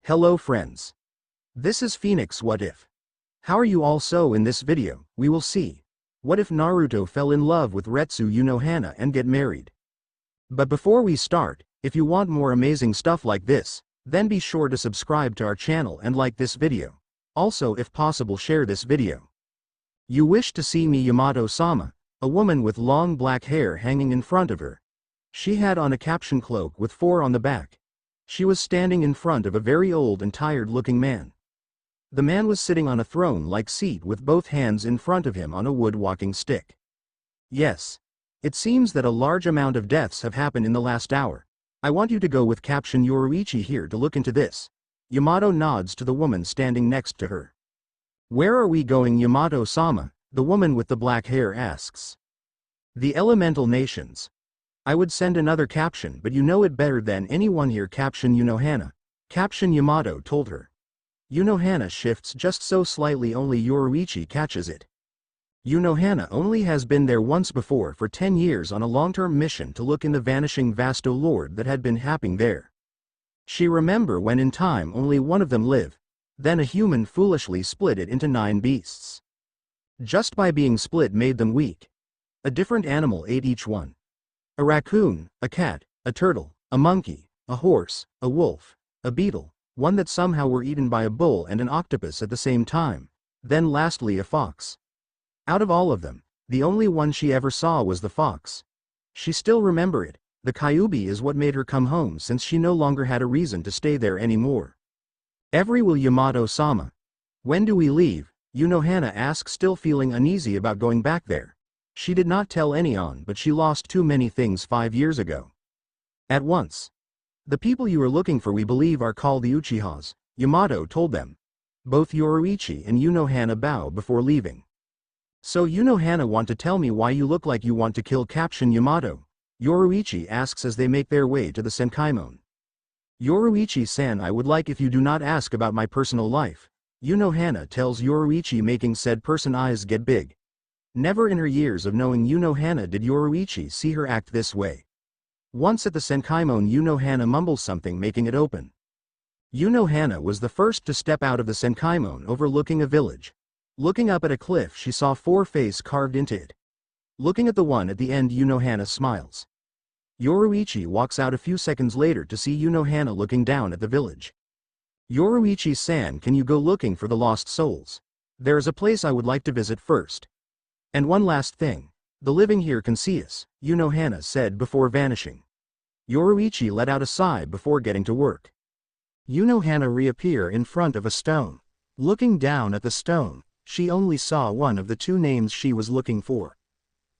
Hello friends. This is Phoenix. What if? How are you all? So in this video, we will see, what if Naruto fell in love with Retsu Unohana and get married? But before we start, if you want more amazing stuff like this, then be sure to subscribe to our channel and like this video. Also, if possible, share this video. You wish to see me Yamato-sama, a woman with long black hair hanging in front of her. She had on a caption cloak with 4 on the back. She was standing in front of a very old and tired-looking man. The man was sitting on a throne-like seat with both hands in front of him on a wood walking stick. Yes. It seems that a large amount of deaths have happened in the last hour. I want you to go with caption Yoruichi here to look into this. Yamato nods to the woman standing next to her. Where are we going, Yamato-sama? The woman with the black hair asks. The elemental nations. I would send another caption, but you know it better than anyone here. Caption Unohana. Caption Yamato told her. Unohana shifts just so slightly, only Yoruichi catches it. Unohana only has been there once before for 10 years on a long-term mission to look in the vanishing Vasto Lord that had been happening there. She remember when in time only one of them lived, then a human foolishly split it into 9 beasts. Just by being split made them weak. A different animal ate each one. A raccoon, a cat, a turtle, a monkey, a horse, a wolf, a beetle, one that somehow were eaten by a bull and an octopus at the same time, then lastly a fox. Out of all of them, the only one she ever saw was the fox. She still remember it. The Kyuubi is what made her come home, since she no longer had a reason to stay there anymore. Every will Yamato-sama. When do we leave? Unohana asked, still feeling uneasy about going back there. She did not tell anyone, but she lost too many things 5 years ago. At once. The people you are looking for we believe are called the Uchihas, Yamato told them. Both Yoruichi and Unohana bow before leaving. So Unohana want to tell me why you look like you want to kill caption Yamato? Yoruichi asks as they make their way to the Senkaimon. Yoruichi-san, I would like if you do not ask about my personal life. Unohana tells Yoruichi, making said person eyes get big. Never in her years of knowing Unohana did Yoruichi see her act this way. Once at the Senkaimon, Unohana mumbles something, making it open. Unohana was the first to step out of the Senkaimon, overlooking a village. Looking up at a cliff, she saw 4 faces carved into it. Looking at the one at the end, Unohana smiles. Yoruichi walks out a few seconds later to see Unohana looking down at the village. Yoruichi-san, can you go looking for the lost souls? There is a place I would like to visit first. And one last thing. The living here can see us, Unohana said before vanishing. Yoruichi let out a sigh before getting to work. Unohana reappear in front of a stone. Looking down at the stone, she only saw one of the 2 names she was looking for.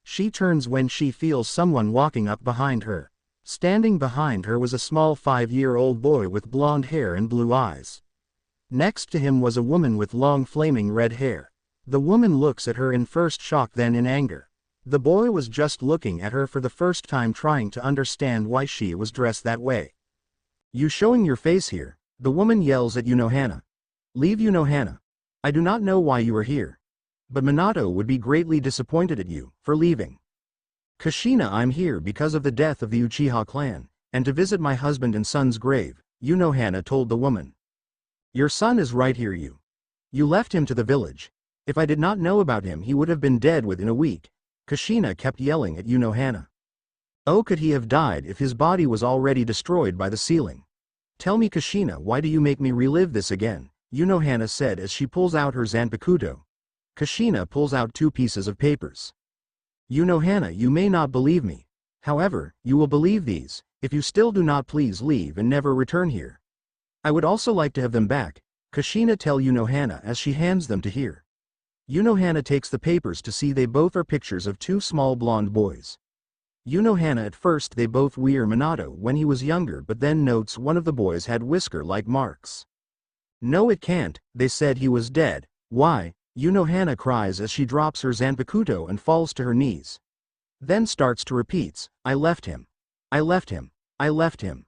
She turns when she feels someone walking up behind her. Standing behind her was a small 5-year-old boy with blonde hair and blue eyes. Next to him was a woman with long flaming red hair. The woman looks at her in first shock, then in anger. The boy was just looking at her for the first time, trying to understand why she was dressed that way. You showing your face here? The woman yells at Unohana. Leave, Unohana. I do not know why you are here. But Minato would be greatly disappointed at you for leaving. Kushina, I'm here because of the death of the Uchiha clan, and to visit my husband and son's grave, Unohana told the woman. Your son is right here. You left him to the village. If I did not know about him, he would have been dead within a week. Kushina kept yelling at Unohana. Oh, could he have died if his body was already destroyed by the ceiling? Tell me, Kushina, why do you make me relive this again? Unohana said as she pulls out her Zanpakuto. Kushina pulls out 2 pieces of papers. Unohana, you may not believe me. However, you will believe these. If you still do not, please leave and never return here. I would also like to have them back, Kushina tell Unohana as she hands them to her. Unohana takes the papers to see they both are pictures of 2 small blonde boys. Unohana at first they both wear Minato when he was younger, but then notes one of the boys had whisker-like marks. No, it can't, they said he was dead. Why? Unohana cries as she drops her Zanpakuto and falls to her knees. Then starts to repeat, I left him. I left him. I left him.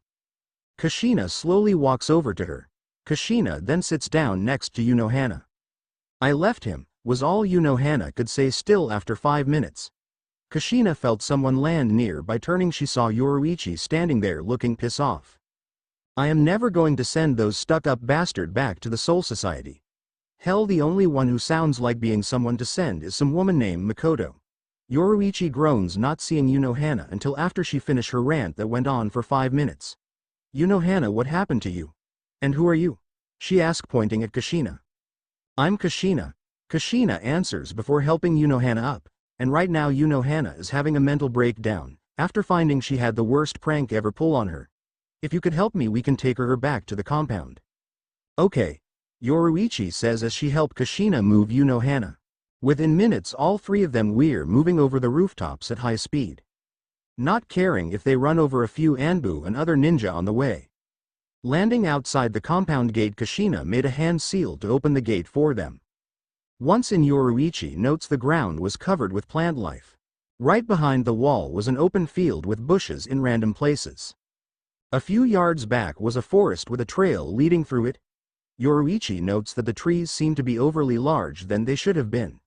Kushina slowly walks over to her. Kushina then sits down next to Unohana. I left him, was all Unohana could say. Still after 5 minutes. Kushina felt someone land near. By turning she saw Yoruichi standing there looking pissed off. I am never going to send those stuck-up bastard back to the Soul Society. Hell, the only one who sounds like being someone to send is some woman named Makoto. Yoruichi groans, not seeing Unohana until after she finished her rant that went on for 5 minutes. Unohana, what happened to you? And who are you? She asked, pointing at Kushina. I'm Kushina. Kushina answers before helping Unohana up, and right now Unohana is having a mental breakdown, after finding she had the worst prank ever pull on her. If you could help me, we can take her back to the compound. Okay. Yoruichi says as she helped Kushina move Unohana. Within minutes all three of them were moving over the rooftops at high speed, not caring if they run over a few Anbu and other ninja on the way. Landing outside the compound gate, Kushina made a hand seal to open the gate for them. Once in, Yoruichi notes the ground was covered with plant life. Right behind the wall was an open field with bushes in random places. A few yards back was a forest with a trail leading through it. Yoruichi notes that the trees seemed to be overly large than they should have been.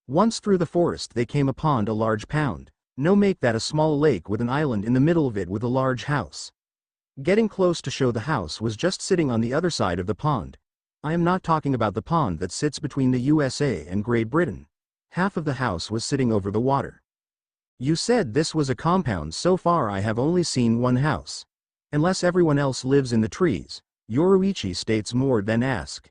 Once through the forest they came upon a large pond. No, make that a small lake with an island in the middle of it with a large house. Getting close to show, the house was just sitting on the other side of the pond. I am not talking about the pond that sits between the USA and Great Britain. Half of the house was sitting over the water. You said this was a compound. So far I have only seen one house. Unless everyone else lives in the trees, Yoruichi states, more than ask.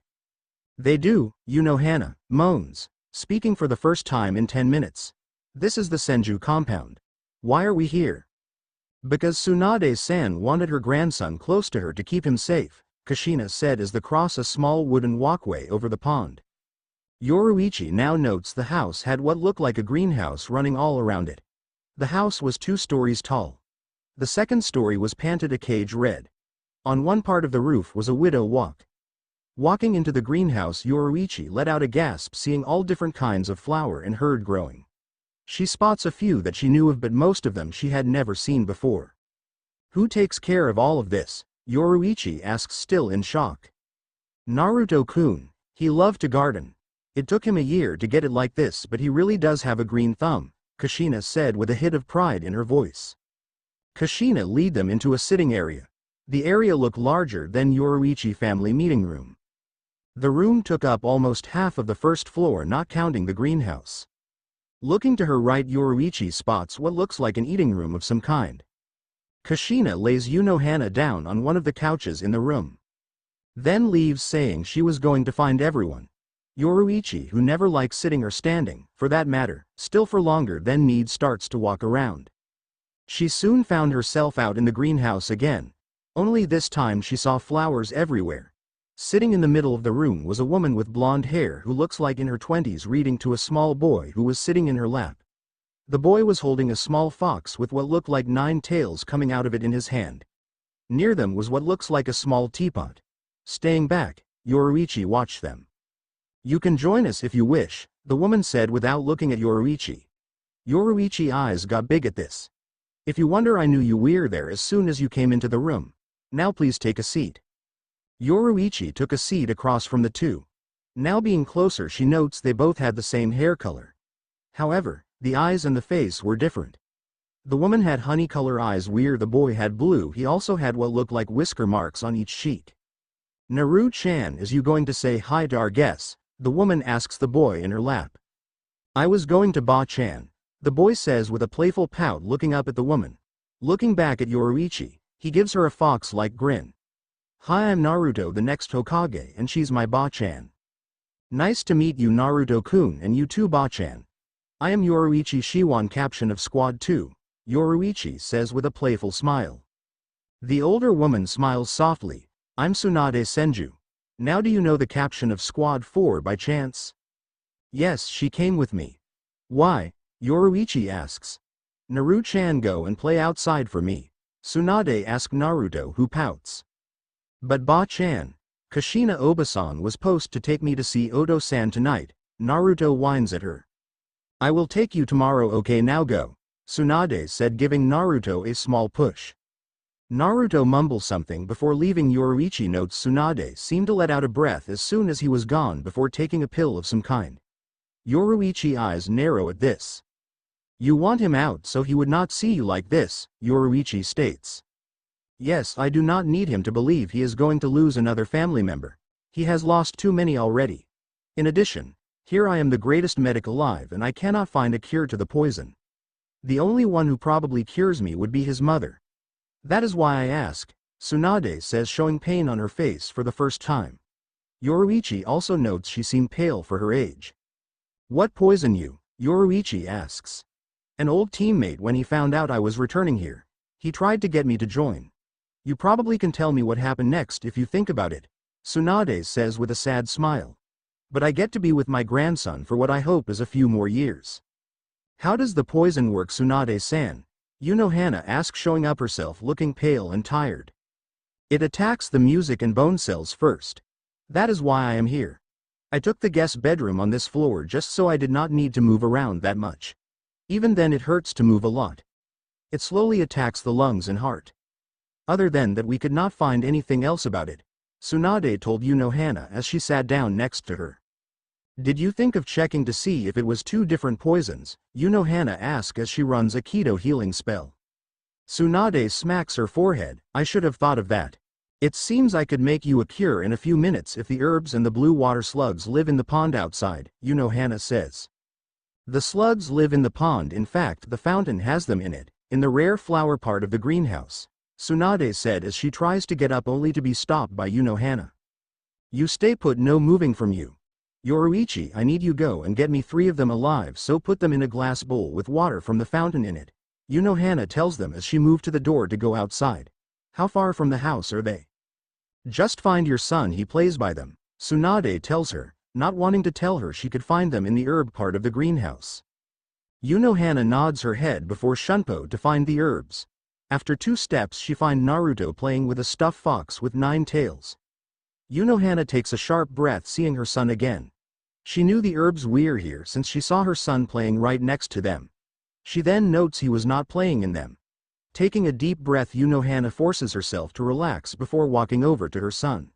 They do, Unohana moans, speaking for the first time in 10 minutes. This is the Senju compound. Why are we here? Because Tsunade-san wanted her grandson close to her to keep him safe, Kushina said as they cross a small wooden walkway over the pond. Yoruichi now notes the house had what looked like a greenhouse running all around it. The house was 2 stories tall. The second story was painted a cage red. On one part of the roof was a widow walk. Walking into the greenhouse, Yoruichi let out a gasp, seeing all different kinds of flower and herb growing. She spots a few that she knew of, but most of them she had never seen before. Who takes care of all of this? Yoruichi asks, still in shock. Naruto-kun. He loved to garden. It took him a year to get it like this, but he really does have a green thumb, Kushina said with a hint of pride in her voice. Kushina led them into a sitting area. The area looked larger than Yoruichi family meeting room. The room took up almost half of the first floor, not counting the greenhouse. Looking to her right, Yoruichi spots what looks like an eating room of some kind. Kushina lays Unohana down on one of the couches in the room. Then leaves, saying she was going to find everyone. Yoruichi, who never likes sitting or standing, for that matter, still for longer than need, starts to walk around. She soon found herself out in the greenhouse again. Only this time she saw flowers everywhere. Sitting in the middle of the room was a woman with blonde hair who looks like in her 20s, reading to a small boy who was sitting in her lap. The boy was holding a small fox with what looked like 9 tails coming out of it in his hand. Near them was what looks like a small teapot. Staying back, Yoruichi watched them. You can join us if you wish, the woman said without looking at Yoruichi. Yoruichi's eyes got big at this. If you wonder, I knew you were there as soon as you came into the room. Now please take a seat. Yoruichi took a seat across from the two. Now being closer, she notes they both had the same hair color. However, the eyes and the face were different. The woman had honey color eyes where the boy had blue. He also had what looked like whisker marks on each cheek. Naru-chan, is you going to say hi to our guests? The woman asks the boy in her lap. I was going to Ba-chan, the boy says with a playful pout, looking up at the woman. Looking back at Yoruichi, he gives her a fox-like grin. Hi, I'm Naruto, the next Hokage, and she's my Ba-chan. Nice to meet you, Naruto-kun, and you too, Ba-chan. I am Yoruichi Shiwan, captain of Squad 2, Yoruichi says with a playful smile. The older woman smiles softly. I'm Tsunade Senju. Now do you know the captain of Squad 4 by chance? Yes, she came with me. Why? Yoruichi asks. Naru-chan, go and play outside for me, Tsunade asks Naruto, who pouts. But Ba-chan, Kushina Obasan was supposed to take me to see Odo-san tonight, Naruto whines at her. I will take you tomorrow, okay, now go, Tsunade said, giving Naruto a small push. Naruto mumbles something before leaving. Yoruichi notes Tsunade seemed to let out a breath as soon as he was gone before taking a pill of some kind. Yoruichi's eyes narrow at this. You want him out so he would not see you like this, Yoruichi states. Yes, I do not need him to believe he is going to lose another family member. He has lost too many already. In addition, here I am the greatest medic alive and I cannot find a cure to the poison. The only one who probably cures me would be his mother. That is why I ask, Tsunade says, showing pain on her face for the first time. Yoruichi also notes she seemed pale for her age. What poisoned you? Yoruichi asks. An old teammate when he found out I was returning here. He tried to get me to join. You probably can tell me what happened next if you think about it, Tsunade says with a sad smile. But I get to be with my grandson for what I hope is a few more years. How does the poison work, Tsunade-san? Unohana asks, showing up herself looking pale and tired. It attacks the music and bone cells first. That is why I am here. I took the guest bedroom on this floor just so I did not need to move around that much. Even then it hurts to move a lot. It slowly attacks the lungs and heart. Other than that we could not find anything else about it, Tsunade told Unohana as she sat down next to her. Did you think of checking to see if it was two different poisons? Unohana asks as she runs a keto healing spell. Tsunade smacks her forehead. I should have thought of that. It seems I could make you a cure in a few minutes if the herbs and the blue water slugs live in the pond outside, Unohana says. The slugs live in the pond. In fact, the fountain has them in it, in the rare flower part of the greenhouse, Tsunade said as she tries to get up only to be stopped by Unohana. You stay put, no moving from you. Yoruichi, I need you go and get me 3 of them alive, so put them in a glass bowl with water from the fountain in it, Unohana tells them as she moved to the door to go outside. How far from the house are they? Just find your son, he plays by them, Tsunade tells her, not wanting to tell her she could find them in the herb part of the greenhouse. Unohana nods her head before Shunpo to find the herbs. After 2 steps she finds Naruto playing with a stuffed fox with 9 tails. Unohana takes a sharp breath seeing her son again. She knew the herbs were here since she saw her son playing right next to them. She then notes he was not playing in them. Taking a deep breath, Unohana forces herself to relax before walking over to her son.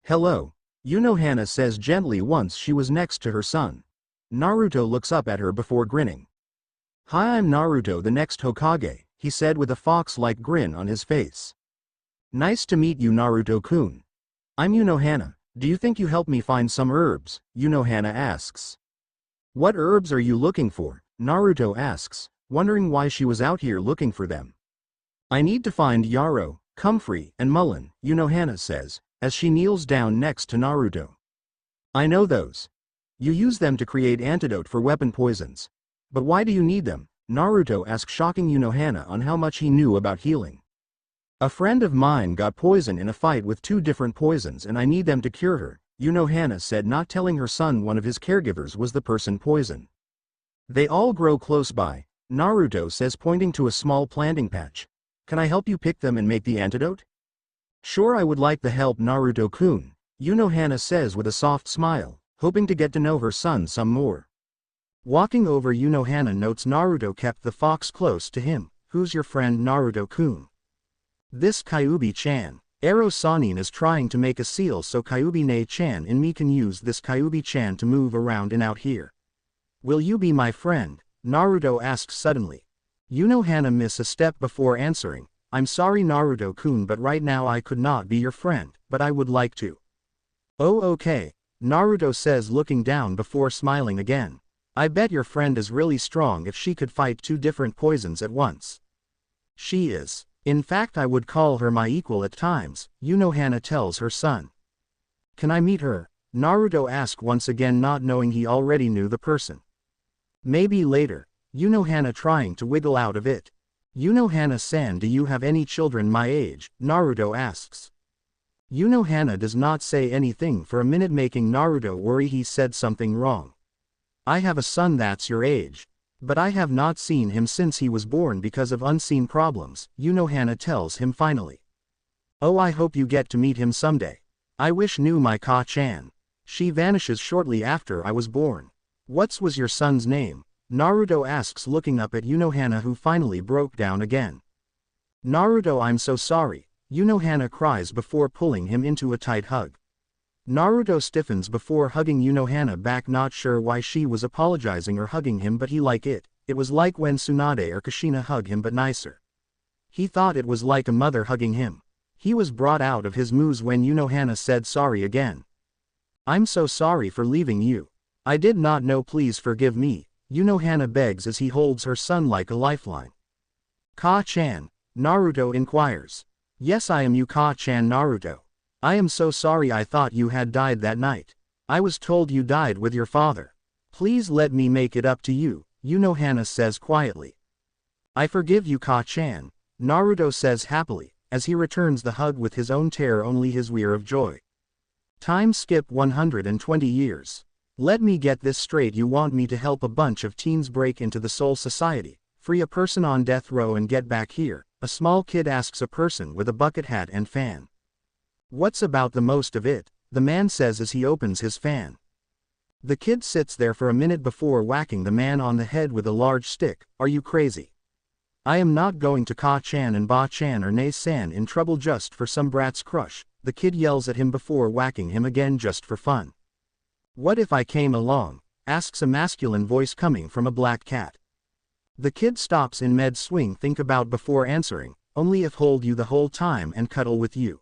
Hello, Unohana says gently once she was next to her son. Naruto looks up at her before grinning. Hi, I'm Naruto, the next Hokage, he said with a fox-like grin on his face. Nice to meet you, Naruto-kun. I'm Unohana. Do you think you help me find some herbs? Unohana asks. What herbs are you looking for? Naruto asks, wondering why she was out here looking for them. I need to find yarrow, comfrey, and mullein, Unohana says, as she kneels down next to Naruto. I know those. You use them to create antidote for weapon poisons. But why do you need them? Naruto asks, shocking Unohana on how much he knew about healing. A friend of mine got poisoned in a fight with 2 different poisons and I need them to cure her, Unohana said, not telling her son one of his caregivers was the person poisoned. They all grow close by, Naruto says, pointing to a small planting patch. Can I help you pick them and make the antidote? Sure, I would like the help, Naruto-kun, Unohana says with a soft smile, hoping to get to know her son some more. Walking over, Unohana notes Naruto kept the fox close to him. Who's your friend, Naruto-kun? This Kyuubi-chan. Ero Sanin is trying to make a seal so Kyuubi-ne-chan and me can use this Kyuubi-chan to move around and out here. Will you be my friend? Naruto asks suddenly. Unohana miss a step before answering. I'm sorry, Naruto-kun, but right now I could not be your friend, but I would like to. Oh, okay, Naruto says, looking down before smiling again. I bet your friend is really strong if she could fight 2 different poisons at once. She is. In fact, I would call her my equal at times, Unohana tells her son. Can I meet her? Naruto asks once again, not knowing he already knew the person. Maybe later, Unohana trying to wiggle out of it. Unohana-san, do you have any children my age? Naruto asks. Unohana does not say anything for a minute, making Naruto worry he said something wrong. I have a son that's your age. But I have not seen him since he was born because of unseen problems, Unohana tells him finally. Oh, I hope you get to meet him someday. I wish knew my Ka-chan. She vanishes shortly after I was born. What was your son's name? Naruto asks, looking up at Unohana, who finally broke down again. Naruto, I'm so sorry, Unohana cries before pulling him into a tight hug. Naruto stiffens before hugging Unohana back, not sure why she was apologizing or hugging him, but he like it. It was like when Tsunade or Kushina hug him, but nicer. He thought it was like a mother hugging him. He was brought out of his moods when Unohana said sorry again. I'm so sorry for leaving you. I did not know, please forgive me, Unohana begs as he holds her son like a lifeline. Ka-chan, Naruto inquires. Yes, I am you, Ka-chan. Naruto. I am so sorry, I thought you had died that night. I was told you died with your father. Please let me make it up to you, Unohana says quietly. I forgive you, Ka-chan, Naruto says happily, as he returns the hug with his own tear only his weir of joy. Time skip 120 years. Let me get this straight, you want me to help a bunch of teens break into the Soul Society, free a person on death row and get back here, a small kid asks a person with a bucket hat and fan. What's about the most of it, the man says as he opens his fan. The kid sits there for a minute before whacking the man on the head with a large stick. Are you crazy? I am not going to Ka-chan and Ba-chan or Ne-san in trouble just for some brat's crush, the kid yells at him before whacking him again just for fun. What if I came along? Asks a masculine voice coming from a black cat. The kid stops in mid-swing, think about before answering, only if hold you the whole time and cuddle with you.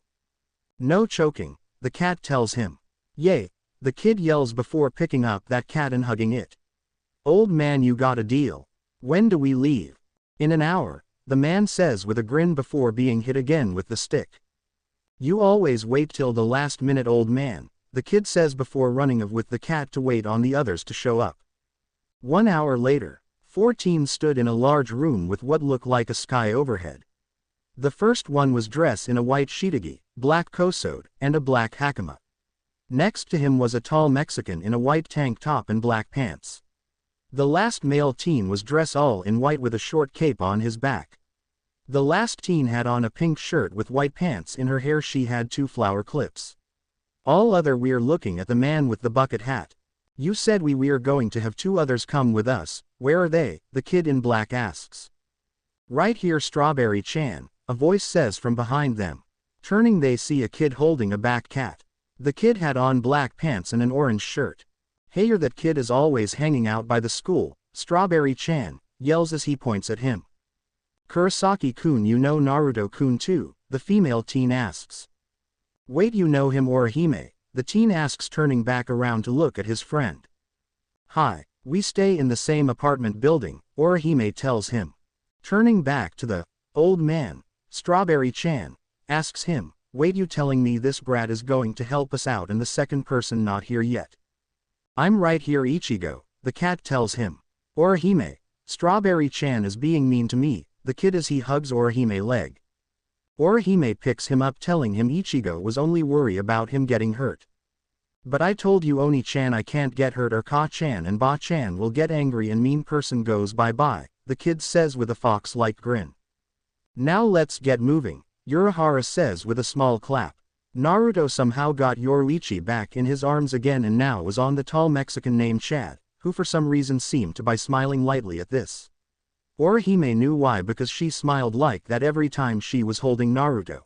No choking, the cat tells him. Yay, the kid yells before picking up that cat and hugging it. Old man, you got a deal. When do we leave? In an hour, the man says with a grin before being hit again with the stick. You always wait till the last minute, old man, the kid says before running off with the cat to wait on the others to show up. 1 hour later, 4 teens stood in a large room with what looked like a sky overhead. The first one was dressed in a white shitagi, black kosode, and a black hakama. Next to him was a tall Mexican in a white tank top and black pants. The last male teen was dressed all in white with a short cape on his back. The last teen had on a pink shirt with white pants. In her hair she had 2 flower clips. All other we're looking at the man with the bucket hat. You said we're going to have 2 others come with us, where are they? The kid in black asks. Right here, Strawberry-chan, a voice says from behind them. Turning they see a kid holding a back cat. The kid had on black pants and an orange shirt. Hey, that kid is always hanging out by the school, Strawberry-chan yells as he points at him. Kurosaki-kun, you know Naruto-kun too, the female teen asks. Wait, you know him? Orihime, the teen asks, turning back around to look at his friend. Hi, we stay in the same apartment building, Orihime tells him. Turning back to the old man, Strawberry-chan asks him, wait, you telling me this brat is going to help us out and the second person not here yet? I'm right here, Ichigo, the cat tells him. Orihime, Strawberry-chan is being mean to me, the kid as he hugs Orihime leg. Orihime picks him up, telling him Ichigo was only worried about him getting hurt. But I told you, Oni-chan, I can't get hurt or Ka-chan and Ba-chan will get angry and mean person goes bye-bye, the kid says with a fox-like grin. Now let's get moving, Unohana says with a small clap. Naruto somehow got Yoruichi back in his arms again and now was on the tall Mexican named Chad, who for some reason seemed to be smiling lightly at this. Orihime knew why, because she smiled like that every time she was holding Naruto.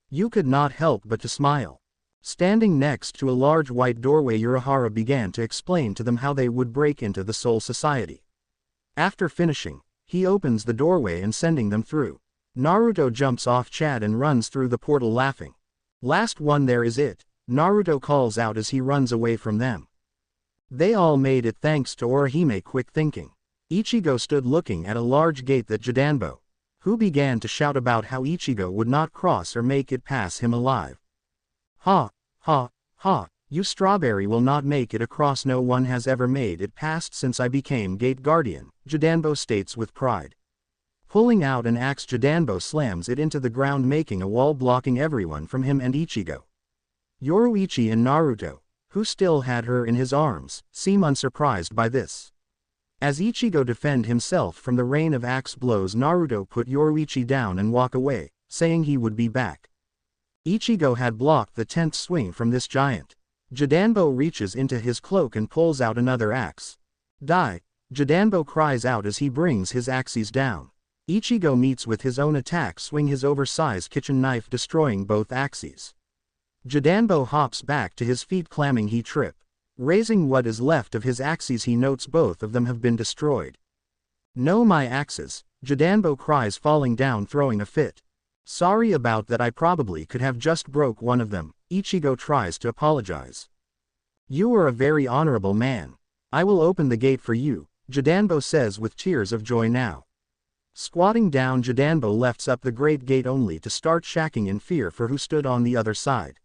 You could not help but to smile. Standing next to a large white doorway, Unohana began to explain to them how they would break into the Soul Society. After finishing, he opens the doorway and sending them through. Naruto jumps off Chad and runs through the portal laughing. Last one there is it, Naruto calls out as he runs away from them. They all made it thanks to Orihime quick thinking. Ichigo stood looking at a large gate that Jidanbo, who began to shout about how Ichigo would not cross or make it pass him alive. Ha, ha, ha, you Strawberry will not make it across, no one has ever made it past since I became gate guardian, Jidanbo states with pride. Pulling out an axe, Jidanbo slams it into the ground, making a wall blocking everyone from him and Ichigo. Yoruichi and Naruto, who still had her in his arms, seem unsurprised by this. As Ichigo defend himself from the rain of axe blows, Naruto put Yoruichi down and walk away, saying he would be back. Ichigo had blocked the 10th swing from this giant. Jidanbo reaches into his cloak and pulls out another axe. Die! Jidanbo cries out as he brings his axes down. Ichigo meets with his own attack, swing his oversized kitchen knife, destroying both axes. Jidanbo hops back to his feet, claiming he tripped. Raising what is left of his axes, he notes both of them have been destroyed. No, my axes, Jidanbo cries, falling down, throwing a fit. Sorry about that, I probably could have just broke one of them. Ichigo tries to apologize. You are a very honorable man. I will open the gate for you, Jidanbo says with tears of joy now. Squatting down, Jidanbo lifts up the great gate only to start shacking in fear for who stood on the other side.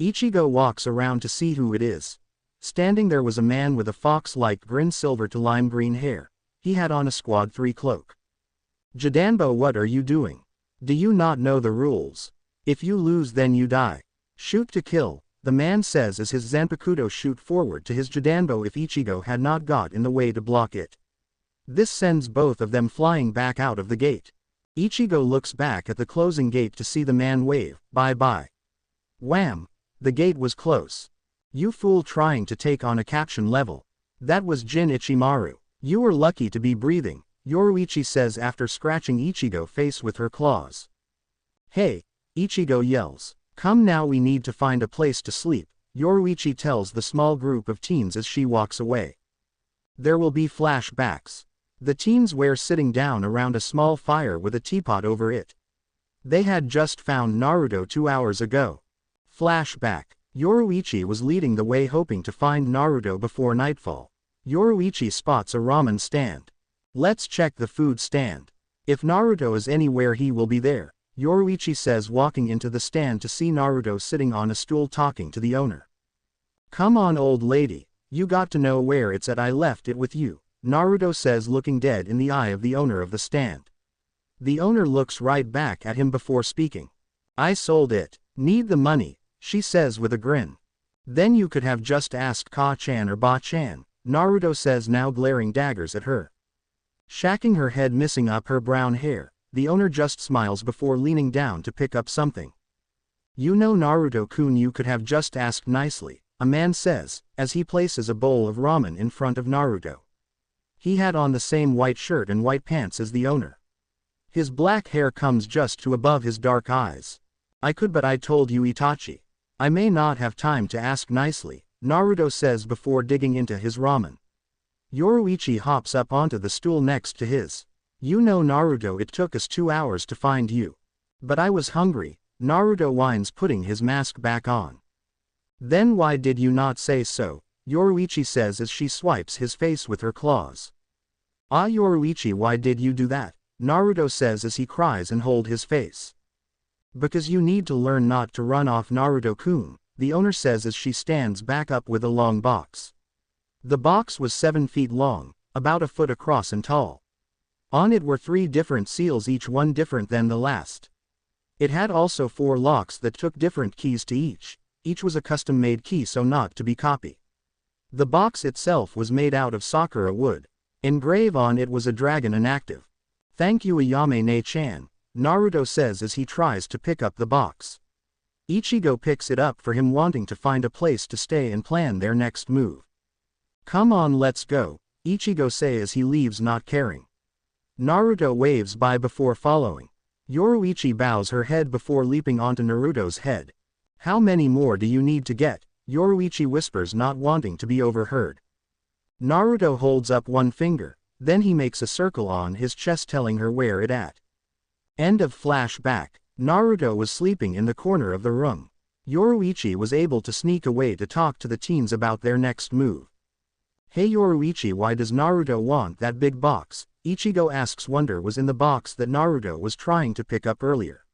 Ichigo walks around to see who it is. Standing there was a man with a fox-like grin, silver to lime green hair. He had on a Squad 3 cloak. Jidanbo, what are you doing? Do you not know the rules? If you lose then you die. Shoot to kill, the man says as his Zanpakuto shoot forward to his Jidanbo if Ichigo had not got in the way to block it. This sends both of them flying back out of the gate. Ichigo looks back at the closing gate to see the man wave, bye-bye. Wham! The gate was close. You fool, trying to take on a caption level. That was Jin Ichimaru. You were lucky to be breathing, Yoruichi says after scratching Ichigo's face with her claws. Hey! Ichigo yells. Come now, we need to find a place to sleep, Yoruichi tells the small group of teens as she walks away. There will be flashbacks. The teens were sitting down around a small fire with a teapot over it. They had just found Naruto 2 hours ago. Flashback. Yoruichi was leading the way, hoping to find Naruto before nightfall. Yoruichi spots a ramen stand. Let's check the food stand. If Naruto is anywhere he will be there, Yoruichi says, walking into the stand to see Naruto sitting on a stool talking to the owner. Come on, old lady, you got to know where it's at, I left it with you, Naruto says, looking dead in the eye of the owner of the stand. The owner looks right back at him before speaking. I sold it. Need the money, she says with a grin. Then you could have just asked Ka-chan or Ba-chan, Naruto says, now glaring daggers at her. Shacking her head, missing up her brown hair, the owner just smiles before leaning down to pick up something. You know, Naruto-kun, you could have just asked nicely, a man says, as he places a bowl of ramen in front of Naruto. He had on the same white shirt and white pants as the owner. His black hair comes just to above his dark eyes. I could, but I told you, Itachi. I may not have time to ask nicely, Naruto says before digging into his ramen. Yoruichi hops up onto the stool next to his. You know, Naruto, it took us 2 hours to find you. But I was hungry, Naruto whines, putting his mask back on. Then why did you not say so? Yoruichi says as she swipes his face with her claws. Ah, Yoruichi, why did you do that? Naruto says as he cries and hold his face. Because you need to learn not to run off, Naruto-kun, the owner says as she stands back up with a long box. The box was 7 feet long, about a foot across and tall. On it were 3 different seals, each one different than the last. It had also 4 locks that took different keys to each. Each was a custom-made key, so not to be copied. The box itself was made out of sakura wood. Engraved on it was a dragon inactive. Thank you, Ayame-ne-chan, Naruto says as he tries to pick up the box. Ichigo picks it up for him, wanting to find a place to stay and plan their next move. Come on, let's go, Ichigo says as he leaves, not caring. Naruto waves by before following. Yoruichi bows her head before leaping onto Naruto's head. How many more do you need to get? Yoruichi whispers, not wanting to be overheard. Naruto holds up one finger, then he makes a circle on his chest, telling her where it at. End of flashback. Naruto was sleeping in the corner of the room. Yoruichi was able to sneak away to talk to the teens about their next move. Hey Yoruichi, why does Naruto want that big box? Ichigo asks. Wonder was in the box that Naruto was trying to pick up earlier.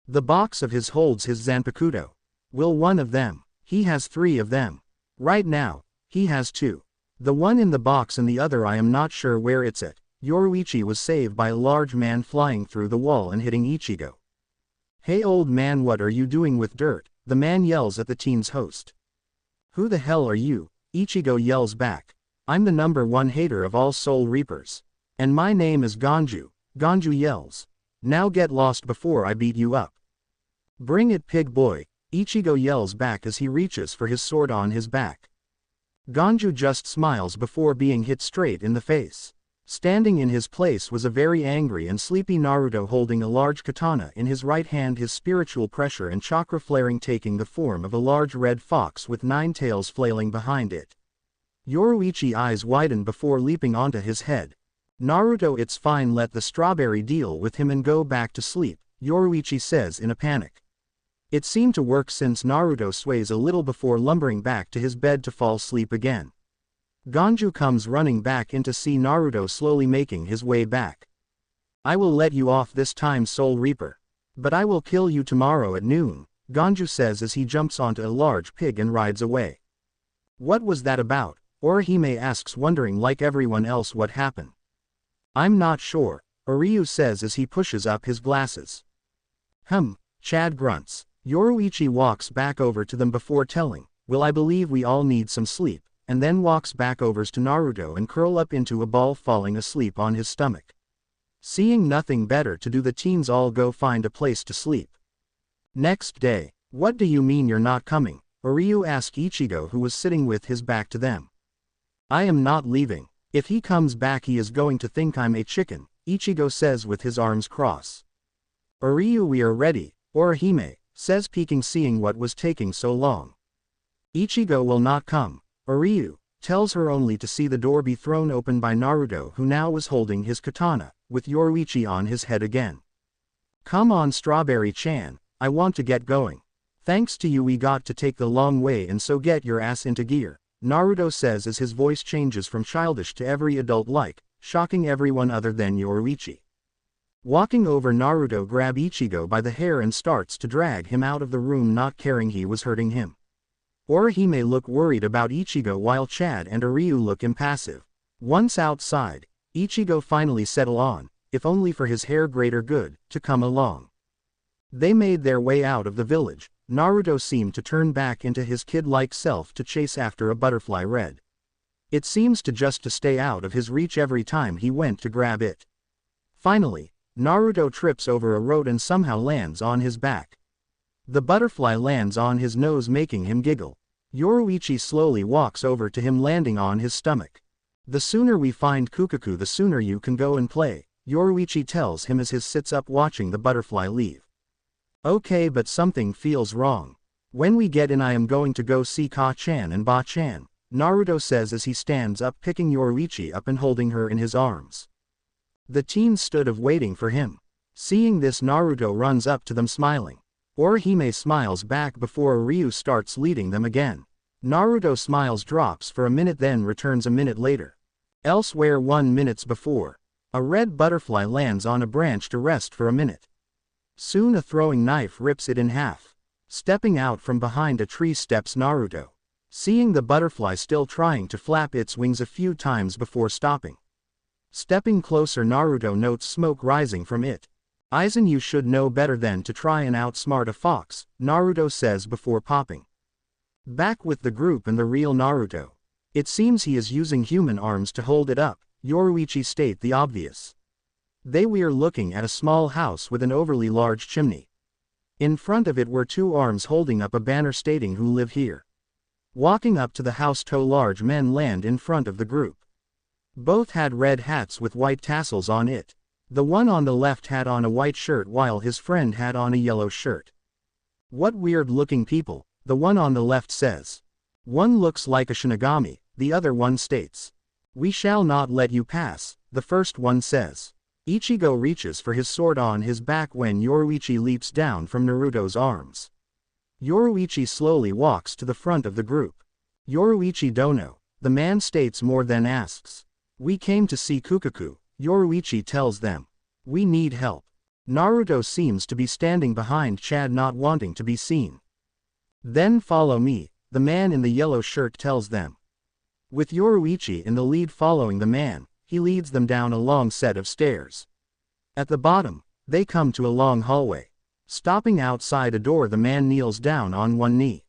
The box of his holds his Zanpakuto. Will one of them? He has 3 of them. Right now, he has 2. The one in the box and the other I am not sure where it's at. Yoruichi was saved by a large man flying through the wall and hitting Ichigo. Hey old man, what are you doing with dirt? The man yells at the teen's host. Who the hell are you? Ichigo yells back. I'm the #1 hater of all Soul Reapers. And my name is Ganju. Ganju yells. Now get lost before I beat you up. Bring it, pig boy, Ichigo yells back as he reaches for his sword on his back. Ganju just smiles before being hit straight in the face. Standing in his place was a very angry and sleepy Naruto holding a large katana in his right hand, his spiritual pressure and chakra flaring, taking the form of a large red fox with 9 tails flailing behind it. Yoruichi eyes widen before leaping onto his head. Naruto, it's fine, let the strawberry deal with him and go back to sleep, Yoruichi says in a panic. It seemed to work since Naruto sways a little before lumbering back to his bed to fall asleep again. Ganju comes running back in to see Naruto slowly making his way back. I will let you off this time, Soul Reaper. But I will kill you tomorrow at noon, Ganju says as he jumps onto a large pig and rides away. What was that about? Orihime asks, wondering like everyone else what happened. I'm not sure, Oryu says as he pushes up his glasses. Chad grunts. Yoruichi walks back over to them before telling, well, I believe we all need some sleep, and then walks back over to Naruto and curl up into a ball, falling asleep on his stomach. Seeing nothing better to do, the teens all go find a place to sleep. Next day. What do you mean you're not coming? Oryu asked Ichigo, who was sitting with his back to them. I am not leaving. If he comes back he is going to think I'm a chicken, Ichigo says with his arms crossed. Oryu, we are ready, Orihime says, peeking, seeing what was taking so long. Ichigo will not come, Oryu tells her, only to see the door be thrown open by Naruto, who now was holding his katana, with Yoruichi on his head again. Come on, Strawberry-chan, I want to get going. Thanks to you we got to take the long way, and so get your ass into gear, Naruto says as his voice changes from childish to every adult-like, shocking everyone other than Yoruichi. Walking over, Naruto grabs Ichigo by the hair and starts to drag him out of the room, not caring he was hurting him. Orihime look worried about Ichigo while Chad and Oryu look impassive. Once outside, Ichigo finally settle on, if only for his hair greater good, to come along. They made their way out of the village. Naruto seemed to turn back into his kid-like self to chase after a butterfly red. It seems to stay out of his reach every time he went to grab it. Finally, Naruto trips over a road and somehow lands on his back. The butterfly lands on his nose, making him giggle. Yoruichi slowly walks over to him, landing on his stomach. The sooner we find Kukaku, the sooner you can go and play, Yoruichi tells him as he sits up watching the butterfly leave. Okay, but something feels wrong. When we get in I am going to go see Ka-chan and Ba-chan, Naruto says as he stands up, picking Yoruichi up and holding her in his arms. The teens stood waiting for him. Seeing this, Naruto runs up to them smiling. Orihime smiles back before Ryu starts leading them again. Naruto smiles, drops for a minute, then returns a minute later. Elsewhere, 1 minute before, a red butterfly lands on a branch to rest for a minute. Soon a throwing knife rips it in half. Stepping out from behind a tree steps Naruto. Seeing the butterfly still trying to flap its wings a few times before stopping. Stepping closer, Naruto notes smoke rising from it. Aizen, you should know better than to try and outsmart a fox, Naruto says before popping. Back with the group and the real Naruto. It seems he is using human arms to hold it up, Yoruichi state the obvious. They were looking at a small house with an overly large chimney. In front of it were 2 arms holding up a banner stating who live here. Walking up to the house, 2 large men land in front of the group. Both had red hats with white tassels on it. The one on the left had on a white shirt while his friend had on a yellow shirt. What weird looking people, the one on the left says. One looks like a Shinigami, the other one states. We shall not let you pass, the first one says. Ichigo reaches for his sword on his back when Yoruichi leaps down from Naruto's arms. Yoruichi slowly walks to the front of the group. Yoruichi dono, the man states more than asks. We came to see Kukaku, Yoruichi tells them. We need help. Naruto seems to be standing behind Chad, not wanting to be seen. Then follow me, the man in the yellow shirt tells them. With Yoruichi in the lead following the man, he leads them down a long set of stairs. At the bottom, they come to a long hallway. Stopping outside a door, the man kneels down on one knee.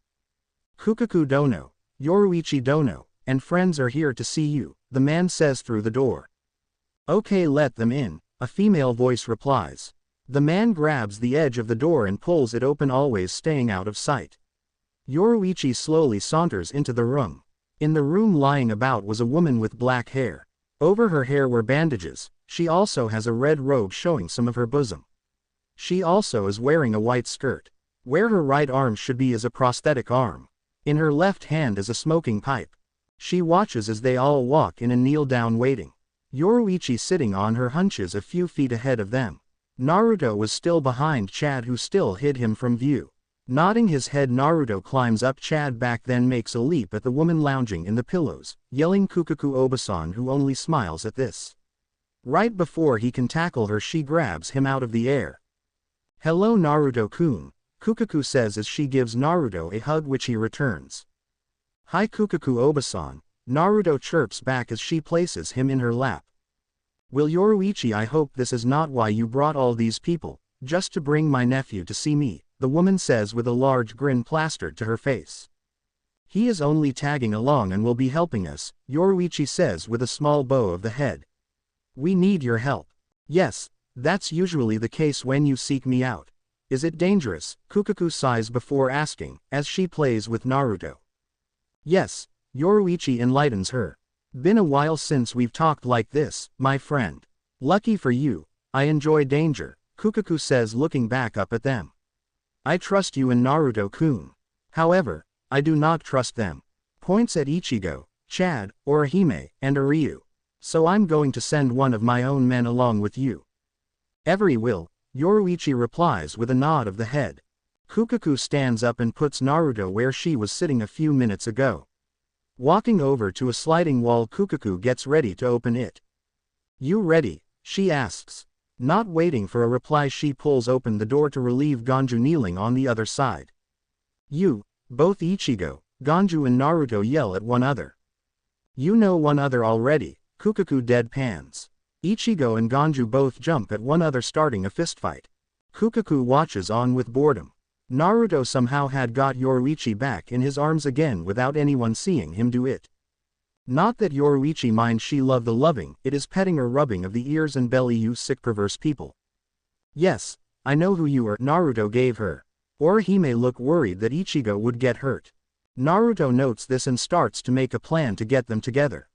Kukaku dono, Yoruichi dono, and friends are here to see you, the man says through the door. Okay, let them in, a female voice replies. The man grabs the edge of the door and pulls it open, always staying out of sight. Yoruichi slowly saunters into the room. In the room, lying about, was a woman with black hair. Over her hair were bandages. She also has a red robe showing some of her bosom. She also is wearing a white skirt. Where her right arm should be is a prosthetic arm. In her left hand is a smoking pipe. She watches as they all walk in and kneel down waiting. Yoruichi sitting on her hunches a few feet ahead of them. Naruto was still behind Chad, who still hid him from view. Nodding his head, Naruto climbs up Chad back, then makes a leap at the woman lounging in the pillows, yelling Kukaku Obasan, who only smiles at this. Right before he can tackle her, she grabs him out of the air. "Hello Naruto-kun," Kukaku says as she gives Naruto a hug, which he returns. "Hi Kukaku Obasan," Naruto chirps back as she places him in her lap. "Will Yoruichi, I hope this is not why you brought all these people, just to bring my nephew to see me," the woman says with a large grin plastered to her face. "He is only tagging along and will be helping us," Yoruichi says with a small bow of the head. "We need your help." "Yes, that's usually the case when you seek me out. Is it dangerous?" Kukaku sighs before asking, as she plays with Naruto. "Yes," Yoruichi enlightens her. "Been a while since we've talked like this, my friend. Lucky for you, I enjoy danger," Kukaku says, looking back up at them. "I trust you and Naruto-kun. However, I do not trust them." Points at Ichigo, Chad, Orihime, and Ryu. "So I'm going to send one of my own men along with you." "Every will," Yoruichi replies with a nod of the head. Kukaku stands up and puts Naruto where she was sitting a few minutes ago. Walking over to a sliding wall, Kukaku gets ready to open it. "You ready?" she asks. Not waiting for a reply, she pulls open the door to relieve Ganju kneeling on the other side. "You," both Ichigo, Ganju and Naruto yell at one another. "You know one another already," Kukaku deadpans. Ichigo and Ganju both jump at one another, starting a fistfight. Kukaku watches on with boredom. Naruto somehow had got Yoruichi back in his arms again without anyone seeing him do it. Not that Yoruichi minds, she loved the loving, it is petting or rubbing of the ears and belly, you sick perverse people. "Yes, I know who you are," Naruto gave her. Orihime looked worried that Ichigo would get hurt. Naruto notes this and starts to make a plan to get them together.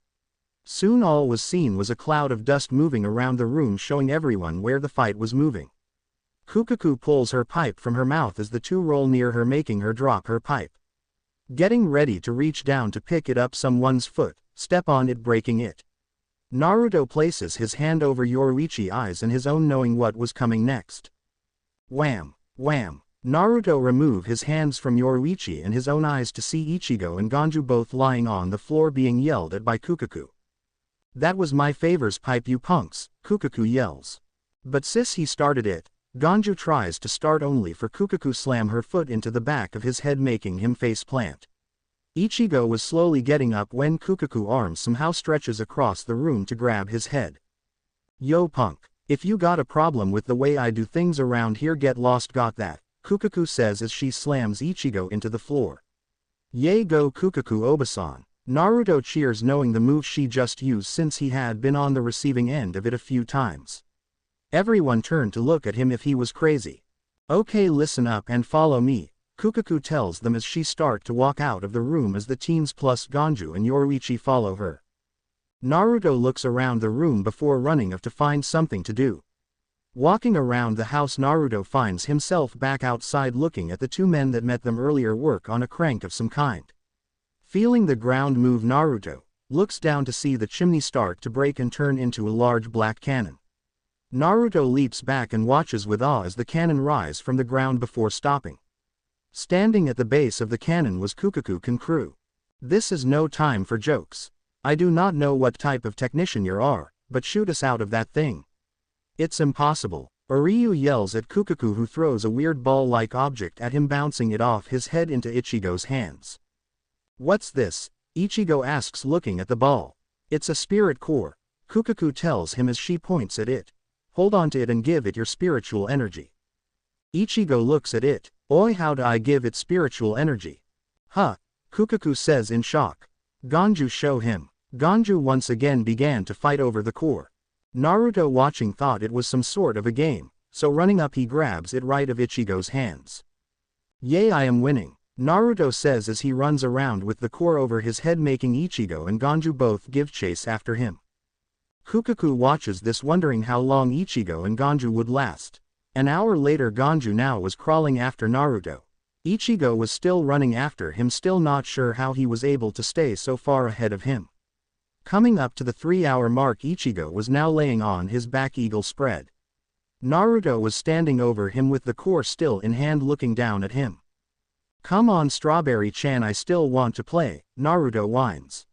Soon all was seen was a cloud of dust moving around the room, showing everyone where the fight was moving. Kukaku pulls her pipe from her mouth as the two roll near her, making her drop her pipe. Getting ready to reach down to pick it up, someone's foot, step on it, breaking it. Naruto places his hand over Yoruichi's eyes and his own, knowing what was coming next. Wham! Wham! Naruto removed his hands from Yoruichi and his own eyes to see Ichigo and Ganju both lying on the floor, being yelled at by Kukaku. "That was my favor's pipe, you punks," Kukaku yells. "But sis, he started it." Ganju tries to start, only for Kukaku slam her foot into the back of his head, making him face plant. Ichigo was slowly getting up when Kukaku's arm somehow stretches across the room to grab his head. "Yo punk, if you got a problem with the way I do things around here, get lost, got that," Kukaku says as she slams Ichigo into the floor. "Yay go Kukaku Obasan." Naruto cheers, knowing the move she just used, since he had been on the receiving end of it a few times. Everyone turned to look at him if he was crazy. "Okay, listen up and follow me," Kukaku tells them as she start to walk out of the room, as the teens plus Ganju and Yoruichi follow her. Naruto looks around the room before running off to find something to do. Walking around the house, Naruto finds himself back outside, looking at the two men that met them earlier work on a crank of some kind. Feeling the ground move, Naruto looks down to see the chimney start to break and turn into a large black cannon. Naruto leaps back and watches with awe as the cannon rise from the ground before stopping. Standing at the base of the cannon was Kukaku crew. "This is no time for jokes. I do not know what type of technician you are, but shoot us out of that thing." "It's impossible," Ryu yells at Kukaku, who throws a weird ball-like object at him, bouncing it off his head into Ichigo's hands. "What's this?" Ichigo asks, looking at the ball. "It's a spirit core," Kukaku tells him as she points at it. "Hold on to it and give it your spiritual energy." Ichigo looks at it. "Oi, how do I give it spiritual energy?" "Huh," Kukaku says in shock. "Ganju, show him." Ganju once again began to fight over the core. Naruto, watching, thought it was some sort of a game, so running up he grabs it right of Ichigo's hands. "Yay, I am winning," Naruto says as he runs around with the core over his head, making Ichigo and Ganju both give chase after him. Kukaku watches this, wondering how long Ichigo and Ganju would last. An hour later, Ganju now was crawling after Naruto. Ichigo was still running after him, still not sure how he was able to stay so far ahead of him. Coming up to the 3-hour mark, Ichigo was now laying on his back, eagle spread. Naruto was standing over him with the core still in hand, looking down at him. "Come on, Strawberry-chan, I still want to play," Naruto whines.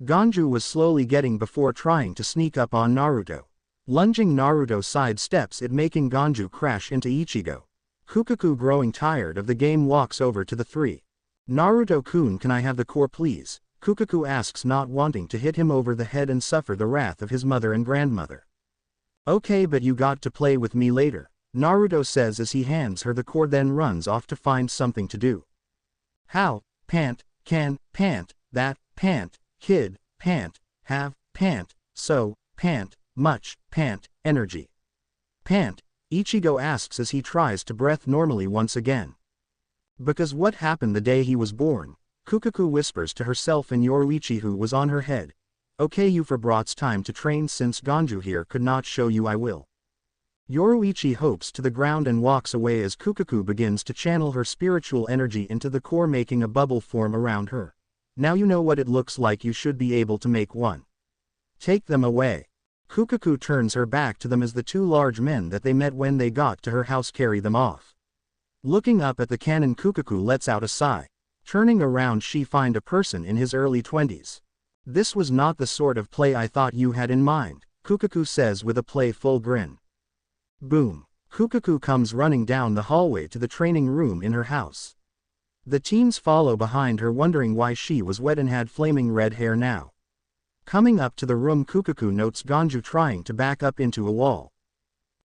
Ganju was slowly getting before trying to sneak up on Naruto. Lunging, Naruto sidesteps it, making Ganju crash into Ichigo. Kukaku, growing tired of the game, walks over to the three. "Naruto-kun, can I have the core please?" Kukaku asks, not wanting to hit him over the head and suffer the wrath of his mother and grandmother. "Okay, but you got to play with me later," Naruto says as he hands her the core, then runs off to find something to do. "How, pant, can, pant, that, pant, kid, pant, have, pant, so, pant, much, pant, energy. Pant," Ichigo asks as he tries to breathe normally once again. Because what happened the day he was born, Kukaku whispers to herself, and Yoruichi, who was on her head. "Okay, you forbrot's time to train, since Ganju here could not show you, I will." Yoruichi hopes to the ground and walks away as Kukaku begins to channel her spiritual energy into the core, making a bubble form around her. "Now you know what it looks like, you should be able to make one. Take them away." Kukaku turns her back to them as the two large men that they met when they got to her house carry them off. Looking up at the cannon, Kukaku lets out a sigh. Turning around, she find a person in his early 20s. "This was not the sort of play I thought you had in mind," Kukaku says with a playful grin. Boom. Kukaku comes running down the hallway to the training room in her house. The teens follow behind her, wondering why she was wet and had flaming red hair now. Coming up to the room, Kukaku notes Ganju trying to back up into a wall.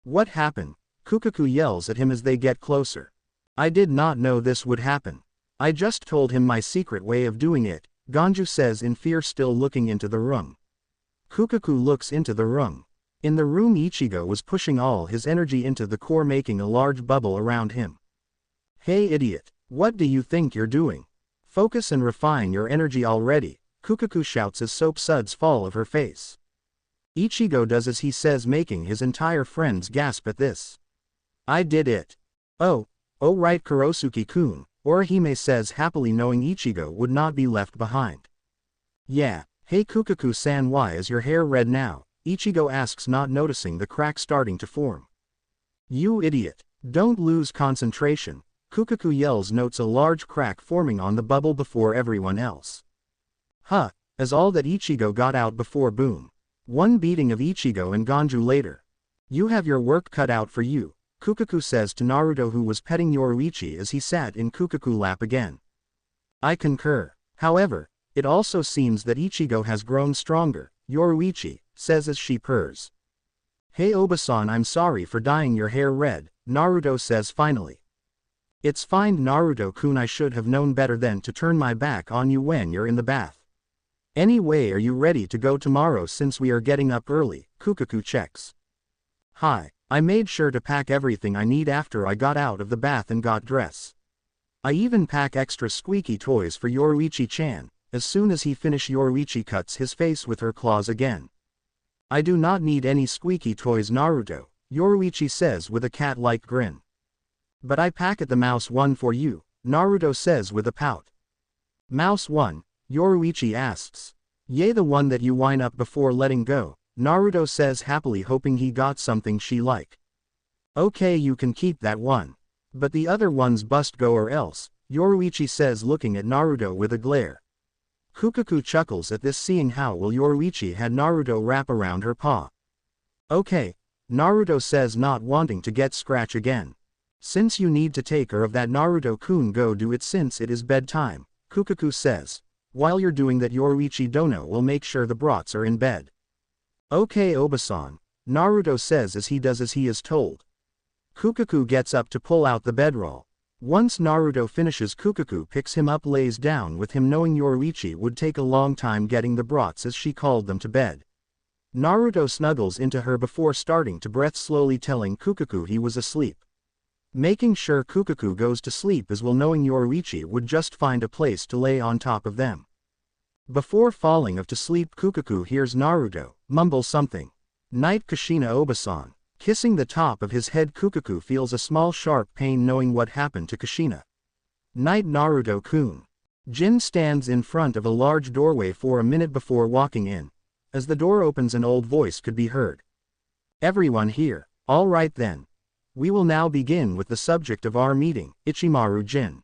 "What happened?" Kukaku yells at him as they get closer. "I did not know this would happen. I just told him my secret way of doing it," Ganju says in fear, still looking into the room. Kukaku looks into the room. In the room, Ichigo was pushing all his energy into the core, making a large bubble around him. "Hey idiot, what do you think you're doing? Focus and refine your energy already," Kukaku shouts as soap suds fall of her face. Ichigo does as he says, making his entire friends gasp at this. "I did it." Oh right, Kurosuke-kun," Orihime says happily, knowing Ichigo would not be left behind. "Yeah, hey Kukaku-san, why is your hair red now?" Ichigo asks, not noticing the crack starting to form. "You idiot, don't lose concentration," Kukaku yells, notes a large crack forming on the bubble before everyone else. "Huh," as all that Ichigo got out before boom. One beating of Ichigo and Ganju later. "You have your work cut out for you," Kukaku says to Naruto, who was petting Yoruichi as he sat in Kukaku lap again. "I concur. However, it also seems that Ichigo has grown stronger," Yoruichi says as she purrs. "Hey Obasan, I'm sorry for dyeing your hair red," Naruto says finally. "It's fine, Naruto-kun, I should have known better than to turn my back on you when you're in the bath. Anyway, are you ready to go tomorrow since we are getting up early?" Kukaku checks. "Hi. I made sure to pack everything I need after I got out of the bath and got dressed. I even pack extra squeaky toys for Yoruichi-chan." As soon as he finishes, Yoruichi cuts his face with her claws again. "I do not need any squeaky toys, Naruto," Yoruichi says with a cat-like grin. "But I packed the mouse one for you," Naruto says with a pout. "Mouse one?" Yoruichi asks. "Yay, the one that you wind up before letting go," Naruto says happily, hoping he got something she like. "Okay, you can keep that one. But the other ones bust go or else," Yoruichi says, looking at Naruto with a glare. Kukaku chuckles at this, seeing how well Yoruichi had Naruto wrap around her paw. "Okay," Naruto says, not wanting to get scratch again. "Since you need to take care of that, Naruto-kun, go do it since it is bedtime," Kukaku says. "While you're doing that, Yoruichi Dono will make sure the brats are in bed." "Okay Obasan," Naruto says as he does as he is told. Kukaku gets up to pull out the bedroll. Once Naruto finishes, Kukaku picks him up, lays down with him, knowing Yoruichi would take a long time getting the brats, as she called them, to bed. Naruto snuggles into her before starting to breath slowly, telling Kukaku he was asleep. Making sure Kukaku goes to sleep as well, knowing Yoruichi would just find a place to lay on top of them. Before falling off to sleep, Kukaku hears Naruto mumble something. "Night Kushina Obasan." Kissing the top of his head, Kukaku feels a small sharp pain, knowing what happened to Kushina. "Night Naruto-kun." Jin stands in front of a large doorway for a minute before walking in. As the door opens, an old voice could be heard. Everyone here. All right then. We will now begin with the subject of our meeting, Ichimaru Jin,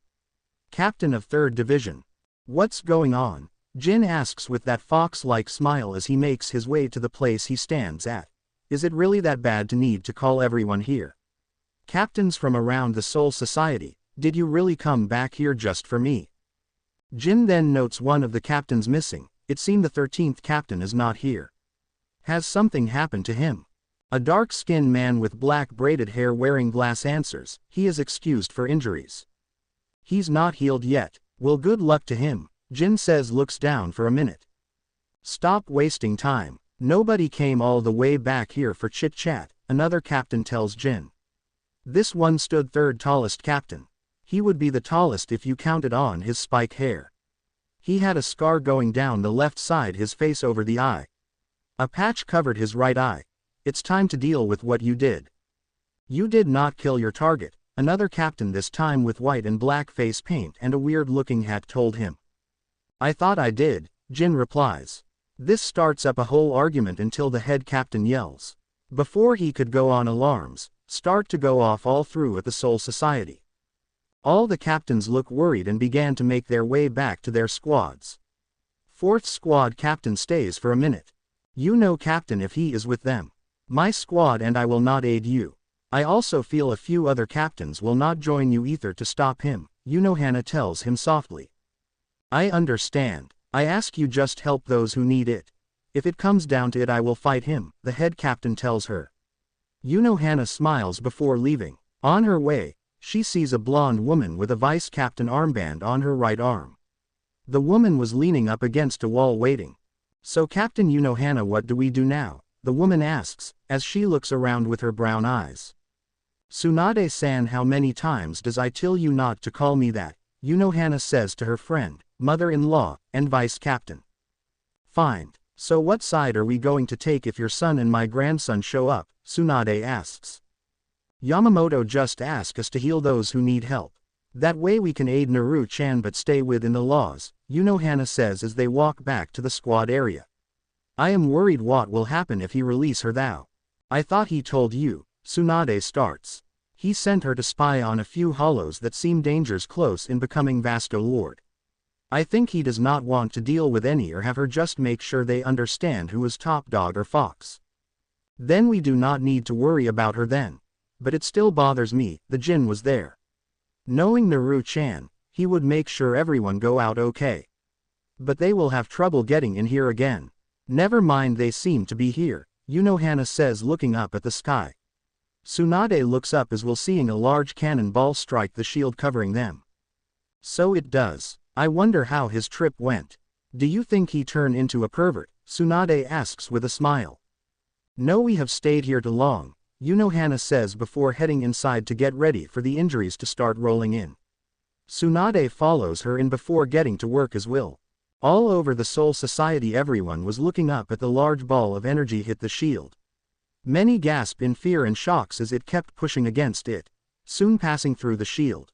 captain of 3rd Division. What's going on? Jin asks with that fox-like smile as he makes his way to the place he stands at. Is it really that bad to need to call everyone here? Captains from around the Soul Society, did you really come back here just for me? Jin then notes one of the captains missing. It seemed the 13th captain is not here. Has something happened to him? A dark-skinned man with black braided hair wearing glass answers. He is excused for injuries. He's not healed yet. Well, good luck to him, Jin says, looks down for a minute. Stop wasting time. Nobody came all the way back here for chit-chat, another captain tells Jin. This one stood 3rd tallest captain. He would be the tallest if you counted on his spike hair. He had a scar going down the left side his face over the eye. A patch covered his right eye. It's time to deal with what you did. You did not kill your target, another captain, this time with white and black face paint and a weird-looking hat, told him. I thought I did, Jin replies. This starts up a whole argument until the head captain yells. Before he could go on, alarms start to go off all through at the Soul Society. All the captains look worried and began to make their way back to their squads. 4th squad captain stays for a minute. You know, captain, if he is with them. My squad and I will not aid you. I also feel a few other captains will not join you either to stop him, Unohana tells him softly. I understand. I ask you just help those who need it. If it comes down to it, I will fight him, the head captain tells her. Unohana smiles before leaving. On her way, she sees a blonde woman with a vice captain armband on her right arm. The woman was leaning up against a wall waiting. So, Captain Unohana, what do we do now? The woman asks, as she looks around with her brown eyes. Tsunade-san, how many times does I tell you not to call me that? Unohana says to her friend, mother-in-law, and vice captain. Fine. So what side are we going to take if your son and my grandson show up? Tsunade asks. Yamamoto just asked us to heal those who need help. That way we can aid Naru-chan but stay within the laws, Unohana says as they walk back to the squad area. I am worried what will happen if he release her thou. I thought he told you, Tsunade starts. He sent her to spy on a few hollows that seem dangers close in becoming Vasto Lord. I think he does not want to deal with any or have her just make sure they understand who is top dog or fox. Then we do not need to worry about her then. But it still bothers me, the Jin was there. Knowing Naru-chan, he would make sure everyone go out okay. But they will have trouble getting in here again. Never mind, they seem to be here, Unohana says looking up at the sky. Tsunade looks up as well, seeing a large cannonball strike the shield covering them. So it does. I wonder how his trip went. Do you think he turned into a pervert? Tsunade asks with a smile. No, we have stayed here too long, Unohana says before heading inside to get ready for the injuries to start rolling in. Tsunade follows her in before getting to work as well. All over the Soul Society everyone was looking up at the large ball of energy hit the shield. Many gasped in fear and shocks as it kept pushing against it, soon passing through the shield.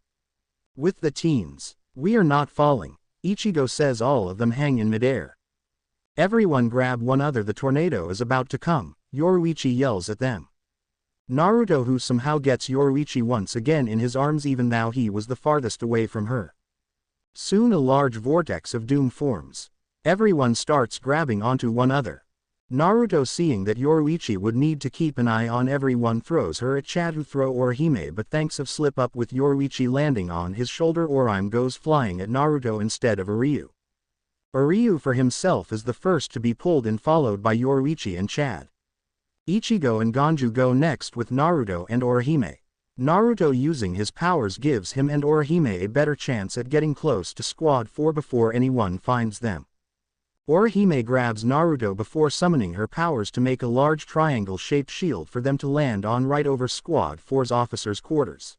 With the teens, we are not falling, Ichigo says. All of them hang in midair. Everyone grab one another, the tornado is about to come, Yoruichi yells at them. Naruto, who somehow gets Yoruichi once again in his arms even though he was the farthest away from her. Soon a large vortex of doom forms. Everyone starts grabbing onto one another. Naruto, seeing that Yoruichi would need to keep an eye on everyone, throws her at Chad, who throw Orihime but thanks of slip up with Yoruichi landing on his shoulder. Orihime goes flying at Naruto instead of Uryu. Uryu for himself is the first to be pulled in, followed by Yoruichi and Chad. Ichigo and Ganju go next with Naruto and Orihime. Naruto, using his powers, gives him and Orihime a better chance at getting close to Squad 4 before anyone finds them. Orihime grabs Naruto before summoning her powers to make a large triangle-shaped shield for them to land on right over Squad 4's officers' quarters.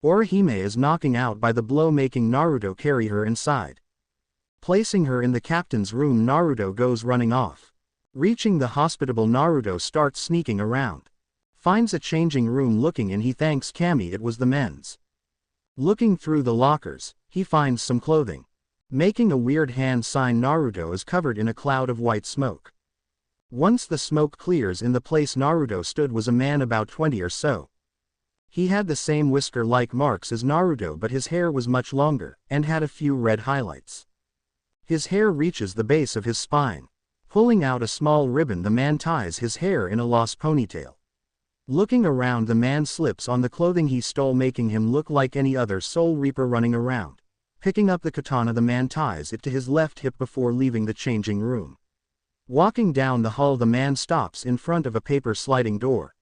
Orihime is knocking out by the blow, making Naruto carry her inside. Placing her in the captain's room, Naruto goes running off. Reaching the hospitable, Naruto starts sneaking around. Finds a changing room. Looking in, he thanks Kami, it was the men's. Looking through the lockers, he finds some clothing. Making a weird hand sign, Naruto is covered in a cloud of white smoke. Once the smoke clears, in the place Naruto stood was a man about 20 or so. He had the same whisker-like marks as Naruto, but his hair was much longer, and had a few red highlights. His hair reaches the base of his spine. Pulling out a small ribbon, the man ties his hair in a lost ponytail. Looking around, the man slips on the clothing he stole, making him look like any other Soul Reaper running around. Picking up the katana, the man ties it to his left hip before leaving the changing room. Walking down the hall, the man stops in front of a paper sliding door.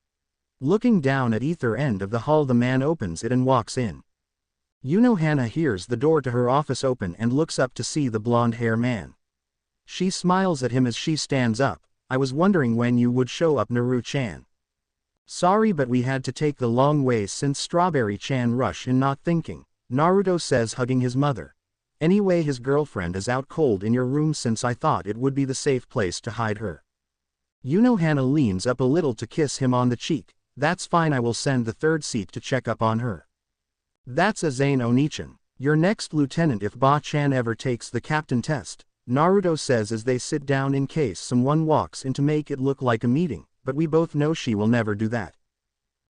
Looking down at either end of the hall, the man opens it and walks in. Unohana hears the door to her office open and looks up to see the blonde-hair man. She smiles at him as she stands up. I was wondering when you would show up, Naru-chan. Sorry, but we had to take the long way since Strawberry-chan rushed in, not thinking, Naruto says, hugging his mother. Anyway, his girlfriend is out cold in your room since I thought it would be the safe place to hide her. Unohana leans up a little to kiss him on the cheek. That's fine, I will send the third seat to check up on her. That's Azane Onichan, your next lieutenant if Ba-chan ever takes the captain test, Naruto says as they sit down in case someone walks in to make it look like a meeting, but we both know she will never do that.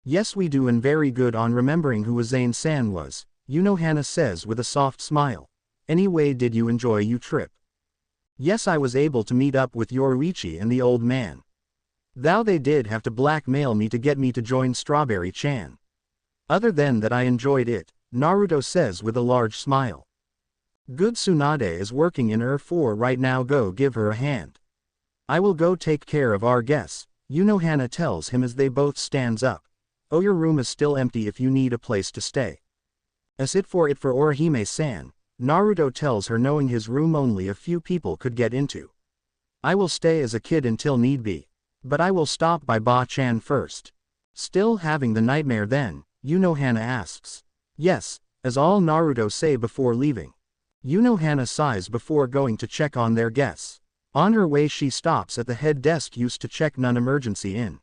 Yes we do, and very good on remembering who Azane-san was, Unohana says with a soft smile. Anyway, did you enjoy your trip? Yes, I was able to meet up with Yoruichi and the old man. Though they did have to blackmail me to get me to join Strawberry-chan. Other than that, I enjoyed it, Naruto says with a large smile. Good, Tsunade is working in R4 right now, go give her a hand. I will go take care of our guests, Unohana tells him as they both stands up. Oh, your room is still empty if you need a place to stay. As it for Orihime-san, Naruto tells her, knowing his room only a few people could get into. I will stay as a kid until need be. But I will stop by Ba-chan first. Still having the nightmare then? Unohana asks. Yes, as all Naruto say before leaving. Unohana sighs before going to check on their guests. On her way she stops at the head desk used to check non-emergency in.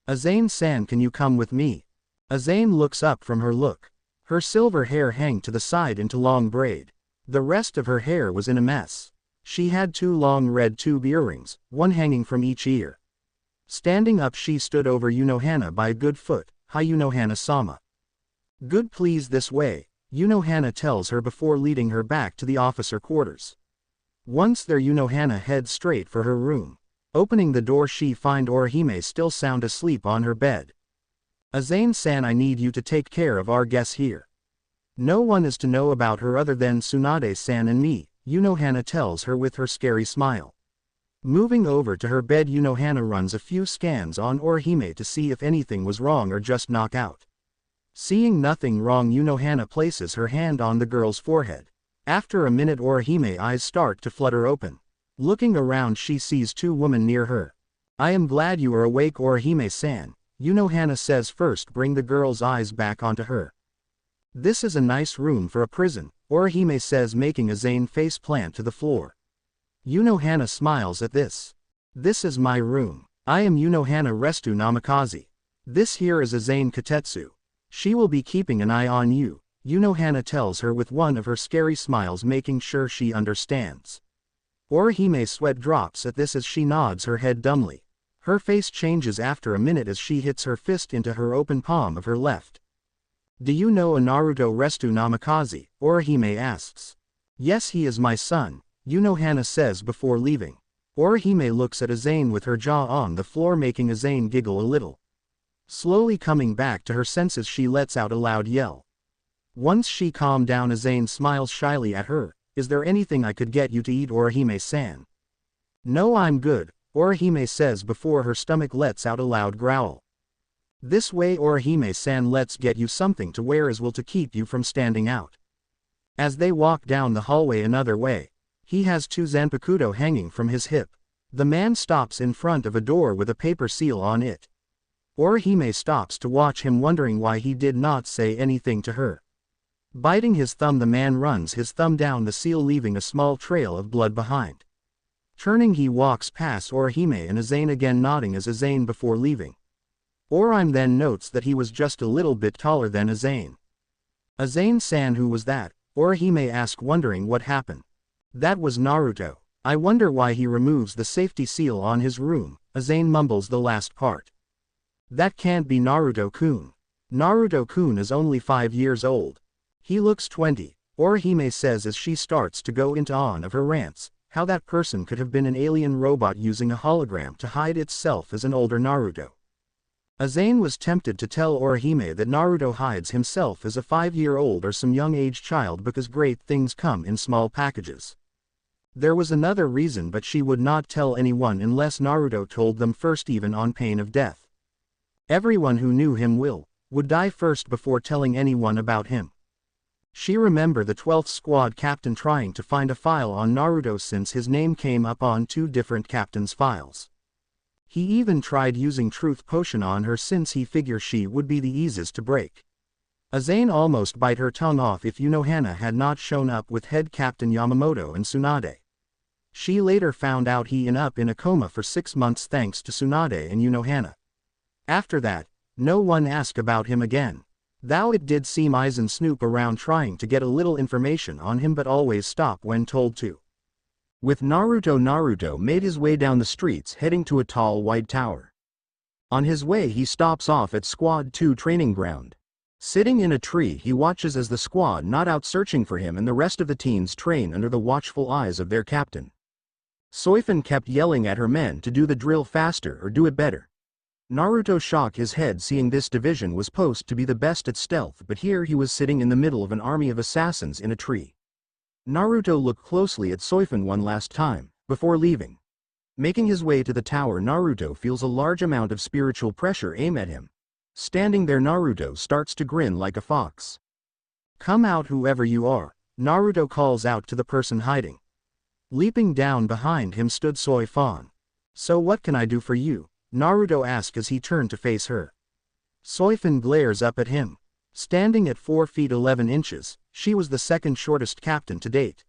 Azane-san, can you come with me? Azane looks up from her look. Her silver hair hang to the side into long braid. The rest of her hair was in a mess. She had 2 long red tube earrings, one hanging from each ear. Standing up, she stood over Unohana by a good foot. Hi Unohana-sama. Good, please, this way, Unohana tells her before leading her back to the officer quarters. Once there, Unohana heads straight for her room. Opening the door, she finds Orihime still sound asleep on her bed. Azane-san, I need you to take care of our guests here. No one is to know about her other than Tsunade-san and me, Unohana tells her with her scary smile. Moving over to her bed, Unohana runs a few scans on Orihime to see if anything was wrong or just knocked out. Seeing nothing wrong, Unohana places her hand on the girl's forehead. After a minute, Orihime's eyes start to flutter open. Looking around, she sees 2 women near her. I am glad you are awake, Orihime-san, Unohana says. First, bring the girl's eyes back onto her. This is a nice room for a prison, Orihime says, making a Azane face plant to the floor. Unohana smiles at this. This is my room. I am Unohana Restu Namikaze. This here is Azane Katetsu. She will be keeping an eye on you, Unohana tells her with one of her scary smiles, making sure she understands. Orihime's sweat drops at this as she nods her head dumbly. Her face changes after a minute as she hits her fist into her open palm of her left. Do you know a Naruto Restu Namikaze? Orihime asks. Yes, he is my son, Unohana says before leaving. Orihime looks at Azane with her jaw on the floor, making Azane giggle a little. Slowly coming back to her senses, she lets out a loud yell. Once she calmed down, Azane smiles shyly at her. Is there anything I could get you to eat, Orihime-san? No, I'm good, Orihime says before her stomach lets out a loud growl. This way, Orihime-san, let's get you something to wear as well to keep you from standing out. As they walk down the hallway another way, he has 2 zanpakuto hanging from his hip. The man stops in front of a door with a paper seal on it. Orihime stops to watch him, wondering why he did not say anything to her. Biting his thumb, the man runs his thumb down the seal, leaving a small trail of blood behind. Turning, he walks past Orihime and Azane, again nodding as Azane before leaving. Orihime then notes that he was just a little bit taller than Azane. Azane-san, who was that? Orihime asks, wondering what happened. That was Naruto. I wonder why he removes the safety seal on his room. Azane mumbles the last part. That can't be Naruto-kun. Naruto-kun is only 5 years old. He looks 20, Orihime says as she starts to go into on of her rants, how that person could have been an alien robot using a hologram to hide itself as an older Naruto. Azane was tempted to tell Orihime that Naruto hides himself as a 5-year-old or some young-age child because great things come in small packages. There was another reason, but she would not tell anyone unless Naruto told them first, even on pain of death. Everyone who knew him would die first before telling anyone about him. She remembered the 12th squad captain trying to find a file on Naruto since his name came up on 2 different captains' files. He even tried using truth potion on her since he figured she would be the easiest to break. Azane almost bite her tongue off if Unohana had not shown up with head captain Yamamoto and Tsunade. She later found out he ended up in a coma for 6 months thanks to Tsunade and Unohana. After that, no one asked about him again. Though it did seem Aizen snoop around trying to get a little information on him but always stop when told to. With Naruto made his way down the streets heading to a tall white tower. On his way he stops off at Squad 2 training ground. Sitting in a tree he watches as the squad not out searching for him and the rest of the teens train under the watchful eyes of their captain. Soifun kept yelling at her men to do the drill faster or do it better. Naruto shook his head seeing this division was supposed to be the best at stealth, but here he was sitting in the middle of an army of assassins in a tree. Naruto looked closely at Soifun one last time, before leaving. Making his way to the tower, Naruto feels a large amount of spiritual pressure aim at him. Standing there, Naruto starts to grin like a fox. "Come out, whoever you are," Naruto calls out to the person hiding. Leaping down behind him stood Soifun. "So what can I do for you?" Naruto asked as he turned to face her. Soifun glares up at him. Standing at 4 feet 11 inches, she was the second shortest captain to date.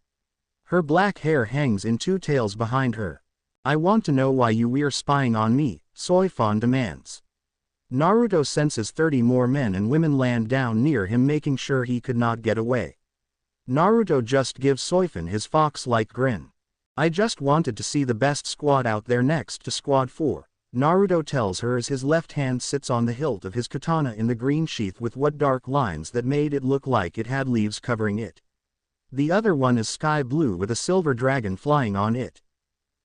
Her black hair hangs in 2 tails behind her. "I want to know why you were spying on me," Soifun demands. Naruto senses 30 more men and women land down near him, making sure he could not get away. Naruto just gives Soifun his fox-like grin. "I just wanted to see the best squad out there next to Squad 4. Naruto tells her as his left hand sits on the hilt of his katana in the green sheath with what dark lines that made it look like it had leaves covering it. The other one is sky blue with a silver dragon flying on it.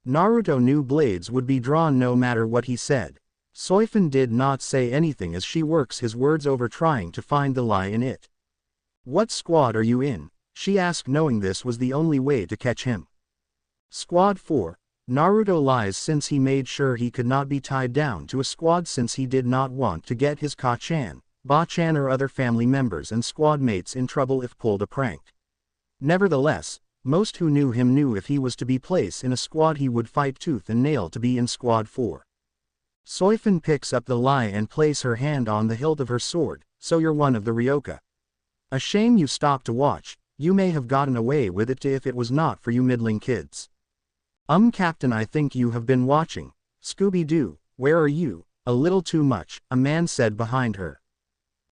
Naruto knew blades would be drawn no matter what he said. Soifun did not say anything as she works his words over trying to find the lie in it. "What squad are you in?" she asked, knowing this was the only way to catch him. "Squad 4. Naruto lies since he made sure he could not be tied down to a squad since he did not want to get his Ka-chan, Ba-chan or other family members and squad mates in trouble if pulled a prank. Nevertheless, most who knew him knew if he was to be placed in a squad he would fight tooth and nail to be in Squad 4. Soifun picks up the lie and places her hand on the hilt of her sword. "So you're one of the Ryoka. A shame you stopped to watch. You may have gotten away with it if it was not for you middling kids." Captain, I think you have been watching. Scooby-Doo, where are you?" "A little too much," a man said behind her.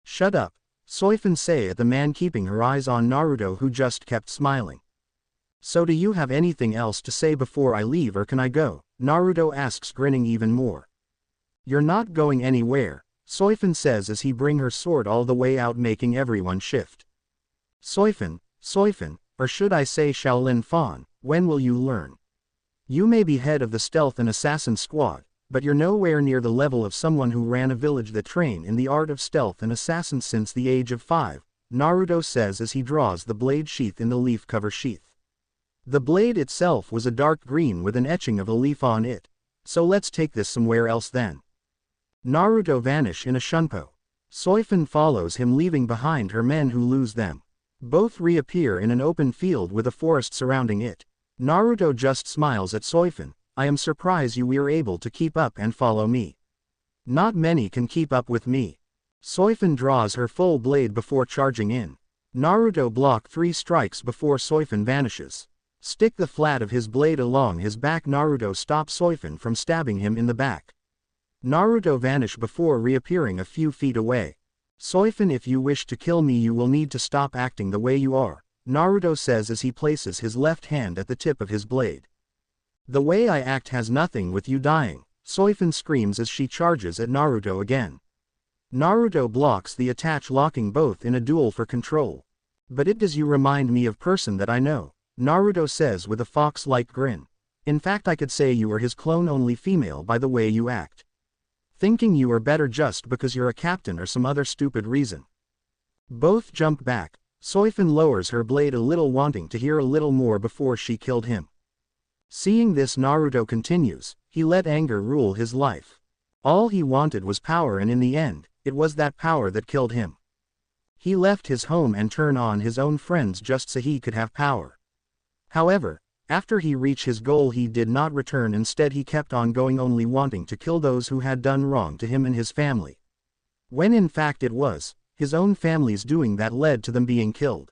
"Shut up," Soifun said at the man, keeping her eyes on Naruto who just kept smiling. "So do you have anything else to say before I leave or can I go?" Naruto asks, grinning even more. "You're not going anywhere," Soifun says as he brings her sword all the way out, making everyone shift. Soifun, or should I say Shaolin Fan, when will you learn? You may be head of the stealth and assassin squad, but you're nowhere near the level of someone who ran a village that trained in the art of stealth and assassin since the age of 5, Naruto says as he draws the blade sheath in the leaf cover sheath. The blade itself was a dark green with an etching of a leaf on it. "So let's take this somewhere else then." Naruto vanishes in a shunpo. Soifun follows him, leaving behind her men who lose them. Both reappear in an open field with a forest surrounding it. Naruto just smiles at Soifun. "I am surprised you were able to keep up and follow me. Not many can keep up with me." Soifun draws her full blade before charging in. Naruto blocks 3 strikes before Soifun vanishes. Stick the flat of his blade along his back. Naruto stops Soifun from stabbing him in the back. Naruto vanishes before reappearing a few feet away. "Soifun, if you wish to kill me you will need to stop acting the way you are," Naruto says as he places his left hand at the tip of his blade. The way I act has nothing with you dying, Soifun screams as she charges at Naruto again. Naruto blocks the attack, locking both in a duel for control. But it does you remind me of person that I know, Naruto says with a fox-like grin. In fact I could say you are his clone, only female, by the way you act. Thinking you are better just because you're a captain or some other stupid reason. Both jump back. Soifun lowers her blade a little, wanting to hear a little more before she killed him. Seeing this, Naruto continues, he let anger rule his life. All he wanted was power, and in the end, it was that power that killed him. He left his home and turned on his own friends just so he could have power. However, after he reached his goal he did not return, instead he kept on going, only wanting to kill those who had done wrong to him and his family. When in fact it was his own family's doing that led to them being killed.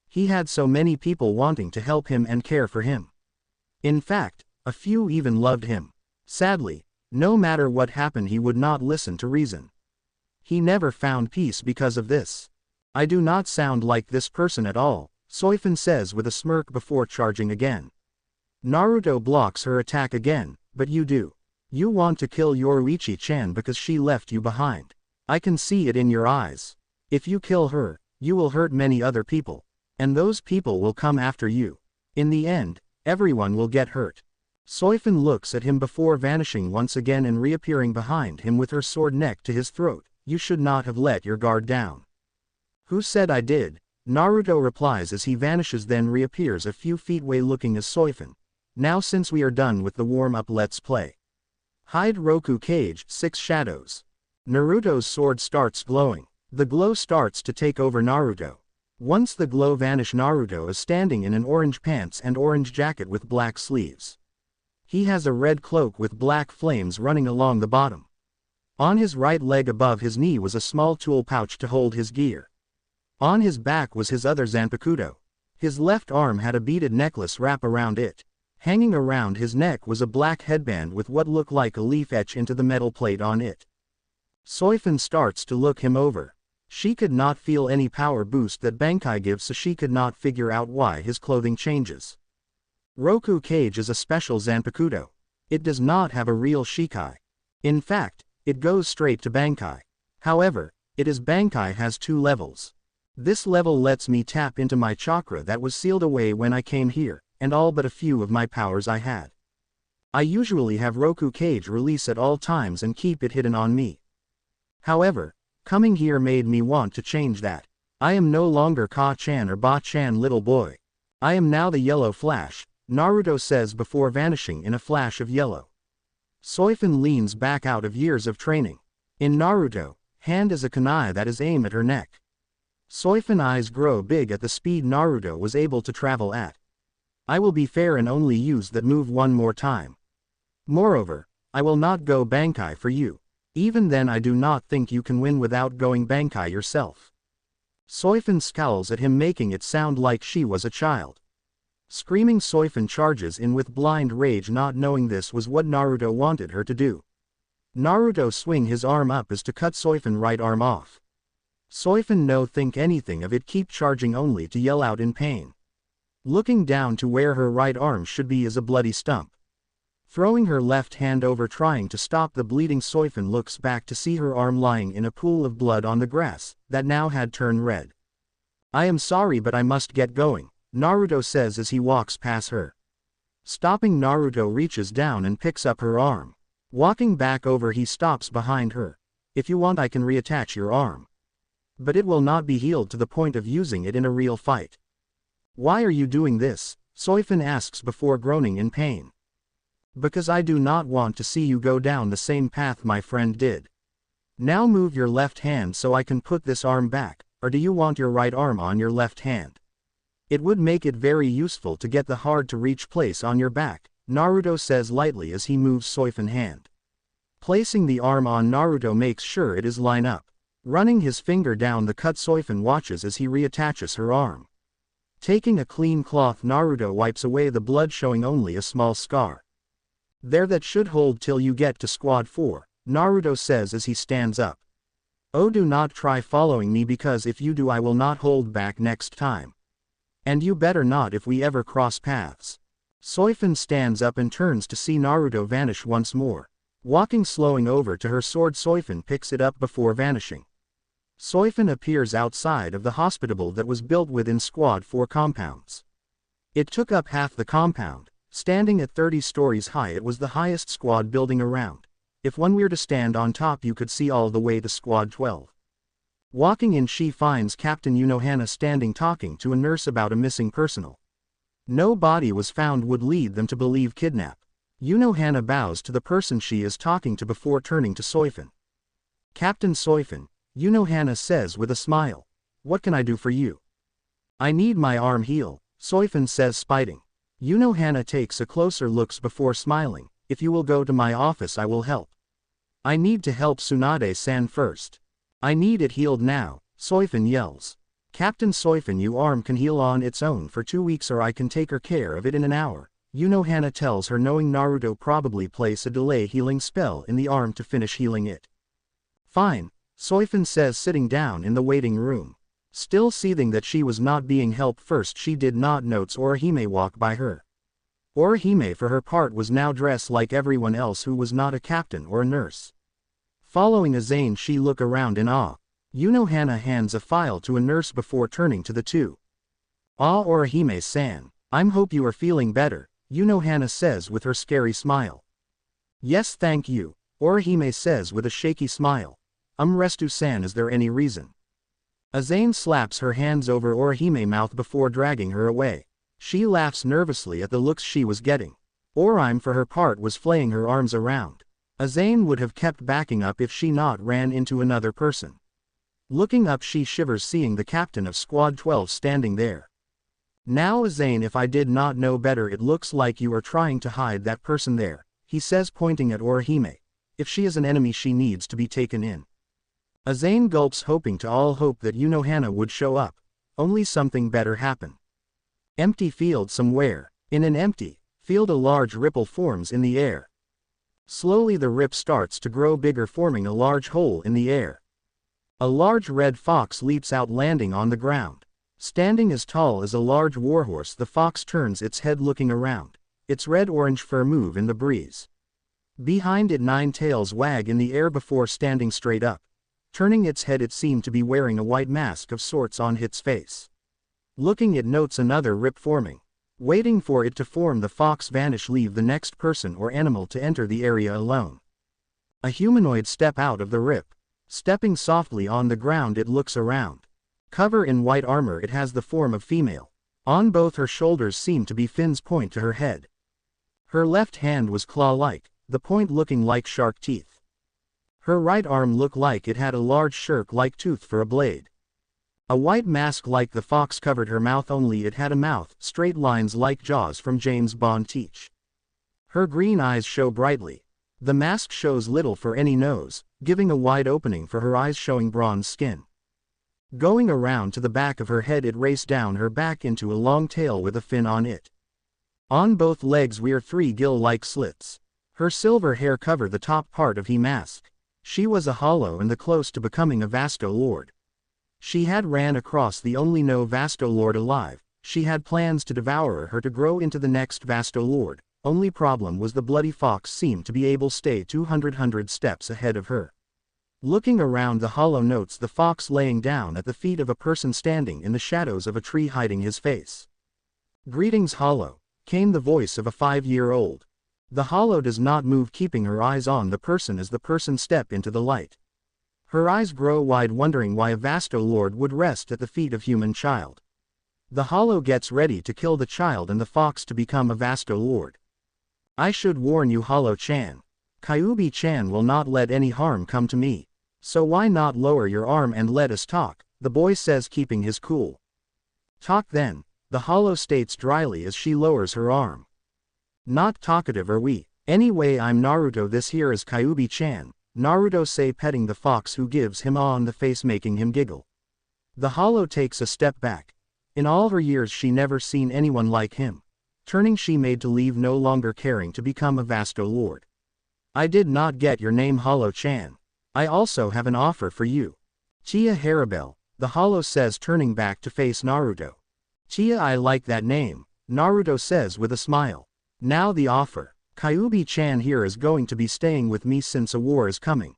He had so many people wanting to help him and care for him. In fact, a few even loved him. Sadly, no matter what happened he would not listen to reason. He never found peace because of this. I do not sound like this person at all, Soifun says with a smirk before charging again. Naruto blocks her attack again, but you do. You want to kill Yoruichi-chan because she left you behind. I can see it in your eyes. If you kill her, you will hurt many other people. And those people will come after you. In the end, everyone will get hurt. Soifun looks at him before vanishing once again and reappearing behind him with her sword neck to his throat. You should not have let your guard down. Who said I did? Naruto replies as he vanishes, then reappears a few feet away looking as Soifun. Now since we are done with the warm-up, let's play. Hide Roku Cage, 6 Shadows. Naruto's sword starts glowing. The glow starts to take over Naruto. Once the glow vanishes, Naruto is standing in an orange pants and orange jacket with black sleeves. He has a red cloak with black flames running along the bottom. On his right leg above his knee was a small tool pouch to hold his gear. On his back was his other Zanpakuto. His left arm had a beaded necklace wrap around it. Hanging around his neck was a black headband with what looked like a leaf etched into the metal plate on it. Soifun starts to look him over. She could not feel any power boost that Bankai gives, so she could not figure out why his clothing changes. Roku Cage is a special Zanpakuto. It does not have a real Shikai. In fact, it goes straight to Bankai. However, it is Bankai has 2 levels. This level lets me tap into my chakra that was sealed away when I came here, and all but a few of my powers I had. I usually have Roku Cage release at all times and keep it hidden on me. However, coming here made me want to change that. I am no longer Ka-chan or Ba-chan little boy. I am now the Yellow Flash, Naruto says before vanishing in a flash of yellow. Soifun leans back out of years of training. In Naruto, hand is a kunai that is aimed at her neck. Soifun eyes grow big at the speed Naruto was able to travel at. I will be fair and only use that move one more time. Moreover, I will not go Bankai for you. Even then I do not think you can win without going Bankai yourself. Soifun scowls at him, making it sound like she was a child. Screaming, Soifun charges in with blind rage, not knowing this was what Naruto wanted her to do. Naruto swing his arm up as to cut Soifun right arm off. Soifun no think anything of it, keep charging only to yell out in pain. Looking down to where her right arm should be is a bloody stump. Throwing her left hand over trying to stop the bleeding, Soifun looks back to see her arm lying in a pool of blood on the grass, that now had turned red. I am sorry but I must get going, Naruto says as he walks past her. Stopping, Naruto reaches down and picks up her arm. Walking back over, he stops behind her. If you want I can reattach your arm. But it will not be healed to the point of using it in a real fight. Why are you doing this? Soifun asks before groaning in pain. Because I do not want to see you go down the same path my friend did. Now move your left hand so I can put this arm back, or do you want your right arm on your left hand? It would make it very useful to get the hard to reach place on your back, Naruto says lightly as he moves Soifun's hand. Placing the arm on, Naruto makes sure it is line up. Running his finger down the cut, Soifun watches as he reattaches her arm. Taking a clean cloth, Naruto wipes away the blood, showing only a small scar. There, that should hold till you get to squad 4, Naruto says as he stands up. Oh, do not try following me, because if you do I will not hold back next time. And you better not if we ever cross paths. Soifin stands up and turns to see Naruto vanish once more. Walking slowing over to her sword, Soifin picks it up before vanishing. Soifin appears outside of the hospital that was built within Squad 4 compounds. It took up half the compound. Standing at 30 stories high, it was the highest squad building around. If one were to stand on top, you could see all the way to Squad 12. Walking in, she finds Captain Unohana standing talking to a nurse about a missing personnel. No body was found would lead them to believe kidnap. Unohana bows to the person she is talking to before turning to Soifin. Captain Soifin, Unohana says with a smile. What can I do for you? I need my arm heal, Soifin says, spiting. Unohana takes a closer look before smiling. If you will go to my office, I will help. I need to help Tsunade-san first. I need it healed now, Soifin yells. Captain Soifin, your arm can heal on its own for 2 weeks, or I can take care of it in an hour, Unohana tells her, knowing Naruto probably place a delay healing spell in the arm to finish healing it. Fine, Soifin says, sitting down in the waiting room. Still seething that she was not being helped first, she did not notice Orihime walk by her. Orihime, for her part, was now dressed like everyone else who was not a captain or a nurse. Following Azane, she looked around in awe. Unohana hands a file to a nurse before turning to the two. Ah, Orihime-san, I hope you are feeling better, Unohana says with her scary smile. Yes, thank you, Orihime says with a shaky smile. Restu-san, is there any reason? Azane slaps her hands over Orihime's mouth before dragging her away. She laughs nervously at the looks she was getting. Orihime, for her part, was flaying her arms around. Azane would have kept backing up if she not ran into another person. Looking up, she shivers seeing the captain of Squad 12 standing there. Now Azane, if I did not know better, it looks like you are trying to hide that person there, he says, pointing at Orihime. If she is an enemy, she needs to be taken in. Azane gulps, hoping to all hope that Unohana would show up. Only something better happen. Empty field somewhere. In an empty field, a large ripple forms in the air. Slowly the rip starts to grow bigger, forming a large hole in the air. A large red fox leaps out, landing on the ground. Standing as tall as a large warhorse, the fox turns its head, looking around. Its red-orange fur move in the breeze. Behind it, 9 tails wag in the air before standing straight up. Turning its head, it seemed to be wearing a white mask of sorts on its face. Looking, it notes another rip forming. Waiting for it to form, the fox vanish, leave the next person or animal to enter the area alone. A humanoid step out of the rip. Stepping softly on the ground, it looks around. Covered in white armor, it has the form of female. On both her shoulders seem to be fins point to her head. Her left hand was claw-like, the point looking like shark teeth. Her right arm looked like it had a large shark-like tooth for a blade. A white mask like the fox covered her mouth, only it had a mouth, straight lines like Jaws from James Bond teach. Her green eyes show brightly. The mask shows little for any nose, giving a wide opening for her eyes, showing bronze skin. Going around to the back of her head, it raced down her back into a long tail with a fin on it. On both legs were 3 gill-like slits. Her silver hair covered the top part of the mask. She was a hollow and the close to becoming a Vasto Lord. She had ran across the only no Vasto Lord alive. She had plans to devour her to grow into the next Vasto Lord. Only problem was the bloody fox seemed to be able to stay 200 steps ahead of her. Looking around the hollow, notes the fox laying down at the feet of a person standing in the shadows of a tree, hiding his face. Greetings, Hollow, came the voice of a 5-year-old. The Hollow does not move, keeping her eyes on the person as the person step into the light. Her eyes grow wide, wondering why a Vasto Lord would rest at the feet of human child. The Hollow gets ready to kill the child and the fox to become a Vasto Lord. I should warn you, Hollow-chan. Kyuubi-chan will not let any harm come to me. So why not lower your arm and let us talk, the boy says, keeping his cool. Talk then, the Hollow states dryly as she lowers her arm. Not talkative are we. Anyway, I'm Naruto, this here is Kyuubi-chan, Naruto say, petting the fox who gives him on the face, making him giggle. The Hollow takes a step back. In all her years she never seen anyone like him. Turning, she made to leave, no longer caring to become a Vasto Lord. I did not get your name, Hollow-chan. I also have an offer for you. Tia Haribel, the Hollow says, turning back to face Naruto. Chia, I like that name, Naruto says with a smile. Now the offer. Kyuubi-chan here is going to be staying with me since a war is coming.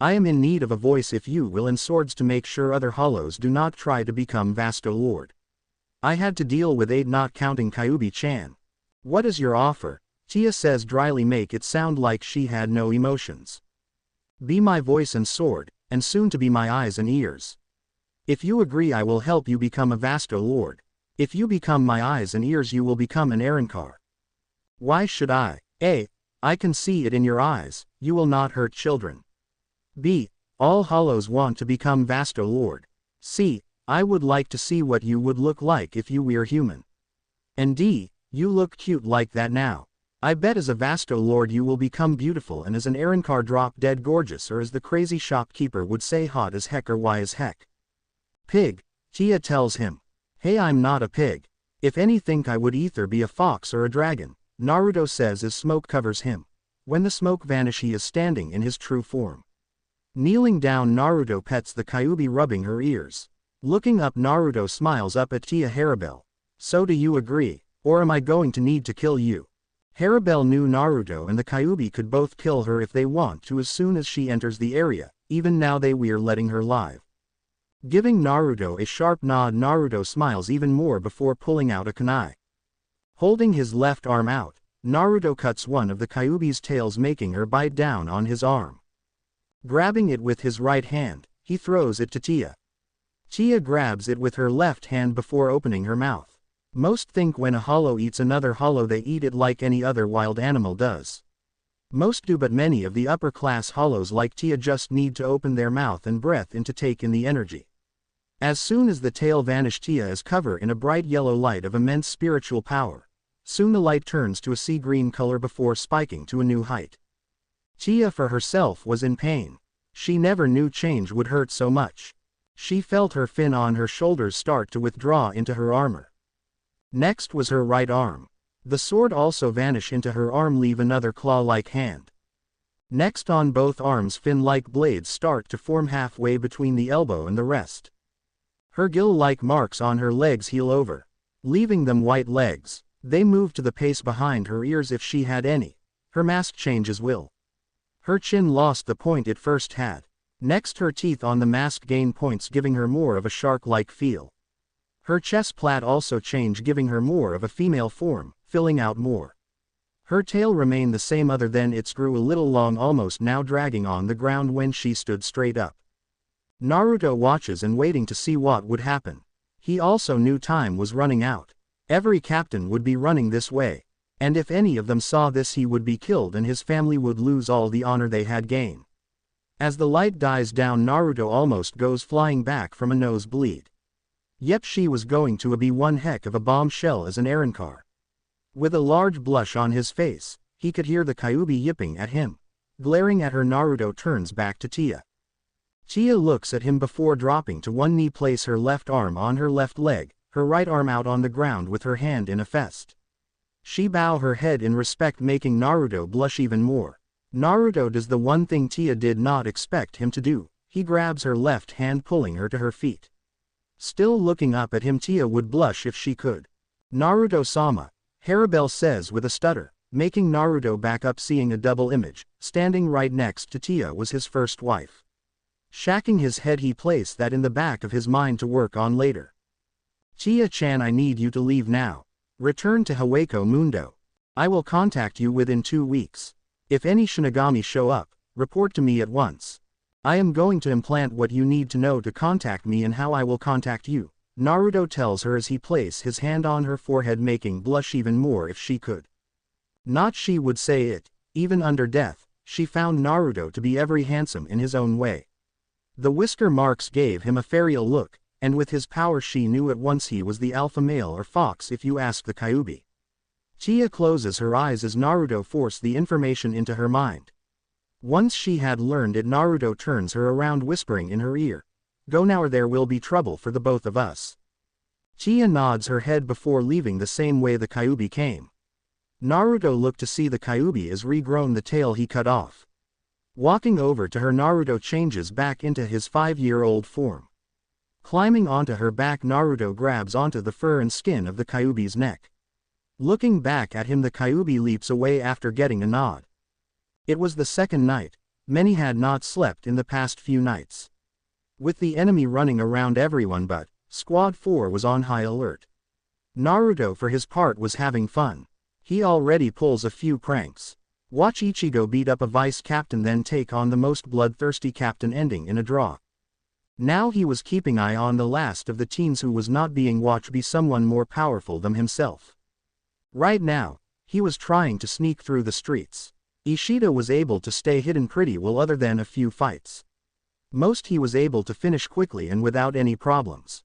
I am in need of a voice if you will and swords to make sure other hollows do not try to become Vasto Lord. I had to deal with 8 not counting Kyuubi-chan. What is your offer? Chia says dryly, make it sound like she had no emotions. Be my voice and sword, and soon to be my eyes and ears. If you agree I will help you become a Vasto Lord. If you become my eyes and ears you will become an Arrancar. Why should I? A. I can see it in your eyes, you will not hurt children. B. All hollows want to become Vasto Lord. C. I would like to see what you would look like if you were human. And D. You look cute like that now. I bet as a Vasto Lord you will become beautiful and as an Arrancar drop dead gorgeous, or as the crazy shopkeeper would say, hot as heck or why as heck. Pig. Chia tells him. Hey, I'm not a pig. If any think I would either be a fox or a dragon, Naruto says as smoke covers him. When the smoke vanish he is standing in his true form. Kneeling down Naruto pets the Kyuubi rubbing her ears. Looking up Naruto smiles up at Tia Haribel. So do you agree, or am I going to need to kill you? Haribel knew Naruto and the Kyuubi could both kill her if they want to as soon as she enters the area, even now they were letting her live. Giving Naruto a sharp nod, Naruto smiles even more before pulling out a kunai. Holding his left arm out, Naruto cuts one of the Kyuubi's tails, making her bite down on his arm. Grabbing it with his right hand, he throws it to Tia. Tia grabs it with her left hand before opening her mouth. Most think when a hollow eats another hollow they eat it like any other wild animal does. Most do, but many of the upper class hollows like Tia just need to open their mouth and breath in to take in the energy. As soon as the tail vanished, Tia is covered in a bright yellow light of immense spiritual power. Soon the light turns to a sea green color before spiking to a new height. Tia for herself was in pain. She never knew change would hurt so much. She felt her fin on her shoulders start to withdraw into her armor. Next was her right arm. The sword also vanish into her arm, leave another claw-like hand. Next on both arms fin-like blades start to form halfway between the elbow and the rest. Her gill-like marks on her legs heal over, leaving them white legs. They move to the pace behind her ears if she had any. Her mask changes will. Her chin lost the point it first had. Next her teeth on the mask gain points, giving her more of a shark-like feel. Her chest plait also change, giving her more of a female form, filling out more. Her tail remained the same other than it grew a little long, almost now dragging on the ground when she stood straight up. Naruto watches and waiting to see what would happen. He also knew time was running out. Every captain would be running this way, and if any of them saw this he would be killed and his family would lose all the honor they had gained. As the light dies down, Naruto almost goes flying back from a nosebleed. Yep, she was going to be one heck of a bombshell as an Arrancar. With a large blush on his face, he could hear the Kyuubi yipping at him. Glaring at her, Naruto turns back to Tia. Tia looks at him before dropping to one knee, place her left arm on her left leg, her right arm out on the ground with her hand in a fist. She bow her head in respect, making Naruto blush even more. Naruto does the one thing Tia did not expect him to do. He grabs her left hand, pulling her to her feet. Still looking up at him, Tia would blush if she could. Naruto-sama, Haribel says with a stutter, making Naruto back up, seeing a double image. Standing right next to Tia was his first wife. Shaking his head, he placed that in the back of his mind to work on later. Tia-chan, I need you to leave now. Return to Hawako Mundo. I will contact you within 2 weeks. If any Shinigami show up, report to me at once. I am going to implant what you need to know to contact me and how I will contact you, Naruto tells her as he places his hand on her forehead, making blush even more if she could. Not she would say it, even under death, she found Naruto to be very handsome in his own way. The whisker marks gave him a ferial look, and with his power she knew at once he was the alpha male or fox if you ask the Kyuubi. Tia closes her eyes as Naruto forced the information into her mind. Once she had learned it, Naruto turns her around, whispering in her ear, "Go now or there will be trouble for the both of us." Tia nods her head before leaving the same way the Kyuubi came. Naruto looked to see the Kyuubi as regrown the tail he cut off. Walking over to her, Naruto changes back into his 5-year-old form. Climbing onto her back, Naruto grabs onto the fur and skin of the Kyuubi's neck. Looking back at him, the Kyuubi leaps away after getting a nod. It was the second night. Many had not slept in the past few nights. With the enemy running around everyone but Squad 4 was on high alert. Naruto for his part was having fun. He already pulls a few pranks. Watch Ichigo beat up a vice captain, then take on the most bloodthirsty captain, ending in a draw. Now he was keeping eye on the last of the teens who was not being watched be someone more powerful than himself. Right now, he was trying to sneak through the streets. Ishida was able to stay hidden pretty well other than a few fights. Most he was able to finish quickly and without any problems.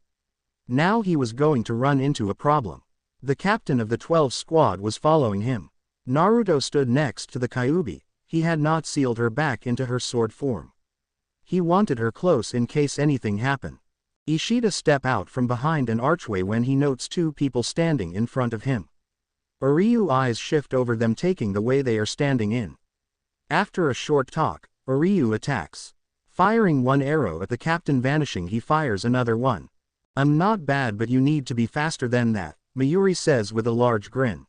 Now he was going to run into a problem. The captain of the 12 squad was following him. Naruto stood next to the Kyuubi. He had not sealed her back into her sword form. He wanted her close in case anything happened. Ishida stepped out from behind an archway when he notes two people standing in front of him. Uryu's eyes shift over them, taking the way they are standing in. After a short talk, Uryu attacks. Firing one arrow at the captain, vanishing, he fires another one. "I'm not bad, but you need to be faster than that," Mayuri says with a large grin.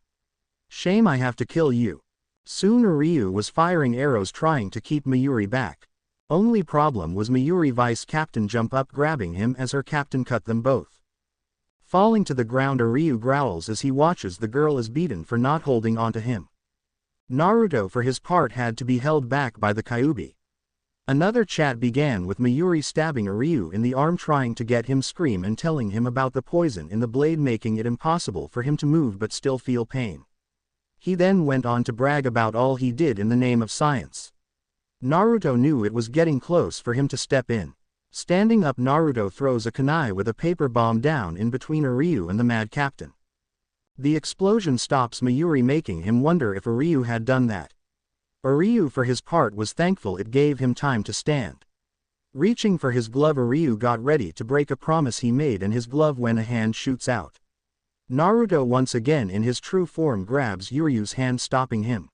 "Shame I have to kill you." Soon Uryu was firing arrows trying to keep Mayuri back. Only problem was Mayuri vice captain jump up, grabbing him as her captain cut them both. Falling to the ground, Uryu growls as he watches the girl is beaten for not holding onto him. Naruto for his part had to be held back by the Kyuubi. Another chat began with Mayuri stabbing Uryu in the arm, trying to get him scream and telling him about the poison in the blade, making it impossible for him to move but still feel pain. He then went on to brag about all he did in the name of science. Naruto knew it was getting close for him to step in. Standing up, Naruto throws a kunai with a paper bomb down in between Uryu and the mad captain. The explosion stops Mayuri, making him wonder if Uryu had done that. Uryu for his part was thankful it gave him time to stand. Reaching for his glove, Uryu got ready to break a promise he made in his glove when a hand shoots out. Naruto, once again in his true form, grabs Uryu's hand, stopping him.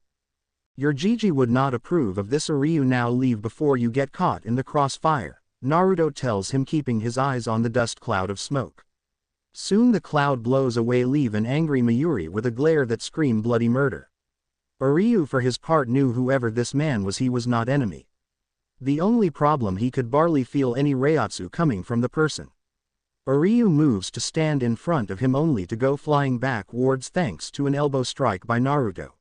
"Your Gigi would not approve of this, Uryu. Now leave before you get caught in the crossfire," Naruto tells him, keeping his eyes on the dust cloud of smoke. Soon the cloud blows away, leave an angry Mayuri with a glare that screamed bloody murder. Uryu for his part knew whoever this man was, he was not enemy. The only problem, he could barely feel any Reiatsu coming from the person. Uryu moves to stand in front of him, only to go flying backwards thanks to an elbow strike by Naruto.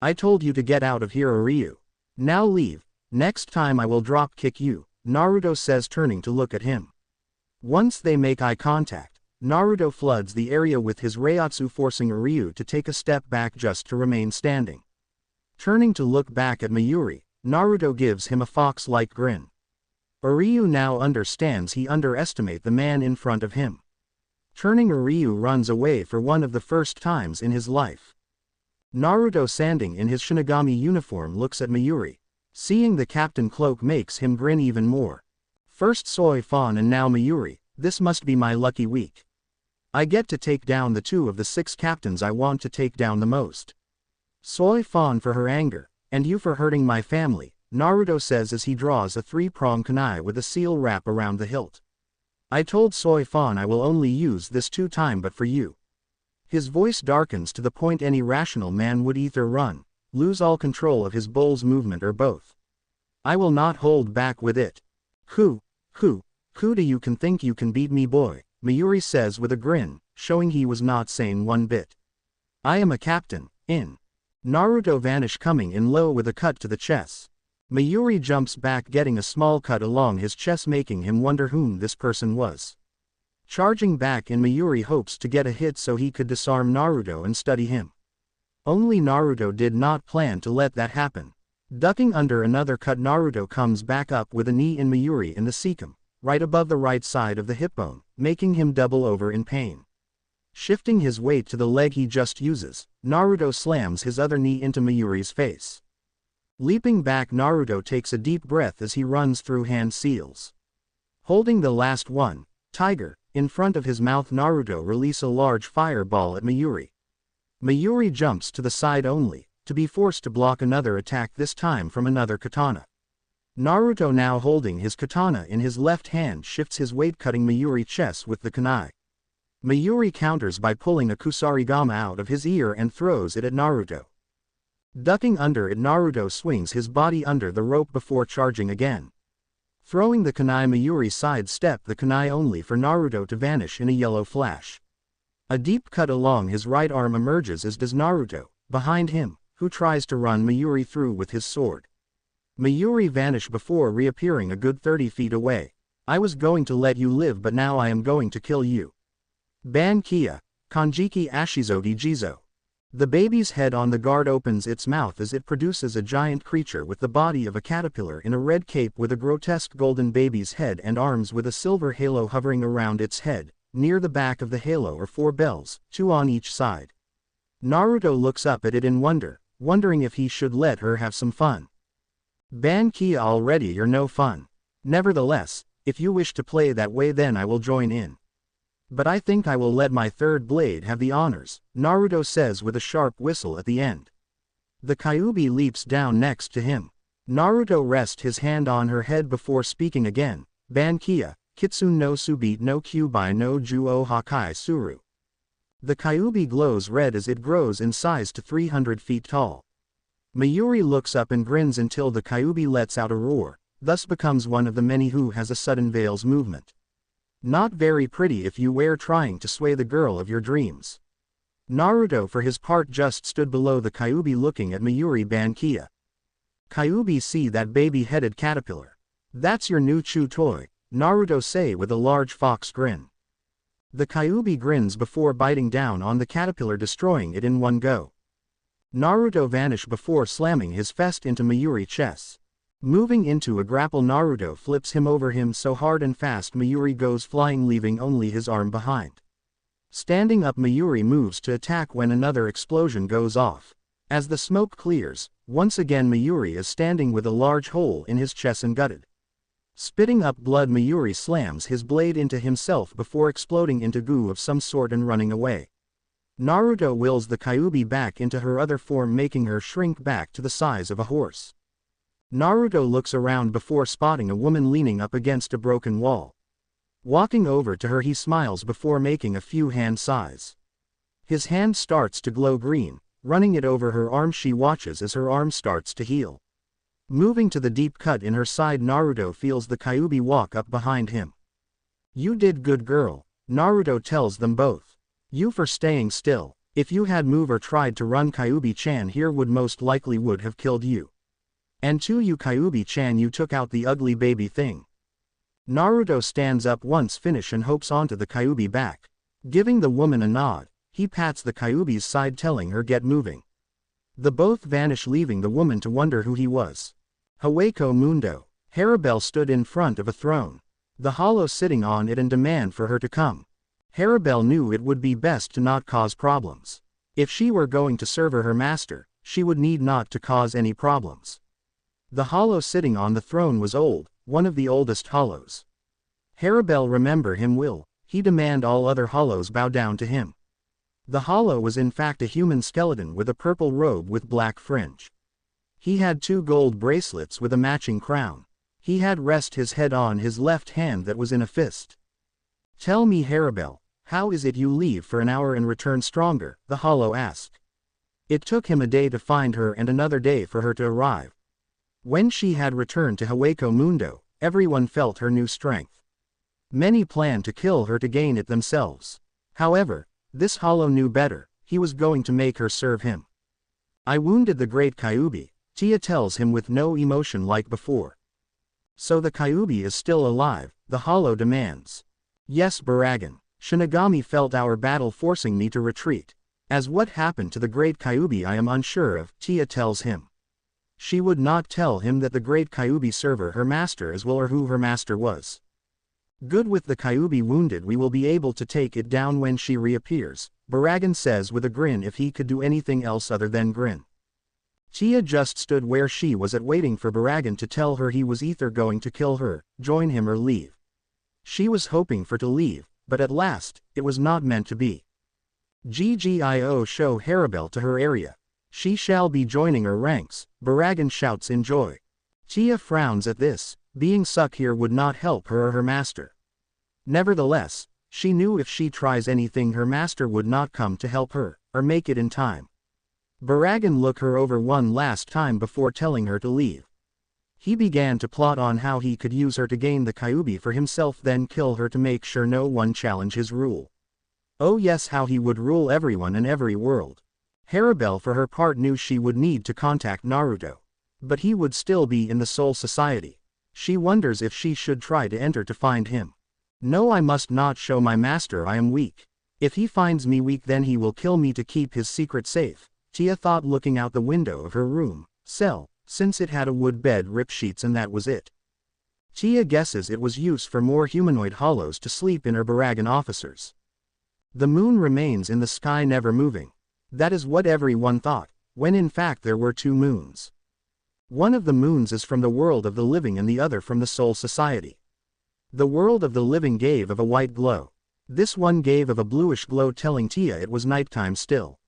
"I told you to get out of here, Uryu. Now leave. Next time I will drop kick you," Naruto says, turning to look at him. Once they make eye contact, Naruto floods the area with his Reiatsu, forcing Uryu to take a step back just to remain standing. Turning to look back at Mayuri, Naruto gives him a fox-like grin. Uryu now understands he underestimated the man in front of him. Turning, Uryu runs away for one of the first times in his life. Naruto, standing in his Shinigami uniform, looks at Mayuri. Seeing the captain cloak makes him grin even more. First Soy Fawn and now Mayuri, this must be my lucky week. I get to take down the two of the 6 captains I want to take down the most. Soy Fawn for her anger, and you for hurting my family, Naruto says as he draws a 3-pronged kunai with a seal wrap around the hilt. I told Soy Fawn I will only use this 2 times, but for you. His voice darkens to the point any rational man would either run, lose all control of his bowl's movement, or both. I will not hold back with it. Who do you think you can beat me, boy? Mayuri says with a grin, showing he was not saying one bit. I am a captain, in. Naruto vanish, coming in low with a cut to the chest. Mayuri jumps back, getting a small cut along his chest, making him wonder whom this person was. Charging back in, Mayuri hopes to get a hit so he could disarm Naruto and study him. Only Naruto did not plan to let that happen. Ducking under another cut, Naruto comes back up with a knee in Mayuri in the cecum, right above the right side of the hip bone, making him double over in pain. Shifting his weight to the leg he just uses, Naruto slams his other knee into Mayuri's face. Leaping back, Naruto takes a deep breath as he runs through hand seals. Holding the last one, Tiger, in front of his mouth, Naruto release a large fireball at Mayuri. Mayuri jumps to the side only to be forced to block another attack, this time from another katana. Naruto, now holding his katana in his left hand, shifts his weight, cutting Mayuri chest with the kunai. Mayuri counters by pulling a kusarigama out of his ear and throws it at Naruto. Ducking under it, Naruto swings his body under the rope before charging again. Throwing the kunai, Mayuri sidestepped the kunai, only for Naruto to vanish in a yellow flash. A deep cut along his right arm emerges, as does Naruto, behind him, who tries to run Mayuri through with his sword. Mayuri vanished before reappearing a good 30 feet away. I was going to let you live, but now I am going to kill you. Ban Kia, Kanjiki Ashizodi Jizo. The baby's head on the guard opens its mouth as it produces a giant creature with the body of a caterpillar in a red cape, with a grotesque golden baby's head and arms with a silver halo hovering around its head. Near the back of the halo are 4 bells, 2 on each side. Naruto looks up at it in wonder, wondering if he should let her have some fun. Ban Kia, already you're no fun. Nevertheless, if you wish to play that way, then I will join in. But I think I will let my third blade have the honors, Naruto says with a sharp whistle at the end. The Kyuubi leaps down next to him. Naruto rests his hand on her head before speaking again. Ban Kia, Kitsune no Subite no Kyuubi no Juo Hakai Suru. The Kyuubi glows red as it grows in size to 300 feet tall. Mayuri looks up and grins until the Kyuubi lets out a roar, thus becomes one of the many who has a sudden veils movement. Not very pretty if you were trying to sway the girl of your dreams. Naruto for his part just stood below the Kyuubi looking at Mayuri. Ban Kia. Kyuubi, see that baby-headed caterpillar? That's your new chew toy, Naruto say with a large fox grin. The Kyuubi grins before biting down on the caterpillar, destroying it in one go. Naruto vanished before slamming his fist into Mayuri's chest. Moving into a grapple, Naruto flips him over him so hard and fast Mayuri goes flying, leaving only his arm behind. Standing up, Mayuri moves to attack when another explosion goes off. As the smoke clears, once again Mayuri is standing with a large hole in his chest and gutted. Spitting up blood, Mayuri slams his blade into himself before exploding into goo of some sort and running away. Naruto wills the Kyuubi back into her other form, making her shrink back to the size of a horse. Naruto looks around before spotting a woman leaning up against a broken wall. Walking over to her, he smiles before making a few hand sighs. His hand starts to glow green. Running it over her arm, she watches as her arm starts to heal. Moving to the deep cut in her side, Naruto feels the Kyuubi walk up behind him. You did good, girl, Naruto tells them both. You for staying still. If you had moved or tried to run, Kyuubi-chan here would most likely would have killed you. And to you, Kyuubi-chan, you took out the ugly baby thing. Naruto stands up once finished and hopes onto the Kyuubi back. Giving the woman a nod, he pats the Kyuubi's side, telling her get moving. The both vanish, leaving the woman to wonder who he was. Hawako Mundo. Harabel stood in front of a throne. The hollow sitting on it and demand for her to come. Harabel knew it would be best to not cause problems. If she were going to serve her master, she would need not to cause any problems. The hollow sitting on the throne was old, one of the oldest hollows. Harabel remember him will, he demand all other hollows bow down to him. The hollow was in fact a human skeleton with a purple robe with black fringe. He had 2 gold bracelets with a matching crown. He had rest his head on his left hand that was in a fist. Tell me, Harabel, how is it you leave for an hour and return stronger? The hollow asked. It took him a day to find her and another day for her to arrive. When she had returned to Hawako Mundo, everyone felt her new strength. Many planned to kill her to gain it themselves. However, this hollow knew better. He was going to make her serve him. I wounded the great Kyuubi, Tia tells him with no emotion like before. So the Kyuubi is still alive, the hollow demands. Yes, Baragan. Shinigami felt our battle forcing me to retreat. As what happened to the great Kyuubi I am unsure of, Tia tells him. She would not tell him that the great Kyuubi server her master as well, or who her master was. Good, with the Kyuubi wounded we will be able to take it down when she reappears, Baragan says with a grin, if he could do anything else other than grin. Tia just stood where she was at, waiting for Baragan to tell her he was either going to kill her, join him or leave. She was hoping for to leave, but at last, it was not meant to be. GGIO show Harabel to her area. She shall be joining her ranks, Baragan shouts in joy. Tia frowns at this, being stuck here would not help her or her master. Nevertheless, she knew if she tries anything her master would not come to help her, or make it in time. Baragan looked her over one last time before telling her to leave. He began to plot on how he could use her to gain the Kyuubi for himself, then kill her to make sure no one challenge his rule. Oh yes, how he would rule everyone and every world. Haribel for her part knew she would need to contact Naruto. But he would still be in the Soul Society. She wonders if she should try to enter to find him. No, I must not show my master I am weak. If he finds me weak then he will kill me to keep his secret safe, Tia thought looking out the window of her room cell, since it had a wood bed, rip sheets, and that was it. Tia guesses it was used for more humanoid hollows to sleep in her Baragan officers. The moon remains in the sky, never moving. That is what everyone thought, when in fact there were two moons. One of the moons is from the world of the living and the other from the Soul Society. The world of the living gave of a white glow. This one gave of a bluish glow, telling Tia it was nighttime still.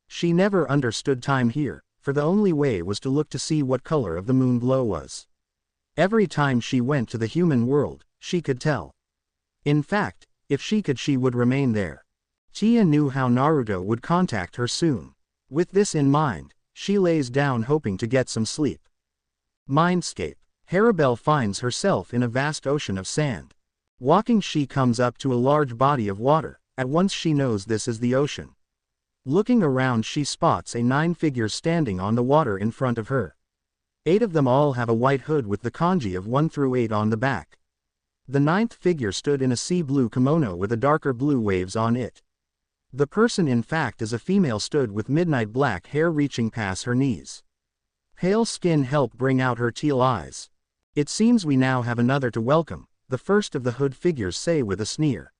She never understood time here, for the only way was to look to see what color of the moon glow was. Every time she went to the human world, she could tell. In fact, if she could she would remain there. Tia knew how Naruto would contact her soon. With this in mind, she lays down hoping to get some sleep. Mindscape. Haribel finds herself in a vast ocean of sand. Walking she comes up to a large body of water, at once she knows this is the ocean. Looking around she spots 9 figures standing on the water in front of her. 8 of them all have a white hood with the kanji of 1 through 8 on the back. The 9th figure stood in a sea blue kimono with a darker blue waves on it. The person in fact is a female, stood with midnight black hair reaching past her knees. Pale skin helped bring out her teal eyes. It seems we now have another to welcome, the first of the hood figures say with a sneer.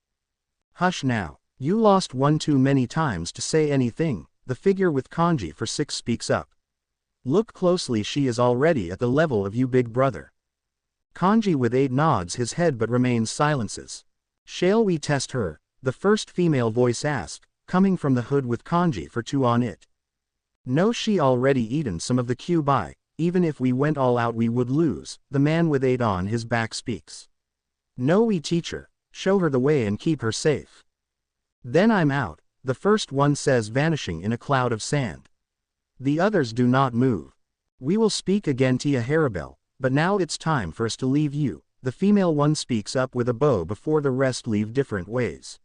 Hush now, you lost one too many times to say anything, the figure with kanji for 6 speaks up. Look closely, she is already at the level of you, big brother. Kanji with 8 nods his head but remains silences. Shall we test her? The first female voice asked, coming from the hood with kanji for 2 on it. No, she already eaten some of the kyuubi, even if we went all out we would lose, the man with 8 on his back speaks. No, we teach her, show her the way and keep her safe. Then I'm out, the first one says, vanishing in a cloud of sand. The others do not move. We will speak again, Tia Haribel, but now it's time for us to leave you, the female one speaks up with a bow before the rest leave different ways.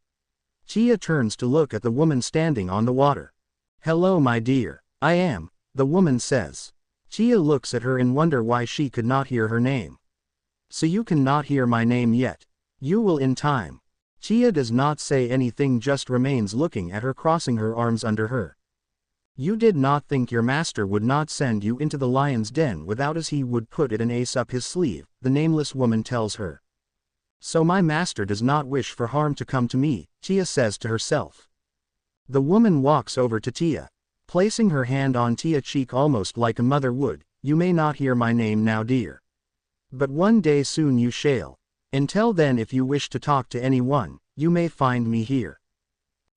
Tia turns to look at the woman standing on the water. Hello my dear, I am, the woman says. Tia looks at her in wonder why she could not hear her name. So you cannot hear my name yet? You will in time. Tia does not say anything, just remains looking at her, crossing her arms under her. You did not think your master would not send you into the lion's den without, as he would put it, an ace up his sleeve, the nameless woman tells her. So my master does not wish for harm to come to me, Tia says to herself. The woman walks over to Tia, placing her hand on Tia's cheek almost like a mother would. You may not hear my name now, dear. But one day soon you shall. Until then, if you wish to talk to anyone, you may find me here.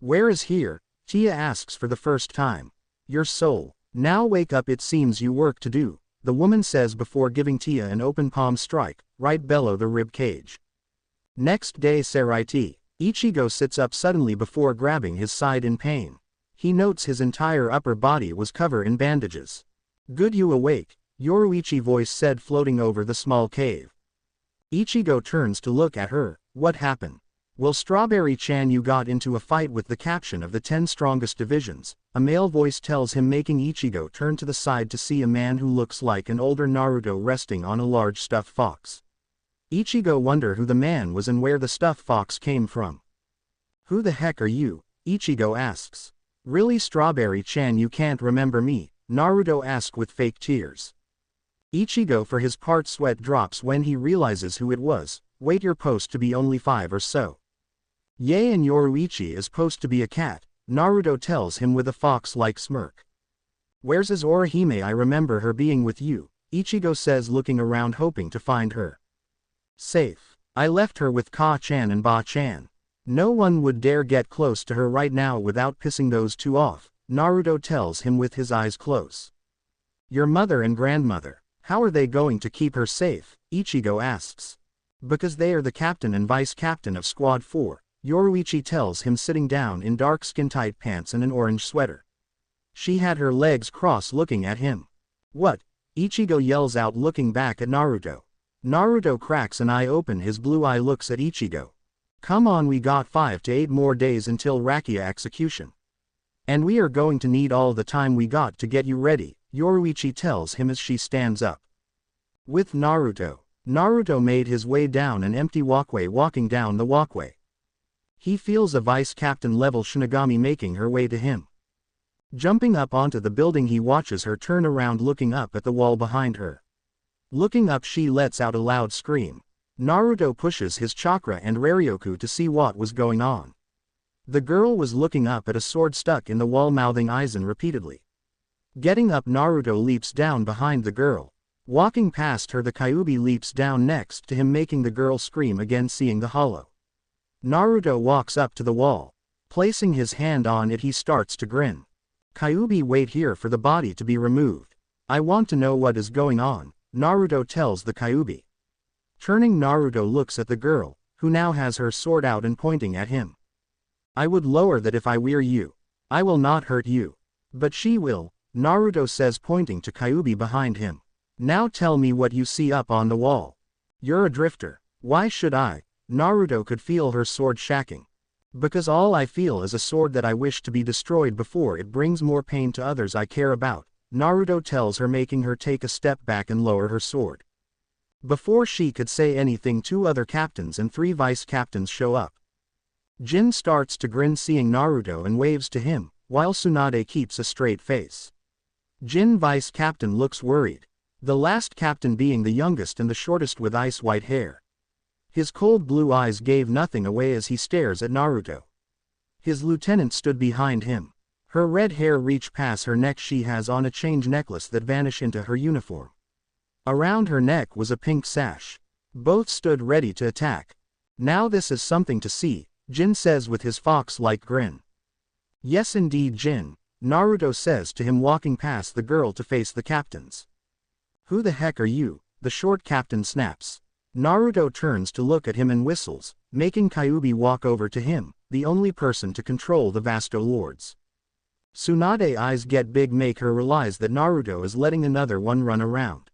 Where is here? Tia asks for the first time. Your soul. Now wake up, it seems you work to do, the woman says before giving Tia an open palm strike, right below the rib cage. Next day, Saraiti. Ichigo sits up suddenly before grabbing his side in pain. He notes his entire upper body was covered in bandages. Good, you awake, Yoruichi voice said floating over the small cave. Ichigo turns to look at her. What happened? Well, Strawberry-chan, you got into a fight with the captain of the 10 strongest divisions, a male voice tells him, making Ichigo turn to the side to see a man who looks like an older Naruto resting on a large stuffed fox. Ichigo wonder who the man was and where the stuffed fox came from. Who the heck are you? Ichigo asks. Really, Strawberry-chan, you can't remember me? Naruto asked with fake tears. Ichigo for his part sweat drops when he realizes who it was. Wait, you're supposed to be only 5 or so. Yay, and Yoruichi is supposed to be a cat, Naruto tells him with a fox-like smirk. Where's his Orihime? I remember her being with you, Ichigo says, looking around hoping to find her. Safe. I left her with Ka-chan and Ba-chan. No one would dare get close to her right now without pissing those 2 off, Naruto tells him with his eyes closed. Your mother and grandmother. How are they going to keep her safe? Ichigo asks. Because they are the captain and vice captain of Squad 4, Yoruichi tells him, sitting down in dark skin-tight pants and an orange sweater. She had her legs crossed looking at him. What? Ichigo yells out, looking back at Naruto. Naruto cracks an eye open, his blue eye looks at Ichigo. Come on, we got 5 to 8 more days until Rakia execution. And we are going to need all the time we got to get you ready, Yoruichi tells him as she stands up. With Naruto. Naruto made his way down an empty walkway, walking down the walkway. He feels a vice captain level Shinigami making her way to him. Jumping up onto the building, he watches her turn around, looking up at the wall behind her. Looking up, she lets out a loud scream. Naruto pushes his chakra and Raryoku to see what was going on. The girl was looking up at a sword stuck in the wall, mouthing Aizen repeatedly. Getting up, Naruto leaps down behind the girl. Walking past her, the Kyuubi leaps down next to him, making the girl scream again, seeing the hollow. Naruto walks up to the wall. Placing his hand on it, he starts to grin. Kyuubi wait here for the body to be removed. I want to know what is going on, Naruto tells the Kyuubi. Turning, Naruto looks at the girl, who now has her sword out and pointing at him. I would lower that if I were you. I will not hurt you. But she will, Naruto says, pointing to Kyuubi behind him. Now tell me what you see up on the wall. You're a drifter. Why should I? Naruto could feel her sword shaking. Because all I feel is a sword that I wish to be destroyed before it brings more pain to others I care about, Naruto tells her, making her take a step back and lower her sword. Before she could say anything, 2 other captains and 3 vice captains show up. Jin starts to grin seeing Naruto and waves to him, while Tsunade keeps a straight face. Jin, vice captain, looks worried. The last captain being the youngest and the shortest with ice-white hair. His cold blue eyes gave nothing away as he stares at Naruto. His lieutenant stood behind him. Her red hair reached past her neck. She has on a change necklace that vanished into her uniform. Around her neck was a pink sash. Both stood ready to attack. Now this is something to see, Jin says with his fox-like grin. Yes indeed, Jin, Naruto says to him, walking past the girl to face the captains. Who the heck are you? The short captain snaps. Naruto turns to look at him and whistles, making Kyuubi walk over to him, the only person to control the Vasto Lords. Tsunade's eyes get big, make her realize that Naruto is letting another one run around.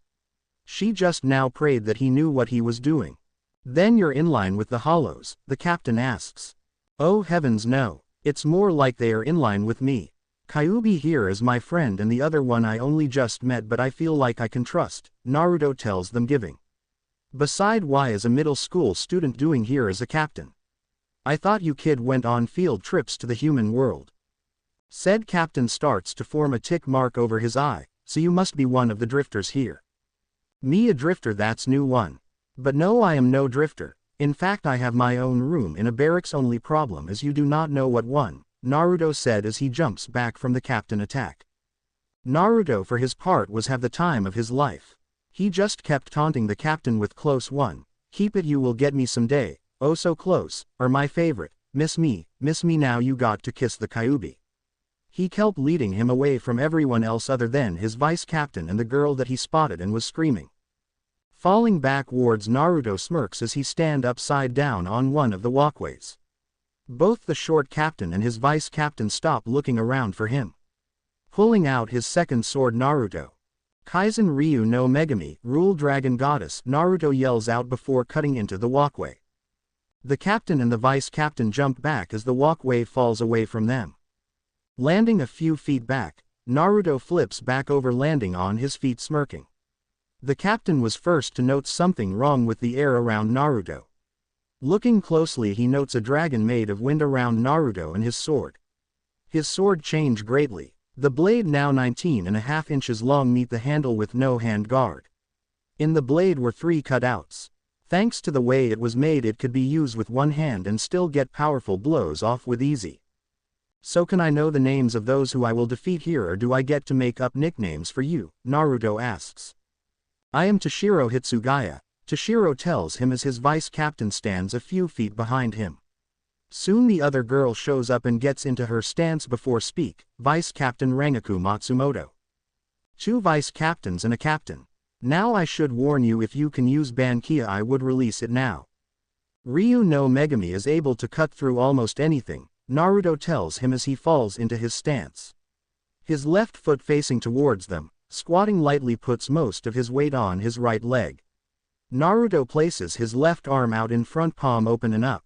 She just now prayed that he knew what he was doing. Then you're in line with the Hollows, the captain asks. Oh heavens no, it's more like they are in line with me. Kyuubi here is my friend and the other one I only just met, but I feel like I can trust, Naruto tells them, giving. Beside, why is a middle school student doing here as a captain? I thought you kid went on field trips to the human world. Said captain starts to form a tick mark over his eye, so you must be one of the drifters here. Me a drifter? That's new one. But no, I am no drifter. In fact, I have my own room in a barracks. Only problem is you do not know what one, Naruto said as he jumps back from the captain attack. Naruto for his part was have the time of his life. He just kept taunting the captain with close one, keep it, you will get me someday, oh so close, are my favorite, miss me now you got to kiss the Kyuubi. He kept leading him away from everyone else other than his vice captain and the girl that he spotted and was screaming. Falling backwards, Naruto smirks as he stands upside down on one of the walkways. Both the short captain and his vice captain stop looking around for him. Pulling out his second sword, Naruto. Kaizen Ryu no Megami, Rule Dragon Goddess, Naruto yells out before cutting into the walkway. The captain and the vice captain jump back as the walkway falls away from them. Landing a few feet back, Naruto flips back over, landing on his feet smirking. The captain was first to note something wrong with the air around Naruto. Looking closely, he notes a dragon made of wind around Naruto and his sword. His sword changed greatly. The blade, now 19.5 inches long, meet the handle with no hand guard. In the blade were 3 cutouts. Thanks to the way it was made, it could be used with one hand and still get powerful blows off with easy. So can I know the names of those who I will defeat here, or do I get to make up nicknames for you? Naruto asks. I am Toshiro Hitsugaya, Toshiro tells him as his vice captain stands a few feet behind him. Soon the other girl shows up and gets into her stance before speak, Vice Captain Rangaku Matsumoto. 2 vice captains and a captain. Now I should warn you, if you can use Bankia I would release it now. Ryu no Megami is able to cut through almost anything, Naruto tells him as he falls into his stance. His left foot facing towards them, squatting lightly puts most of his weight on his right leg. Naruto places his left arm out in front, palm open and up.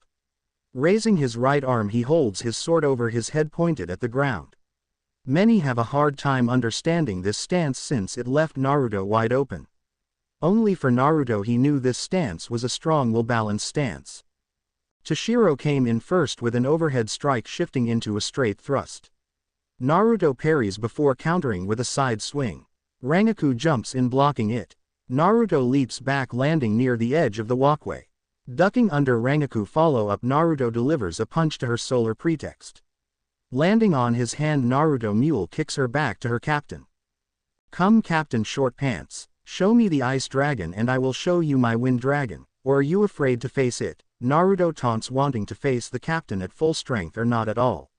Raising his right arm he holds his sword over his head pointed at the ground. Many have a hard time understanding this stance since it left Naruto wide open. Only for Naruto he knew this stance was a strong well-balanced stance. Toshiro came in first with an overhead strike shifting into a straight thrust. Naruto parries before countering with a side swing. Rangaku jumps in blocking it. Naruto leaps back landing near the edge of the walkway. Ducking under Rangaku follow-up, Naruto delivers a punch to her solar pretext. Landing on his hand, Naruto mule kicks her back to her captain. Come Captain Short Pants, show me the ice dragon and I will show you my wind dragon, or are you afraid to face it? Naruto taunts, wanting to face the captain at full strength or not at all.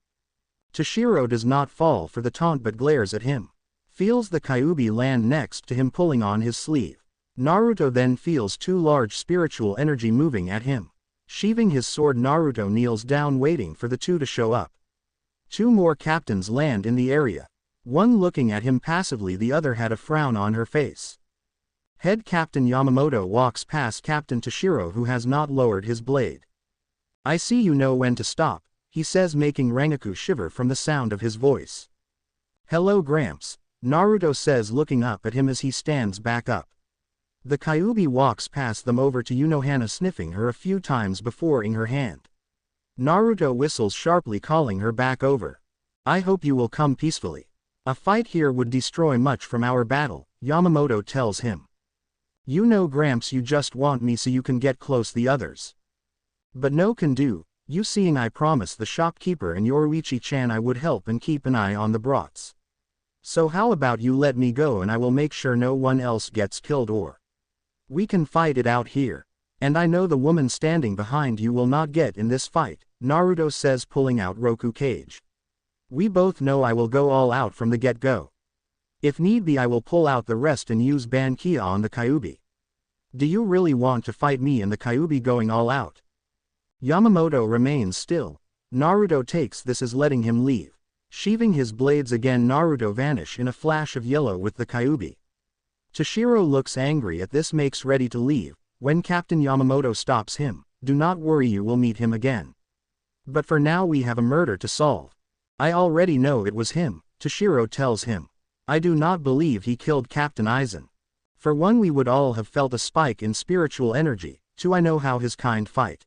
Toshiro does not fall for the taunt but glares at him. Feels the Kyuubi land next to him pulling on his sleeve. Naruto then feels two large spiritual energy moving at him. Sheathing his sword, Naruto kneels down waiting for the two to show up. Two more captains land in the area. One looking at him passively, the other had a frown on her face. Head Captain Yamamoto walks past Captain Toshiro who has not lowered his blade. I see you know when to stop, he says, making Rangaku shiver from the sound of his voice. Hello Gramps, Naruto says looking up at him as he stands back up. The Kyuubi walks past them over to Unohana, sniffing her a few times before ing her hand. Naruto whistles sharply, calling her back over. I hope you will come peacefully. A fight here would destroy much from our battle, Yamamoto tells him. You know Gramps, you just want me so you can get close the others. But no can do, you seeing I promised the shopkeeper and Yoruichi-chan I would help and keep an eye on the brats. So how about you let me go and I will make sure no one else gets killed, or we can fight it out here. And I know the woman standing behind you will not get in this fight, Naruto says, pulling out Roku Cage. We both know I will go all out from the get-go. If need be I will pull out the rest and use Bankia on the Kyuubi. Do you really want to fight me and the Kyuubi going all out? Yamamoto remains still. Naruto takes this as letting him leave. Sheathing his blades again, Naruto vanish in a flash of yellow with the Kyuubi. Toshiro looks angry at this, makes ready to leave, when Captain Yamamoto stops him. Do not worry, you will meet him again. But for now we have a murder to solve. I already know it was him, Toshiro tells him. I do not believe he killed Captain Aizen. For one, we would all have felt a spike in spiritual energy. Two, I know how his kind fight.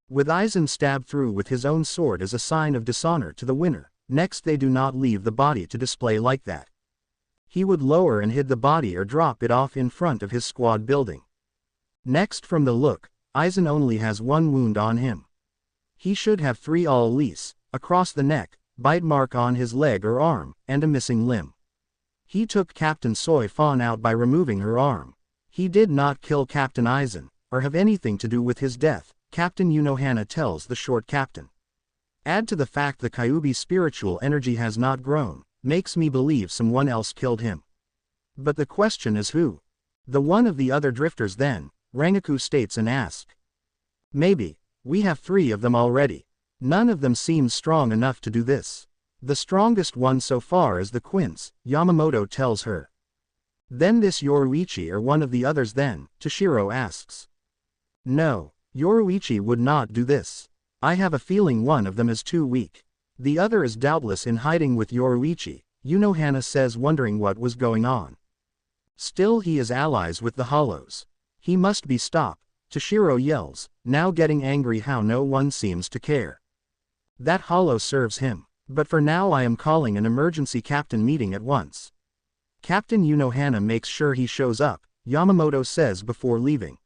With Aizen stabbed through with his own sword as a sign of dishonor to the winner. Next, they do not leave the body to display like that. He would lower and hid the body or drop it off in front of his squad building. Next, from the look, Aizen only has one wound on him. He should have three, all lease, across the neck, bite mark on his leg or arm, and a missing limb. He took Captain Soy Fawn out by removing her arm. He did not kill Captain Aizen, or have anything to do with his death, Captain Unohana tells the short captain. Add to the fact the Kyuubi's spiritual energy has not grown, makes me believe someone else killed him. But the question is who? The one of the other drifters then, Rangaku states and asks. Maybe. We have three of them already. None of them seems strong enough to do this. The strongest one so far is the Quince, Yamamoto tells her. Then this Yoruichi or one of the others then, Toshiro asks. No, Yoruichi would not do this. I have a feeling one of them is too weak. The other is doubtless in hiding with Yoruichi, Unohana says, wondering what was going on. Still, he is allies with the Hollows. He must be stopped, Toshiro yells, now getting angry how no one seems to care. That Hollow serves him. But for now I am calling an emergency captain meeting at once. Captain Unohana makes sure he shows up, Yamamoto says before leaving.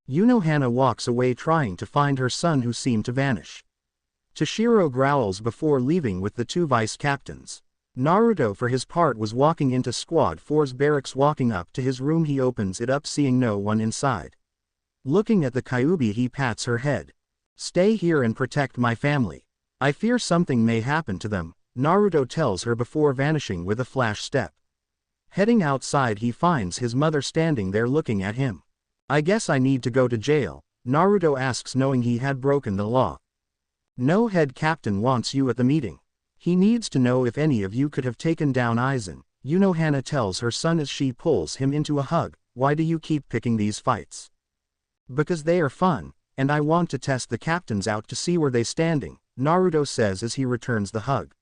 Unohana walks away trying to find her son who seemed to vanish. Toshiro growls before leaving with the two vice captains. Naruto for his part was walking into Squad 4's barracks. Walking up to his room, he opens it up seeing no one inside. Looking at the Kyuubi, he pats her head. Stay here and protect my family. I fear something may happen to them, Naruto tells her before vanishing with a flash step. Heading outside, he finds his mother standing there looking at him. I guess I need to go to jail, Naruto asks, knowing he had broken the law. No, head captain wants you at the meeting. He needs to know if any of you could have taken down Aizen, Unohana tells her son as she pulls him into a hug. Why do you keep picking these fights? Because they are fun, and I want to test the captains out to see where they standing, Naruto says as he returns the hug.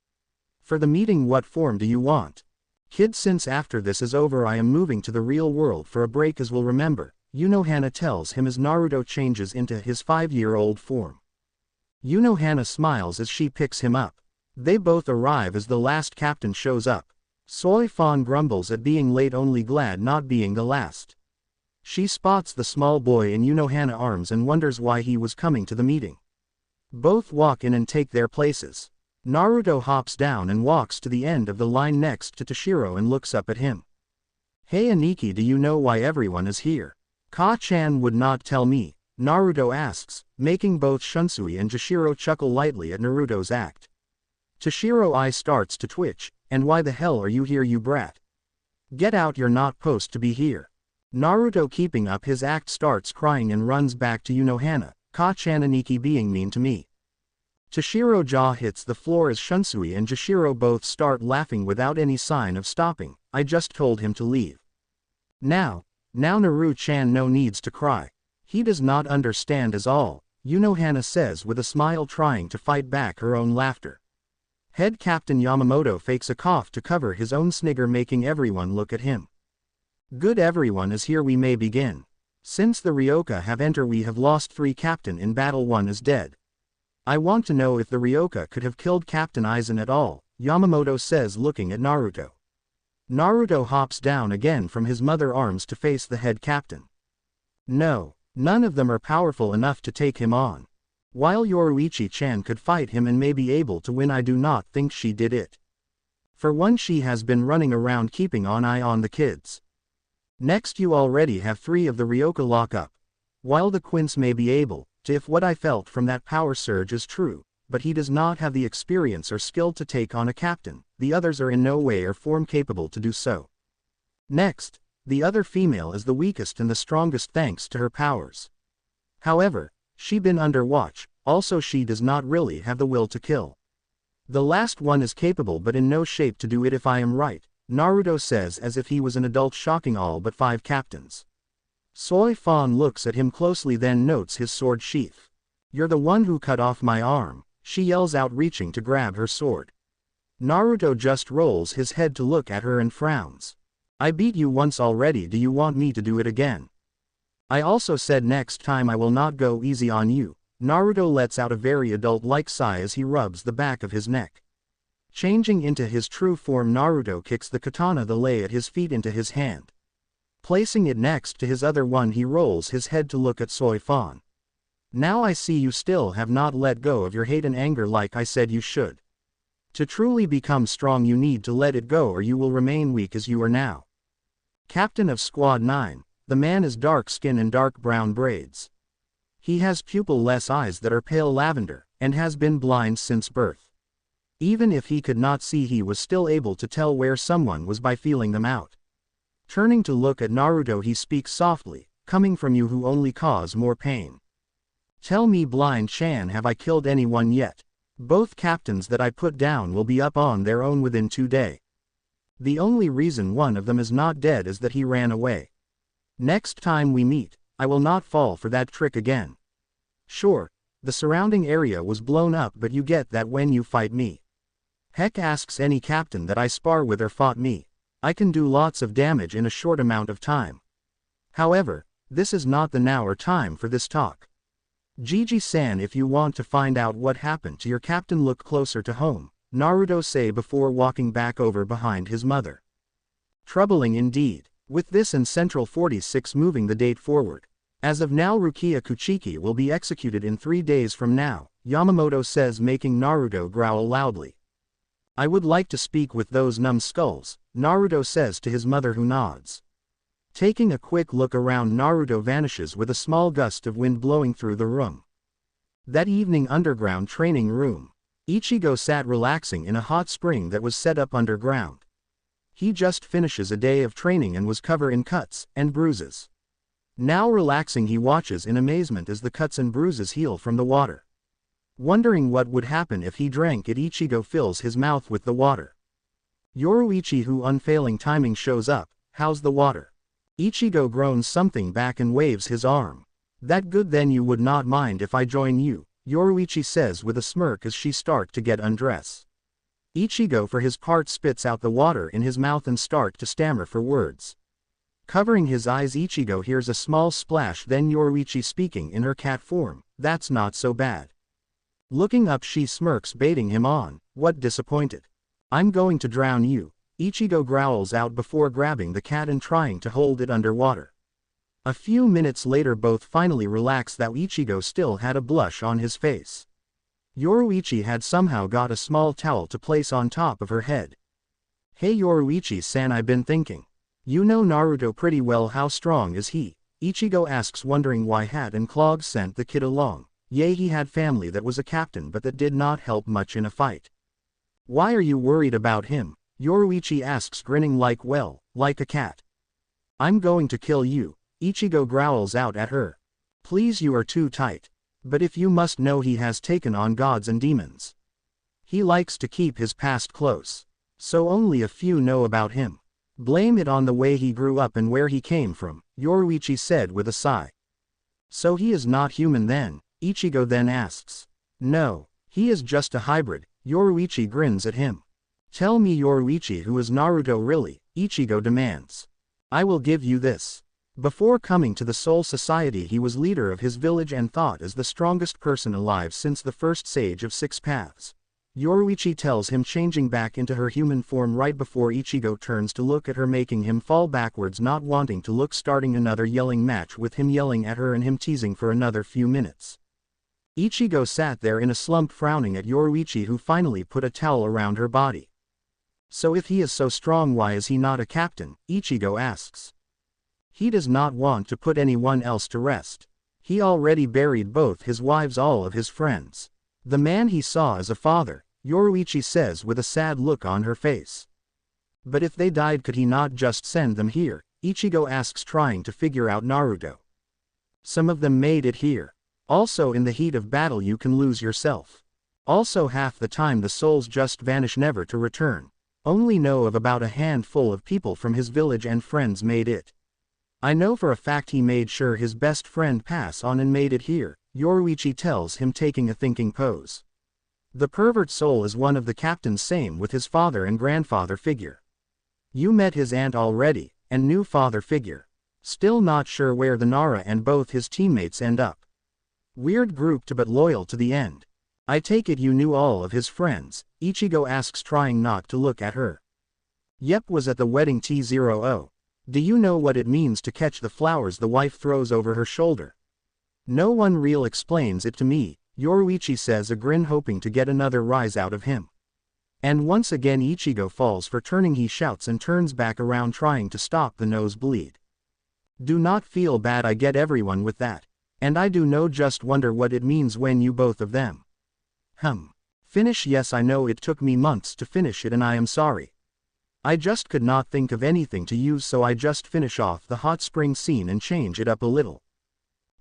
For the meeting, what form do you want? Kid, since after this is over I am moving to the real world for a break, as will remember, Unohana tells him as Naruto changes into his 5-year-old form. Unohana smiles as she picks him up. They both arrive as the last captain shows up. Soy Fan grumbles at being late, only glad not being the last. She spots the small boy in Unohana arms and wonders why he was coming to the meeting. Both walk in and take their places. Naruto hops down and walks to the end of the line next to Toshiro and looks up at him. Hey Aniki, do you know why everyone is here? Ka-chan would not tell me, Naruto asks, making both Shunsui and Toshiro chuckle lightly at Naruto's act. Toshiro eye starts to twitch, and why the hell are you here, you brat? Get out, you're not supposed to be here. Naruto, keeping up his act, starts crying and runs back to Unohana. Ka-chan, Aniki being mean to me. Toshiro jaw hits the floor as Shunsui and Toshiro both start laughing without any sign of stopping. I just told him to leave. Now Naru-chan no needs to cry. He does not understand as all, Unohana says with a smile, trying to fight back her own laughter. Head Captain Yamamoto fakes a cough to cover his own snigger, making everyone look at him. Good, everyone is here, we may begin. Since the Ryoka have entered, we have lost 3 captain in battle, 1 is dead. I want to know if the Ryoka could have killed Captain Aizen at all, Yamamoto says, looking at Naruto. Naruto hops down again from his mother's arms to face the head captain. No, none of them are powerful enough to take him on. While Yoruichi-chan could fight him and may be able to win, I do not think she did it. For one, she has been running around keeping an eye on the kids. Next, you already have 3 of the Ryoka lock up. While the Quince may be able to, if what I felt from that power surge is true, but he does not have the experience or skill to take on a captain. The others are in no way or form capable to do so. Next, the other female is the weakest and the strongest thanks to her powers. However, she been under watch, also she does not really have the will to kill. The last one is capable but in no shape to do it, if I am right, Naruto says as if he was an adult, shocking all but 5 captains. Soy Fan looks at him closely, then notes his sword sheath. You're the one who cut off my arm, she yells out, reaching to grab her sword. Naruto just rolls his head to look at her and frowns. I beat you once already, do you want me to do it again? I also said next time I will not go easy on you. Naruto lets out a very adult-like sigh as he rubs the back of his neck. Changing into his true form, Naruto kicks the katana that lay at his feet into his hand. Placing it next to his other one, he rolls his head to look at Soy Fan. Now I see you still have not let go of your hate and anger like I said you should. To truly become strong you need to let it go, or you will remain weak as you are now. Captain of Squad 9, the man is dark skin and dark brown braids. He has pupil-less eyes that are pale lavender, and has been blind since birth. Even if he could not see, he was still able to tell where someone was by feeling them out. Turning to look at Naruto, he speaks softly, coming from you who only cause more pain. Tell me, Blind Chan, have I killed anyone yet? Both captains that I put down will be up on their own within 2 days. The only reason one of them is not dead is that he ran away. Next time we meet, I will not fall for that trick again. Sure, the surrounding area was blown up, but you get that when you fight me. Heck, asks any captain that I spar with or fought me. I can do lots of damage in a short amount of time. However, this is not the now or time for this talk. Gigi-san, if you want to find out what happened to your captain, look closer to home, Naruto say before walking back over behind his mother. Troubling indeed. With this and Central 46 moving the date forward. As of now, Rukia Kuchiki will be executed in 3 days from now, Yamamoto says, making Naruto growl loudly. I would like to speak with those numbskulls, Naruto says to his mother, who nods. Taking a quick look around, Naruto vanishes with a small gust of wind blowing through the room. That evening, underground training room. Ichigo sat relaxing in a hot spring that was set up underground. He just finishes a day of training and was covered in cuts and bruises. Now relaxing, he watches in amazement as the cuts and bruises heal from the water. Wondering what would happen if he drank it, Ichigo fills his mouth with the water. Yoruichi, who unfailing timing, shows up. How's the water? Ichigo groans something back and waves his arm. That good, then you would not mind if I join you, Yoruichi says with a smirk as she start to get undress. Ichigo for his part spits out the water in his mouth and start to stammer for words. Covering his eyes, Ichigo hears a small splash, then Yoruichi speaking in her cat form. That's not so bad. Looking up, she smirks, baiting him on. What, disappointed? I'm going to drown you, Ichigo growls out before grabbing the cat and trying to hold it underwater. A few minutes later, both finally relax, though Ichigo still had a blush on his face. Yoruichi had somehow got a small towel to place on top of her head. Hey Yoruichi-san, I've been thinking. You know Naruto pretty well, how strong is he? Ichigo asks, wondering why Hat and Clogs sent the kid along. Yeah, he had family that was a captain, but that did not help much in a fight. Why are you worried about him? Yoruichi asks, grinning like a cat. I'm going to kill you, Ichigo growls out at her. Please, you are too tight. But if you must know, he has taken on gods and demons. He likes to keep his past close. So only a few know about him. Blame it on the way he grew up and where he came from, Yoruichi said with a sigh. So he is not human then? Ichigo then asks. No, he is just a hybrid, Yoruichi grins at him. Tell me, Yoruichi, who is Naruto really? Ichigo demands. I will give you this. Before coming to the Soul Society, he was leader of his village and thought as the strongest person alive since the first sage of Six Paths. Yoruichi tells him, changing back into her human form right before Ichigo turns to look at her, making him fall backwards, not wanting to look, starting another yelling match with him yelling at her and him teasing for another few minutes. Ichigo sat there in a slump, frowning at Yoruichi, who finally put a towel around her body. So if he is so strong, why is he not a captain? Ichigo asks. He does not want to put anyone else to rest. He already buried both his wives, all of his friends. The man he saw as a father, Yoruichi says with a sad look on her face. But if they died, could he not just send them here? Ichigo asks, trying to figure out Naruto. Some of them made it here. Also, in the heat of battle you can lose yourself. Also, half the time the souls just vanish, never to return. Only know of about a handful of people from his village and friends made it. I know for a fact he made sure his best friend pass on and made it here, Yoruichi tells him, taking a thinking pose. The pervert soul is one of the captains, same with his father and grandfather figure. You met his aunt already, and new father figure. Still not sure where the Nara and both his teammates end up. Weird group but loyal to the end. I take it you knew all of his friends, Ichigo asks, trying not to look at her. Yep, was at the wedding T0O. Do you know what it means to catch the flowers the wife throws over her shoulder? No one real explains it to me, Yoruichi says, a grin, hoping to get another rise out of him. And once again Ichigo falls for turning. He shouts and turns back around, trying to stop the nosebleed. Do not feel bad, I get everyone with that. And I do know, just wonder what it means when you both of them. Finish. Yes, I know it took me months to finish it and I am sorry. I just could not think of anything to use, so I just finish off the hot spring scene and change it up a little.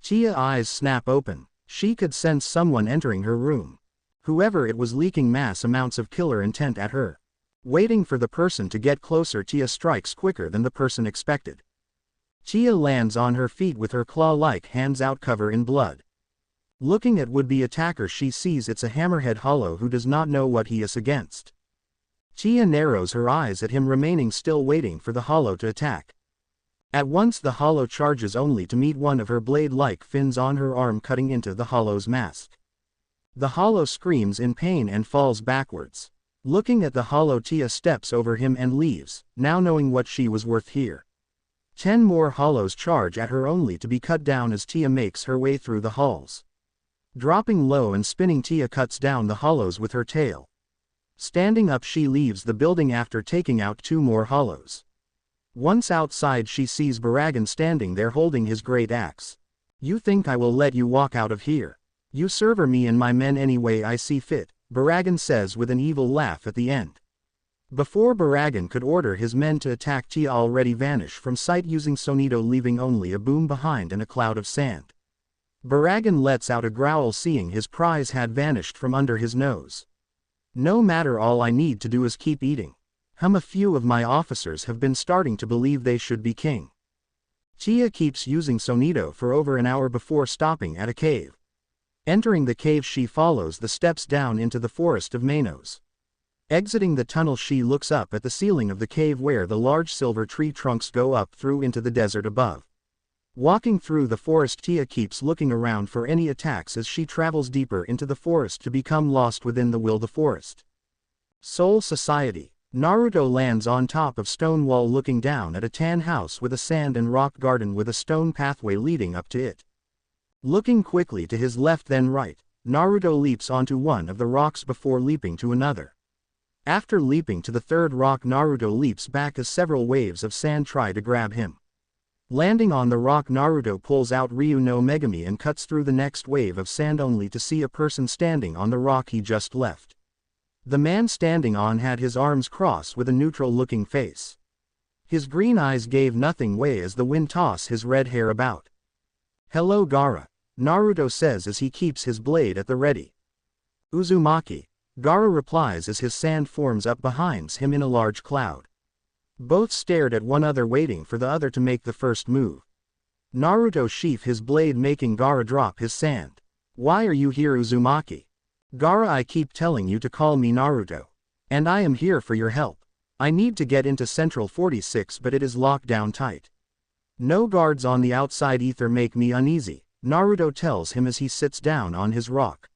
Tia's eyes snap open. She could sense someone entering her room. Whoever it was, leaking mass amounts of killer intent at her. Waiting for the person to get closer, Tia strikes quicker than the person expected. Tia lands on her feet with her claw-like hands out, cover in blood. Looking at would-be attacker, she sees it's a hammerhead hollow who does not know what he is against. Tia narrows her eyes at him, remaining still, waiting for the hollow to attack. At once the hollow charges, only to meet one of her blade-like fins on her arm, cutting into the hollow's mask. The hollow screams in pain and falls backwards. Looking at the hollow, Tia steps over him and leaves, now knowing what she was worth here. 10 more hollows charge at her, only to be cut down as Tia makes her way through the halls. Dropping low and spinning, Tia cuts down the hollows with her tail. Standing up, she leaves the building after taking out 2 more hollows. Once outside, she sees Baragan standing there holding his great axe. You think I will let you walk out of here? You serve me and my men any way I see fit, Baragan says with an evil laugh at the end. Before Baragan could order his men to attack, Tia already vanished from sight using Sonito, leaving only a boom behind and a cloud of sand. Baragan lets out a growl seeing his prize had vanished from under his nose. No matter, all I need to do is keep eating. A few of my officers have been starting to believe they should be king. Tia keeps using Sonito for over an hour before stopping at a cave. Entering the cave, she follows the steps down into the forest of Manos. Exiting the tunnel, she looks up at the ceiling of the cave where the large silver tree trunks go up through into the desert above. Walking through the forest, Tia keeps looking around for any attacks as she travels deeper into the forest to become lost within the will the forest. Soul Society. Naruto lands on top of stone wall looking down at a tan house with a sand and rock garden with a stone pathway leading up to it. Looking quickly to his left then right, Naruto leaps onto one of the rocks before leaping to another. After leaping to the third rock, Naruto leaps back as several waves of sand try to grab him. Landing on the rock, Naruto pulls out Ryu no Megami and cuts through the next wave of sand only to see a person standing on the rock he just left. The man standing on had his arms crossed with a neutral-looking face. His green eyes gave nothing way as the wind tossed his red hair about. "Hello Gaara," Naruto says as he keeps his blade at the ready. "Uzumaki," Gaara replies as his sand forms up behind him in a large cloud. Both stared at one another waiting for the other to make the first move. Naruto sheath his blade making Gaara drop his sand. "Why are you here, Uzumaki?" "Gaara, I keep telling you to call me Naruto. And I am here for your help. I need to get into Central 46 but it is locked down tight. No guards on the outside either make me uneasy," Naruto tells him as he sits down on his rock.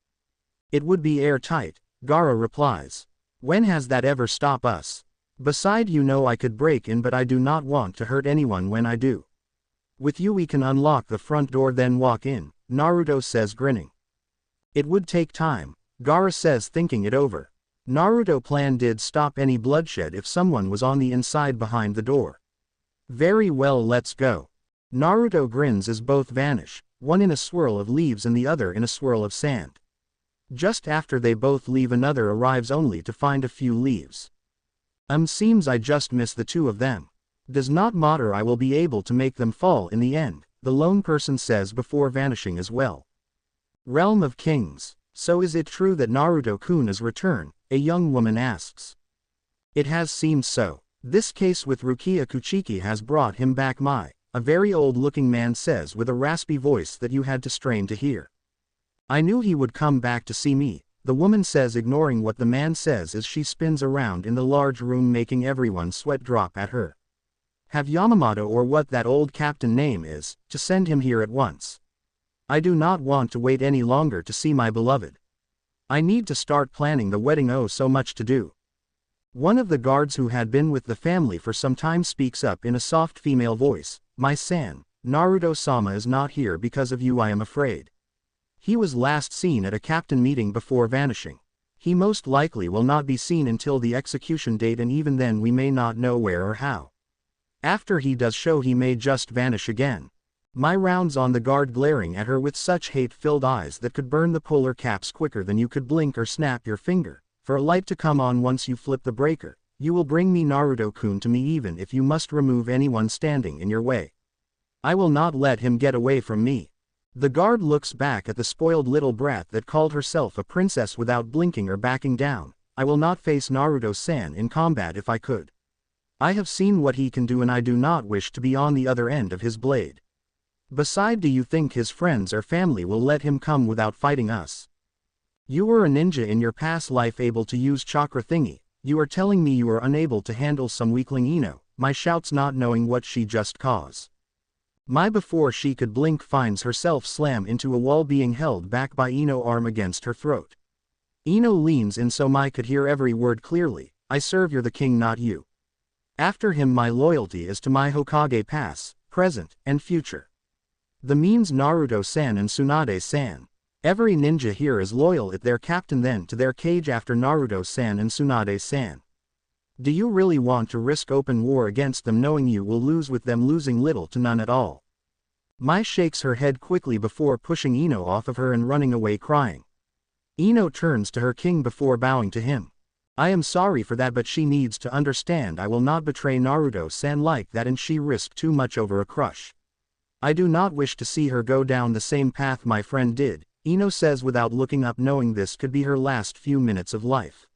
"It would be airtight," Gaara replies. "When has that ever stopped us? Beside, you know I could break in but I do not want to hurt anyone when I do. With you we can unlock the front door then walk in," Naruto says grinning. "It would take time," Gaara says thinking it over. Naruto plan did stop any bloodshed if someone was on the inside behind the door. "Very well, let's go." Naruto grins as both vanish, one in a swirl of leaves and the other in a swirl of sand. Just after they both leave, another arrives only to find a few leaves. Seems I just missed the two of them. Does not matter, I will be able to make them fall in the end," the lone person says before vanishing as well. Realm of Kings. "So is it true that Naruto-kun has returned?" a young woman asks. "It has seemed so. This case with Rukia Kuchiki has brought him back, a very old-looking man says with a raspy voice that you had to strain to hear. "I knew he would come back to see me," the woman says, ignoring what the man says as she spins around in the large room making everyone's sweat drop at her. "Have Yamamoto, or what that old captain name is, to send him here at once. I do not want to wait any longer to see my beloved. I need to start planning the wedding, oh so much to do." One of the guards who had been with the family for some time speaks up in a soft female voice. "My san, Naruto-sama is not here because of you, I am afraid. He was last seen at a captain meeting before vanishing. He most likely will not be seen until the execution date, and even then we may not know where or how. After he does show, he may just vanish again." My rounds on the guard, glaring at her with such hate-filled eyes that could burn the polar caps quicker than you could blink or snap your finger, for a light to come on once you flip the breaker. "You will bring me Naruto-kun to me even if you must remove anyone standing in your way. I will not let him get away from me." The guard looks back at the spoiled little brat that called herself a princess without blinking or backing down. "I will not face Naruto-san in combat if I could. I have seen what he can do and I do not wish to be on the other end of his blade. Beside, do you think his friends or family will let him come without fighting us? You were a ninja in your past life, able to use chakra thingy. You are telling me you are unable to handle some weakling Ino?" My shouts, not knowing what she just caused. Before she could blink finds herself slam into a wall, being held back by Ino arm against her throat. Ino leans in so Mai could hear every word clearly. "I serve you're the king, not you. After him my loyalty is to my Hokage past, present, and future. The means Naruto-san and Tsunade-san. Every ninja here is loyal at their captain then to their cage after Naruto-san and Tsunade-san. Do you really want to risk open war against them knowing you will lose, with them losing little to none at all?" Mai shakes her head quickly before pushing Ino off of her and running away crying. Ino turns to her king before bowing to him. I am sorry for that, but she needs to understand I will not betray Naruto-san like that, and she risked too much over a crush. I do not wish to see her go down the same path my friend did, Ino says without looking up, knowing this could be her last few minutes of life.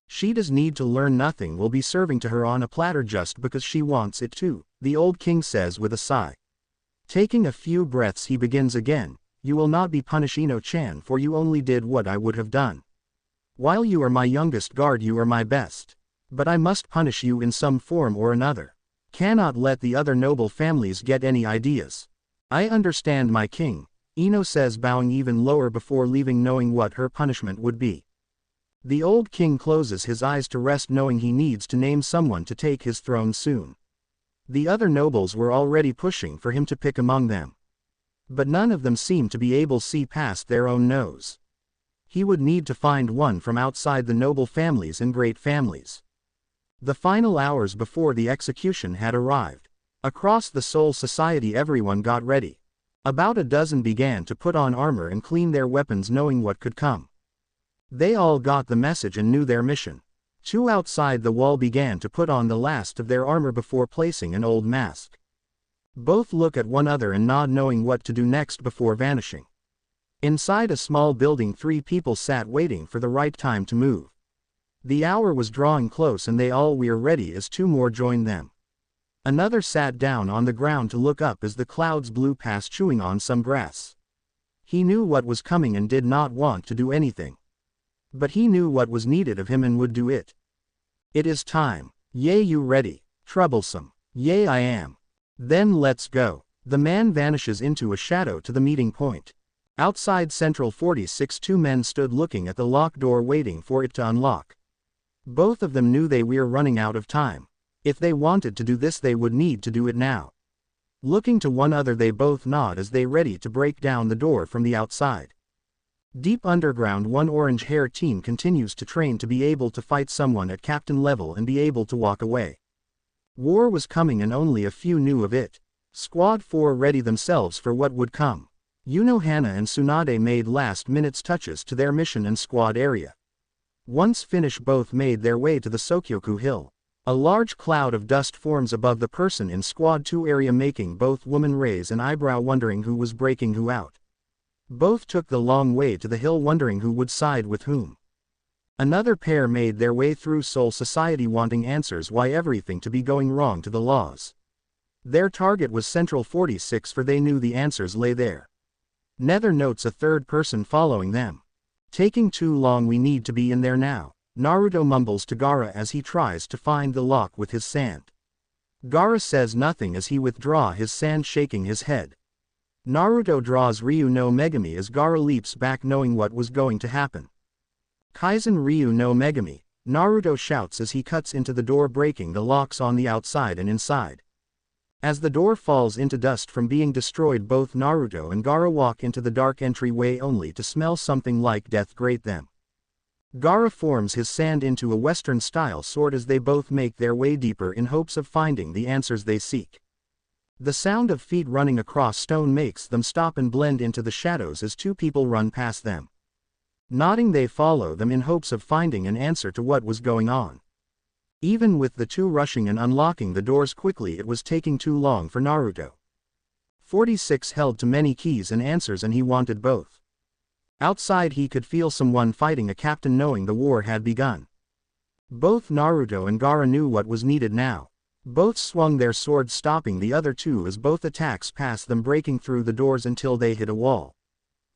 She does need to learn. Nothing will be serving to her on a platter just because she wants it to, the old king says with a sigh. Taking a few breaths he begins again, you will not be punished Ino-chan, for you only did what I would have done. While you are my youngest guard, you are my best. But I must punish you in some form or another. Cannot let the other noble families get any ideas. I understand my king, Ino says, bowing even lower before leaving, knowing what her punishment would be. The old king closes his eyes to rest, knowing he needs to name someone to take his throne soon. The other nobles were already pushing for him to pick among them. But none of them seemed to be able to see past their own nose. He would need to find one from outside the noble families and great families. The final hours before the execution had arrived. Across the Soul Society everyone got ready. About a dozen began to put on armor and clean their weapons, knowing what could come. They all got the message and knew their mission. Two outside the wall began to put on the last of their armor before placing an old mask. Both look at one another and nod, knowing what to do next before vanishing. Inside a small building, 3 people sat waiting for the right time to move. The hour was drawing close and they all were ready as 2 more joined them. Another sat down on the ground to look up as the clouds blew past, chewing on some grass. He knew what was coming and did not want to do anything. But he knew what was needed of him and would do it. It is time. Yay, you ready? Troublesome. Yay, I am. Then let's go. The man vanishes into a shadow to the meeting point. Outside Central 46, 2 men stood looking at the locked door, waiting for it to unlock. Both of them knew they were running out of time. If they wanted to do this, they would need to do it now. Looking to one another, they both nod as they ready to break down the door from the outside. Deep underground, one orange-hair team continues to train to be able to fight someone at captain level and be able to walk away. War was coming and only a few knew of it. Squad 4 ready themselves for what would come. Unohana and Tsunade made last-minute touches to their mission and squad area. Once finished, both made their way to the Sokyoku Hill. A large cloud of dust forms above the person in Squad 2 area, making both women raise an eyebrow, wondering who was breaking who out. Both took the long way to the hill, wondering who would side with whom. Another pair made their way through Soul Society, wanting answers why everything to be going wrong to the laws. Their target was Central 46, for they knew the answers lay there. Nether notes a third person following them. Taking too long, we need to be in there now, Naruto mumbles to Gaara as he tries to find the lock with his sand. Gaara says nothing as he withdraw his sand, shaking his head. Naruto draws Ryu no Megami as Gaara leaps back, knowing what was going to happen. Kaizen Ryu no Megami, Naruto shouts as he cuts into the door, breaking the locks on the outside and inside. As the door falls into dust from being destroyed, both Naruto and Gaara walk into the dark entryway, only to smell something like death grate them. Gaara forms his sand into a Western-style sword as they both make their way deeper in hopes of finding the answers they seek. The sound of feet running across stone makes them stop and blend into the shadows as 2 people run past them. Nodding, they follow them in hopes of finding an answer to what was going on. Even with the 2 rushing and unlocking the doors quickly, it was taking too long for Naruto. 46 held to many keys and answers and he wanted both. Outside he could feel someone fighting a captain, knowing the war had begun. Both Naruto and Gaara knew what was needed now. Both swung their swords, stopping the other 2 as both attacks passed them, breaking through the doors until they hit a wall.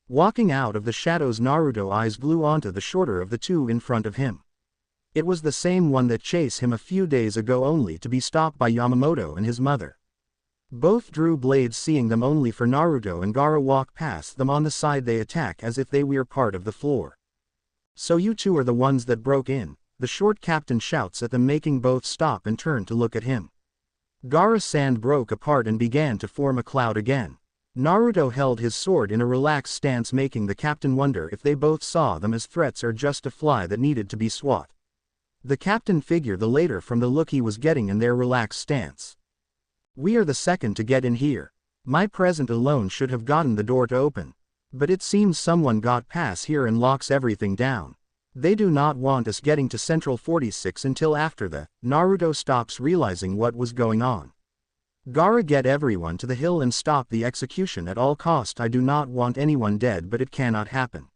Walking out of the shadows, Naruto's eyes blew onto the shorter of the 2 in front of him. It was the same one that chased him a few days ago, only to be stopped by Yamamoto and his mother. Both drew blades, seeing them only for Naruto and Gaara walk past them on the side. They attack as if they were part of the floor. So you 2 are the ones that broke in, the short captain shouts at them, making both stop and turn to look at him. Gaara's sand broke apart and began to form a cloud again. Naruto held his sword in a relaxed stance, making the captain wonder if they both saw them as threats or just a fly that needed to be swat. The captain figured the latter from the look he was getting in their relaxed stance. We are the second to get in here. My presence alone should have gotten the door to open. But it seems someone got past here and locks everything down. They do not want us getting to Central 46 until after the Naruto stops realizing what was going on. Gaara, get everyone to the hill and stop the execution at all cost. I do not want anyone dead, but it cannot happen.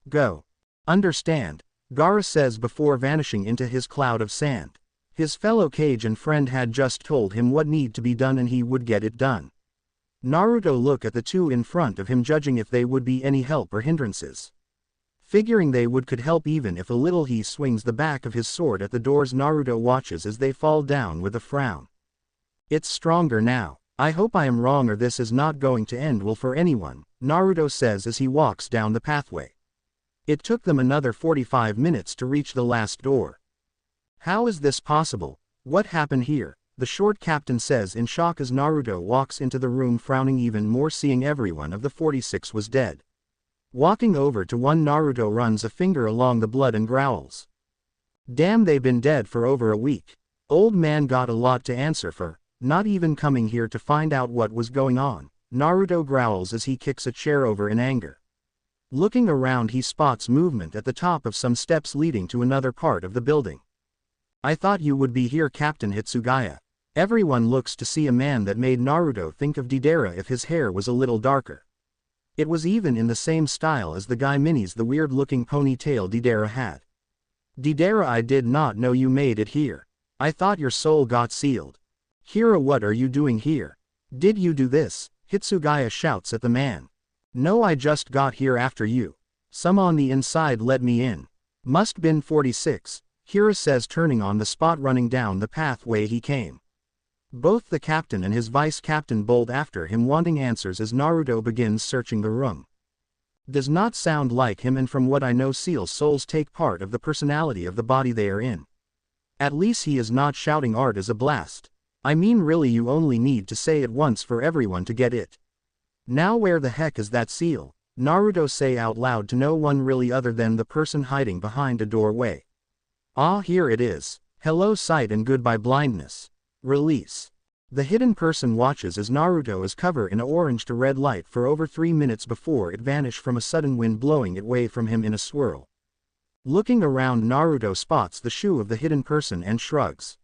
Go. Understand, Gaara says before vanishing into his cloud of sand. His fellow Kage and friend had just told him what need to be done and he would get it done. Naruto look at the two in front of him, judging if they would be any help or hindrances. Figuring they could help even if a little, he swings the back of his sword at the doors. Naruto watches as they fall down with a frown. It's stronger now. I hope I am wrong or this is not going to end well for anyone, Naruto says as he walks down the pathway. It took them another 45 minutes to reach the last door. How is this possible? What happened here? The short captain says in shock as Naruto walks into the room, frowning even more, seeing everyone of the 46 was dead. Walking over to one, Naruto runs a finger along the blood and growls. Damn, they've been dead for over a week. Old man got a lot to answer for. Not even coming here to find out what was going on, Naruto growls as he kicks a chair over in anger. Looking around, he spots movement at the top of some steps leading to another part of the building. I thought you would be here, Captain Hitsugaya. Everyone looks to see a man that made Naruto think of Deidara if his hair was a little darker. It was even in the same style as the guy Minnie's the weird-looking ponytail Deidara had. Deidara, I did not know you made it here. I thought your soul got sealed. Hira, what are you doing here? Did you do this? Hitsugaya shouts at the man. No, I just got here after you. Some on the inside let me in. Must been 46, Hira says, turning on the spot, running down the pathway he came. Both the captain and his vice captain bolt after him, wanting answers as Naruto begins searching the room. Does not sound like him, and from what I know, seal souls take part of the personality of the body they are in. At least he is not shouting art as a blast. I mean, really, you only need to say it once for everyone to get it. Now where the heck is that seal? Naruto say out loud to no one really other than the person hiding behind a doorway. Ah, here it is. Hello sight and goodbye blindness. Release. The hidden person watches as Naruto is covered in a orange to red light for over 3 minutes before it vanished from a sudden wind blowing it away from him in a swirl. Looking around, Naruto spots the shoe of the hidden person and shrugs.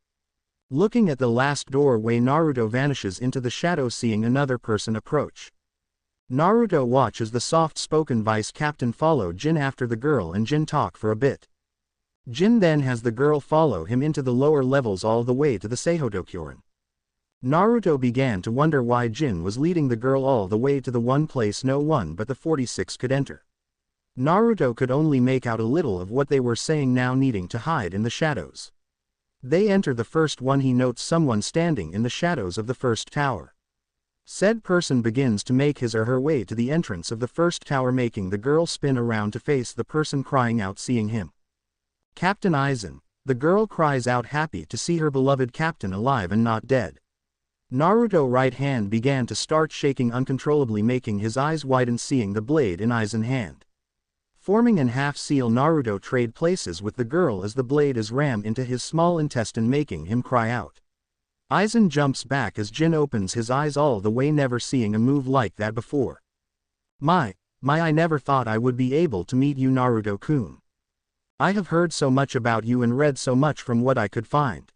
Looking at the last doorway, Naruto vanishes into the shadow, seeing another person approach. Naruto watches the soft-spoken vice captain follow Jin after the girl, and Jin talk for a bit. Jin then has the girl follow him into the lower levels all the way to the Seihotokyoran. Naruto began to wonder why Jin was leading the girl all the way to the one place no one but the 46 could enter. Naruto could only make out a little of what they were saying, now needing to hide in the shadows. They enter the first one. He notes someone standing in the shadows of the first tower. Said person begins to make his or her way to the entrance of the first tower, making the girl spin around to face the person crying out, seeing him. Captain Aizen. The girl cries out, happy to see her beloved captain alive and not dead. Naruto's right hand began to start shaking uncontrollably, making his eyes widen, seeing the blade in Aizen's hand. Forming an half seal, Naruto trade places with the girl as the blade is rammed into his small intestine, making him cry out. Aizen jumps back as Jin opens his eyes all the way, never seeing a move like that before. My, I never thought I would be able to meet you, Naruto-kun. I have heard so much about you and read so much from what I could find.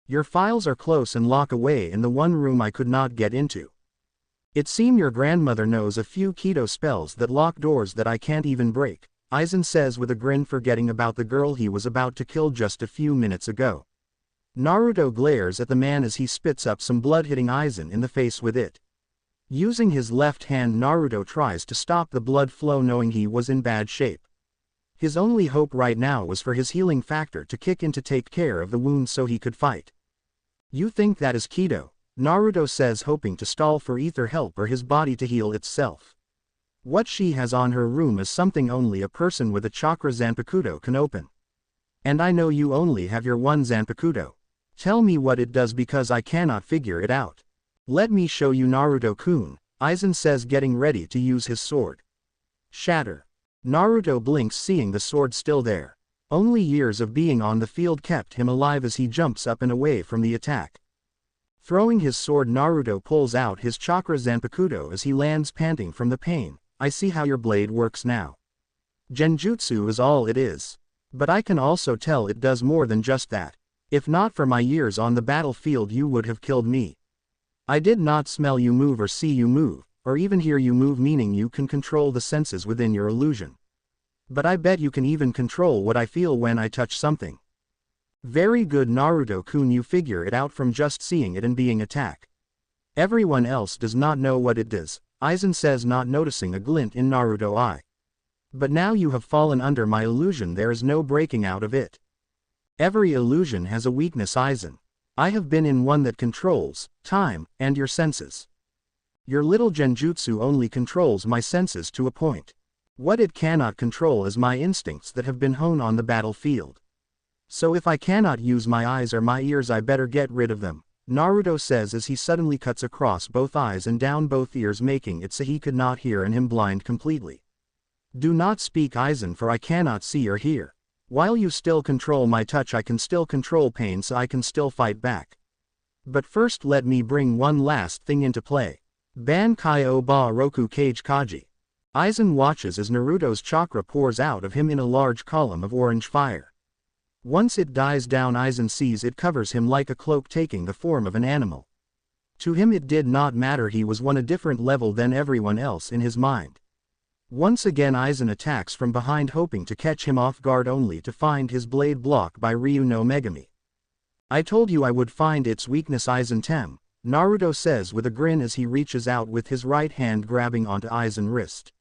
Your files are close and locked away in the one room I could not get into. It seems your grandmother knows a few Kido spells that lock doors that I can't even break, Aizen says with a grin, forgetting about the girl he was about to kill just a few minutes ago. Naruto glares at the man as he spits up some blood, hitting Aizen in the face with it. Using his left hand, Naruto tries to stop the blood flow, knowing he was in bad shape. His only hope right now was for his healing factor to kick in to take care of the wound so he could fight. You think that is Kido? Naruto says, hoping to stall for either help or his body to heal itself. What she has on her room is something only a person with a chakra Zanpakuto can open. And I know you only have your one Zanpakuto. Tell me what it does, because I cannot figure it out. Let me show you, Naruto-kun, Aizen says, getting ready to use his sword. Shatter. Naruto blinks, seeing the sword still there. Only years of being on the field kept him alive as he jumps up and away from the attack. Throwing his sword, Naruto pulls out his chakra Zanpakuto as he lands, panting from the pain. I see how your blade works now. Genjutsu is all it is. But I can also tell it does more than just that. If not for my years on the battlefield you would have killed me. I did not smell you move or see you move, or even hear you move, meaning you can control the senses within your illusion. But I bet you can even control what I feel when I touch something. Very good Naruto-kun, you figure it out from just seeing it and being attacked. Everyone else does not know what it does, Aizen says, not noticing a glint in Naruto's eye. But now you have fallen under my illusion, there is no breaking out of it. Every illusion has a weakness, Aizen. I have been in one that controls time and your senses. Your little genjutsu only controls my senses to a point. What it cannot control is my instincts that have been honed on the battlefield. So if I cannot use my eyes or my ears, I better get rid of them, Naruto says as he suddenly cuts across both eyes and down both ears, making it so he could not hear and him blind completely. Do not speak, Aizen, for I cannot see or hear. While you still control my touch, I can still control pain, so I can still fight back. But first let me bring one last thing into play. Ban Kai O Ba Roku Kage Kaji. Aizen watches as Naruto's chakra pours out of him in a large column of orange fire. Once it dies down, Aizen sees it covers him like a cloak, taking the form of an animal. To him it did not matter, he was on a different level than everyone else in his mind. Once again Aizen attacks from behind, hoping to catch him off guard, only to find his blade blocked by Ryu no Megami. I told you I would find its weakness, Aizen Tem, Naruto says with a grin as he reaches out with his right hand, grabbing onto Aizen's wrist.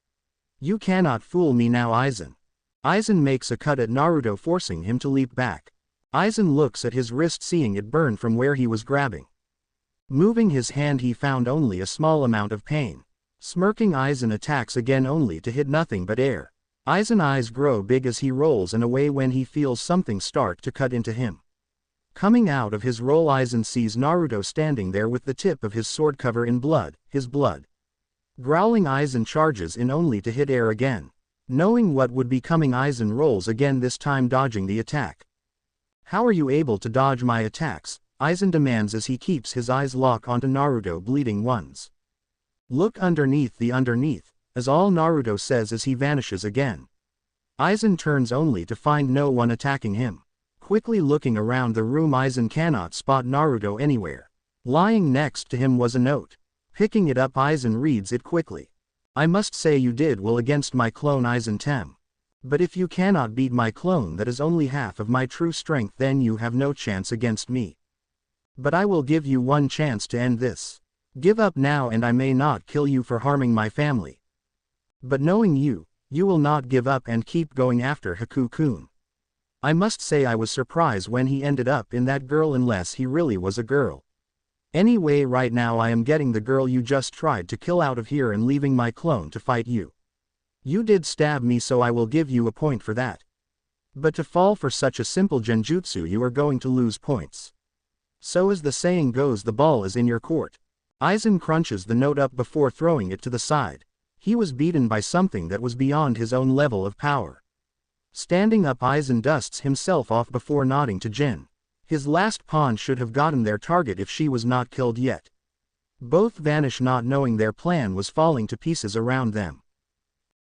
You cannot fool me now, Aizen. Aizen makes a cut at Naruto, forcing him to leap back. Aizen looks at his wrist, seeing it burn from where he was grabbing. Moving his hand, he found only a small amount of pain. Smirking, Aizen attacks again, only to hit nothing but air. Aizen's eyes grow big as he rolls and away when he feels something start to cut into him. Coming out of his roll, Aizen sees Naruto standing there with the tip of his sword covered in blood, his blood. Growling, Aizen charges in only to hit air again. Knowing what would be coming, Aizen rolls again, this time dodging the attack. How are you able to dodge my attacks? Aizen demands as he keeps his eyes locked onto Naruto bleeding ones. Look underneath, as all Naruto says as he vanishes again. Aizen turns only to find no one attacking him. Quickly looking around the room, Aizen cannot spot Naruto anywhere. Lying next to him was a note. Picking it up, Aizen reads it quickly. I must say you did well against my clone, Aizen Tem. But if you cannot beat my clone, that is only half of my true strength, then you have no chance against me. But I will give you one chance to end this. Give up now and I may not kill you for harming my family. But knowing you, you will not give up and keep going after Haku-kun. I must say I was surprised when he ended up in that girl, unless he really was a girl. Anyway, right now I am getting the girl you just tried to kill out of here and leaving my clone to fight you. You did stab me, so I will give you a point for that. But to fall for such a simple genjutsu, you are going to lose points. So as the saying goes, the ball is in your court. Aizen crunches the note up before throwing it to the side. He was beaten by something that was beyond his own level of power. Standing up, Aizen dusts himself off before nodding to Jin. His last pawn should have gotten their target if she was not killed yet. Both vanish, not knowing their plan was falling to pieces around them.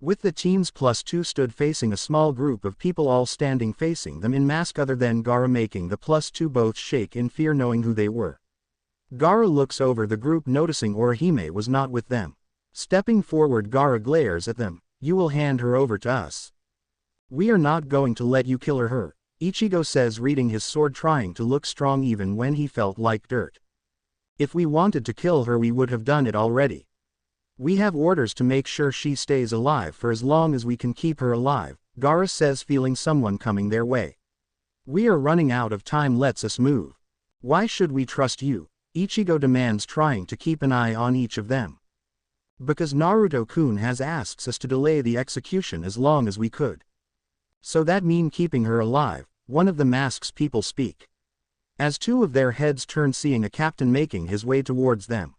With the teams +2 stood facing a small group of people, all standing facing them in mask other than Gaara, making the +2 both shake in fear knowing who they were. Gaara looks over the group, noticing Orihime was not with them. Stepping forward, Gaara glares at them. You will hand her over to us. We are not going to let you kill her, Ichigo says, reading his sword, trying to look strong even when he felt like dirt. If we wanted to kill her, we would have done it already. We have orders to make sure she stays alive for as long as we can keep her alive, Gaara says, feeling someone coming their way. We are running out of time, let's us move. Why should we trust you? Ichigo demands, trying to keep an eye on each of them. Because Naruto-kun has asked us to delay the execution as long as we could. So that mean keeping her alive, one of the mask's people speak. As two of their heads turn, seeing a captain making his way towards them.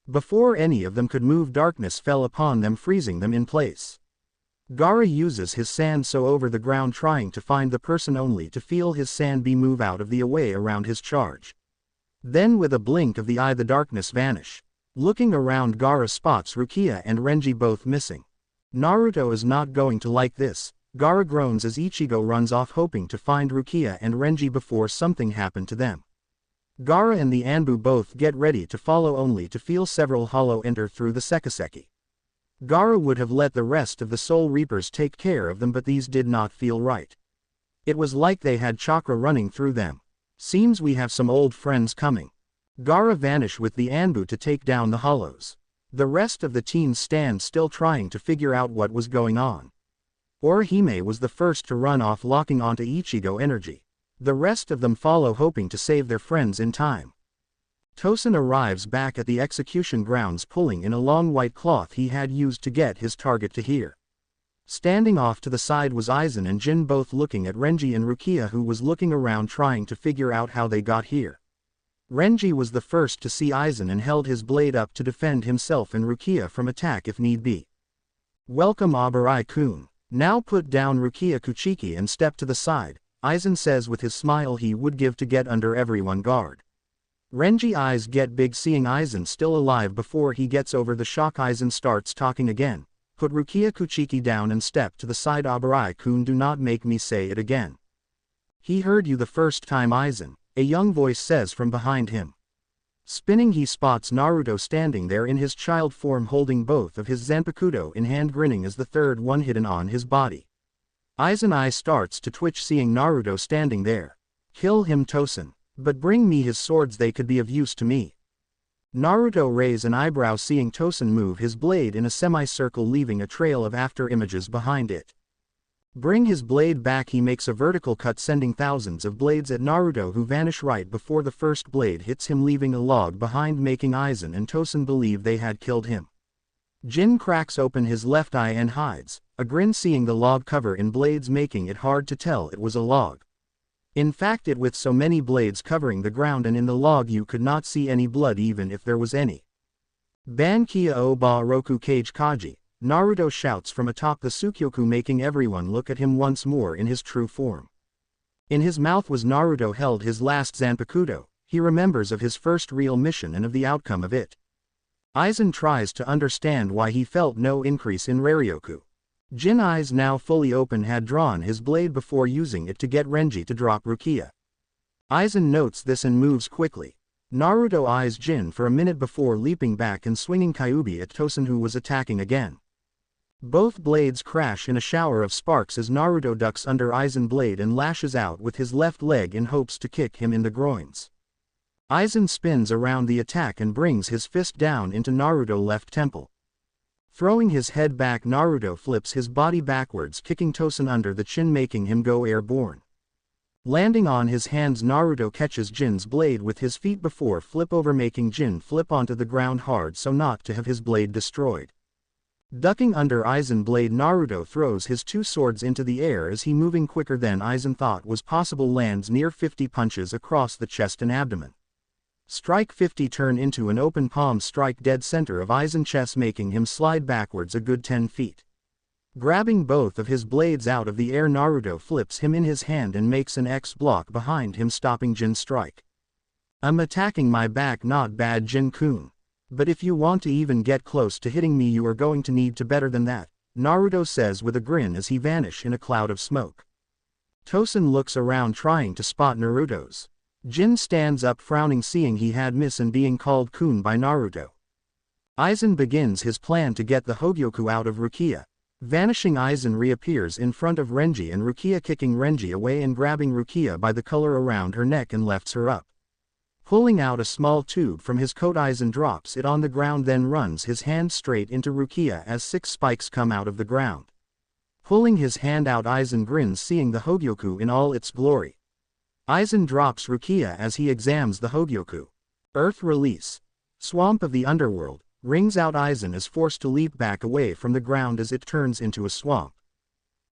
Before any of them could move, darkness fell upon them, freezing them in place. Gaara uses his sand so over the ground, trying to find the person, only to feel his sand be move out of the way around his charge. Then with a blink of the eye, the darkness vanish. Looking around, Gaara spots Rukia and Renji both missing. Naruto is not going to like this. Gaara groans as Ichigo runs off hoping to find Rukia and Renji before something happened to them. Gaara and the Anbu both get ready to follow only to feel several hollow enter through the Sekiseki. Gaara would have let the rest of the Soul Reapers take care of them, but these did not feel right. It was like they had chakra running through them. Seems we have some old friends coming. Gaara vanish with the Anbu to take down the hollows. The rest of the teens stand still trying to figure out what was going on. Orihime was the first to run off, locking onto Ichigo energy. The rest of them follow, hoping to save their friends in time. Tosen arrives back at the execution grounds pulling in a long white cloth he had used to get his target to hear. Standing off to the side was Aizen and Jin, both looking at Renji and Rukia, who was looking around trying to figure out how they got here. Renji was the first to see Aizen and held his blade up to defend himself and Rukia from attack if need be. "Welcome, Abarai-kun. Now put down Rukia Kuchiki and step to the side," Aizen says with his smile he would give to get under everyone's guard. Renji's eyes get big seeing Aizen still alive. Before he gets over the shock, Aizen starts talking again. "Put Rukia Kuchiki down and step to the side, Abarai-kun. Do not make me say it again." "He heard you the first time, Aizen," a young voice says from behind him. Spinning, he spots Naruto standing there in his child form, holding both of his Zanpakuto in hand, grinning as the third one hidden on his body. Aizen's eye starts to twitch seeing Naruto standing there. "Kill him, Tosen. But bring me his swords, they could be of use to me." Naruto raise an eyebrow seeing Tosen move his blade in a semicircle, leaving a trail of after images behind it. Bring his blade back. He makes a vertical cut, sending thousands of blades at Naruto, who vanish right before the first blade hits him, leaving a log behind, making Aizen and Tosen believe they had killed him. Jin cracks open his left eye and hides, a grin seeing the log cover in blades, making it hard to tell it was a log. In fact, it with so many blades covering the ground and in the log you could not see any blood even if there was any. "Ban kia o ba roku kage kaji," Naruto shouts from atop the Tsukyoku, making everyone look at him once more in his true form. In his mouth was Naruto held his last Zanpakuto. He remembers of his first real mission and of the outcome of it. Aizen tries to understand why he felt no increase in Raryoku. Jin's eyes now fully open had drawn his blade before using it to get Renji to drop Rukia. Aizen notes this and moves quickly. Naruto eyes Jin for a minute before leaping back and swinging Kyuubi at Tosen, who was attacking again. Both blades crash in a shower of sparks as Naruto ducks under Aizen's blade and lashes out with his left leg in hopes to kick him in the groins. Aizen spins around the attack and brings his fist down into Naruto's left temple. Throwing his head back, Naruto flips his body backwards, kicking Tosen under the chin, making him go airborne. Landing on his hands, Naruto catches Jin's blade with his feet before flip over, making Jin flip onto the ground hard so not to have his blade destroyed. Ducking under Aizen's blade, Naruto throws his two swords into the air as he, moving quicker than Aizen thought was possible, lands near 50 punches across the chest and abdomen. Strike 50 turn into an open palm strike dead center of Aizen's chest, making him slide backwards a good 10 feet. Grabbing both of his blades out of the air, Naruto flips him in his hand and makes an X block behind him, stopping Jin's strike. "I'm attacking my back, not bad, Jin-kun. But if you want to even get close to hitting me, you are going to need to better than that," Naruto says with a grin as he vanishes in a cloud of smoke. Tosen looks around trying to spot Naruto's. Jin stands up frowning, seeing he had missed and being called kun by Naruto. Aizen begins his plan to get the Hogyoku out of Rukia. Vanishing Aizen reappears in front of Renji and Rukia, kicking Renji away and grabbing Rukia by the collar around her neck and lifts her up. Pulling out a small tube from his coat, Aizen drops it on the ground, then runs his hand straight into Rukia as 6 spikes come out of the ground. Pulling his hand out, Aizen grins seeing the Hogyoku in all its glory. Aizen drops Rukia as he examines the Hogyoku. Earth release. Swamp of the underworld, rings out. Aizen is forced to leap back away from the ground as it turns into a swamp.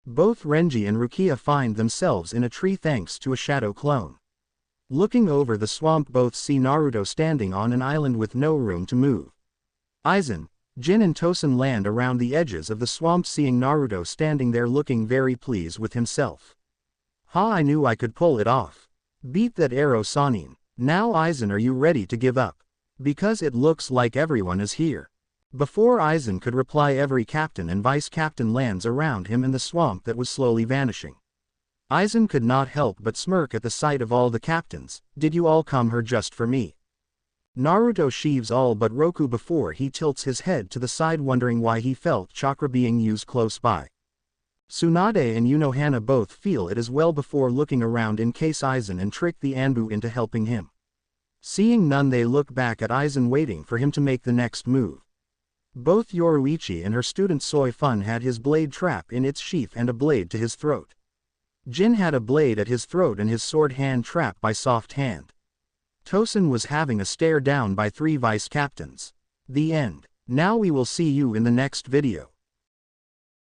Both Renji and Rukia find themselves in a tree thanks to a shadow clone. Looking over the swamp, both see Naruto standing on an island with no room to move. Aizen, Jin and Tosen land around the edges of the swamp, seeing Naruto standing there looking very pleased with himself. "Ha, I knew I could pull it off. Beat that arrow, Sanin. Now Aizen, are you ready to give up? Because it looks like everyone is here." Before Aizen could reply, every captain and vice captain lands around him in the swamp that was slowly vanishing. Aizen could not help but smirk at the sight of all the captains. Did you all come here just for me? Naruto sheaves all but Roku before he tilts his head to the side, wondering why he felt chakra being used close by. Tsunade and Unohana both feel it as well before looking around in case Aizen and trick the Anbu into helping him. Seeing none, they look back at Aizen, waiting for him to make the next move. Both Yoruichi and her student Soi Fun had his blade trap in its sheath and a blade to his throat. Jin had a blade at his throat and his sword hand trapped by Soft Hand. Tosin was having a stare down by 3 vice captains. The end. Now we will see you in the next video.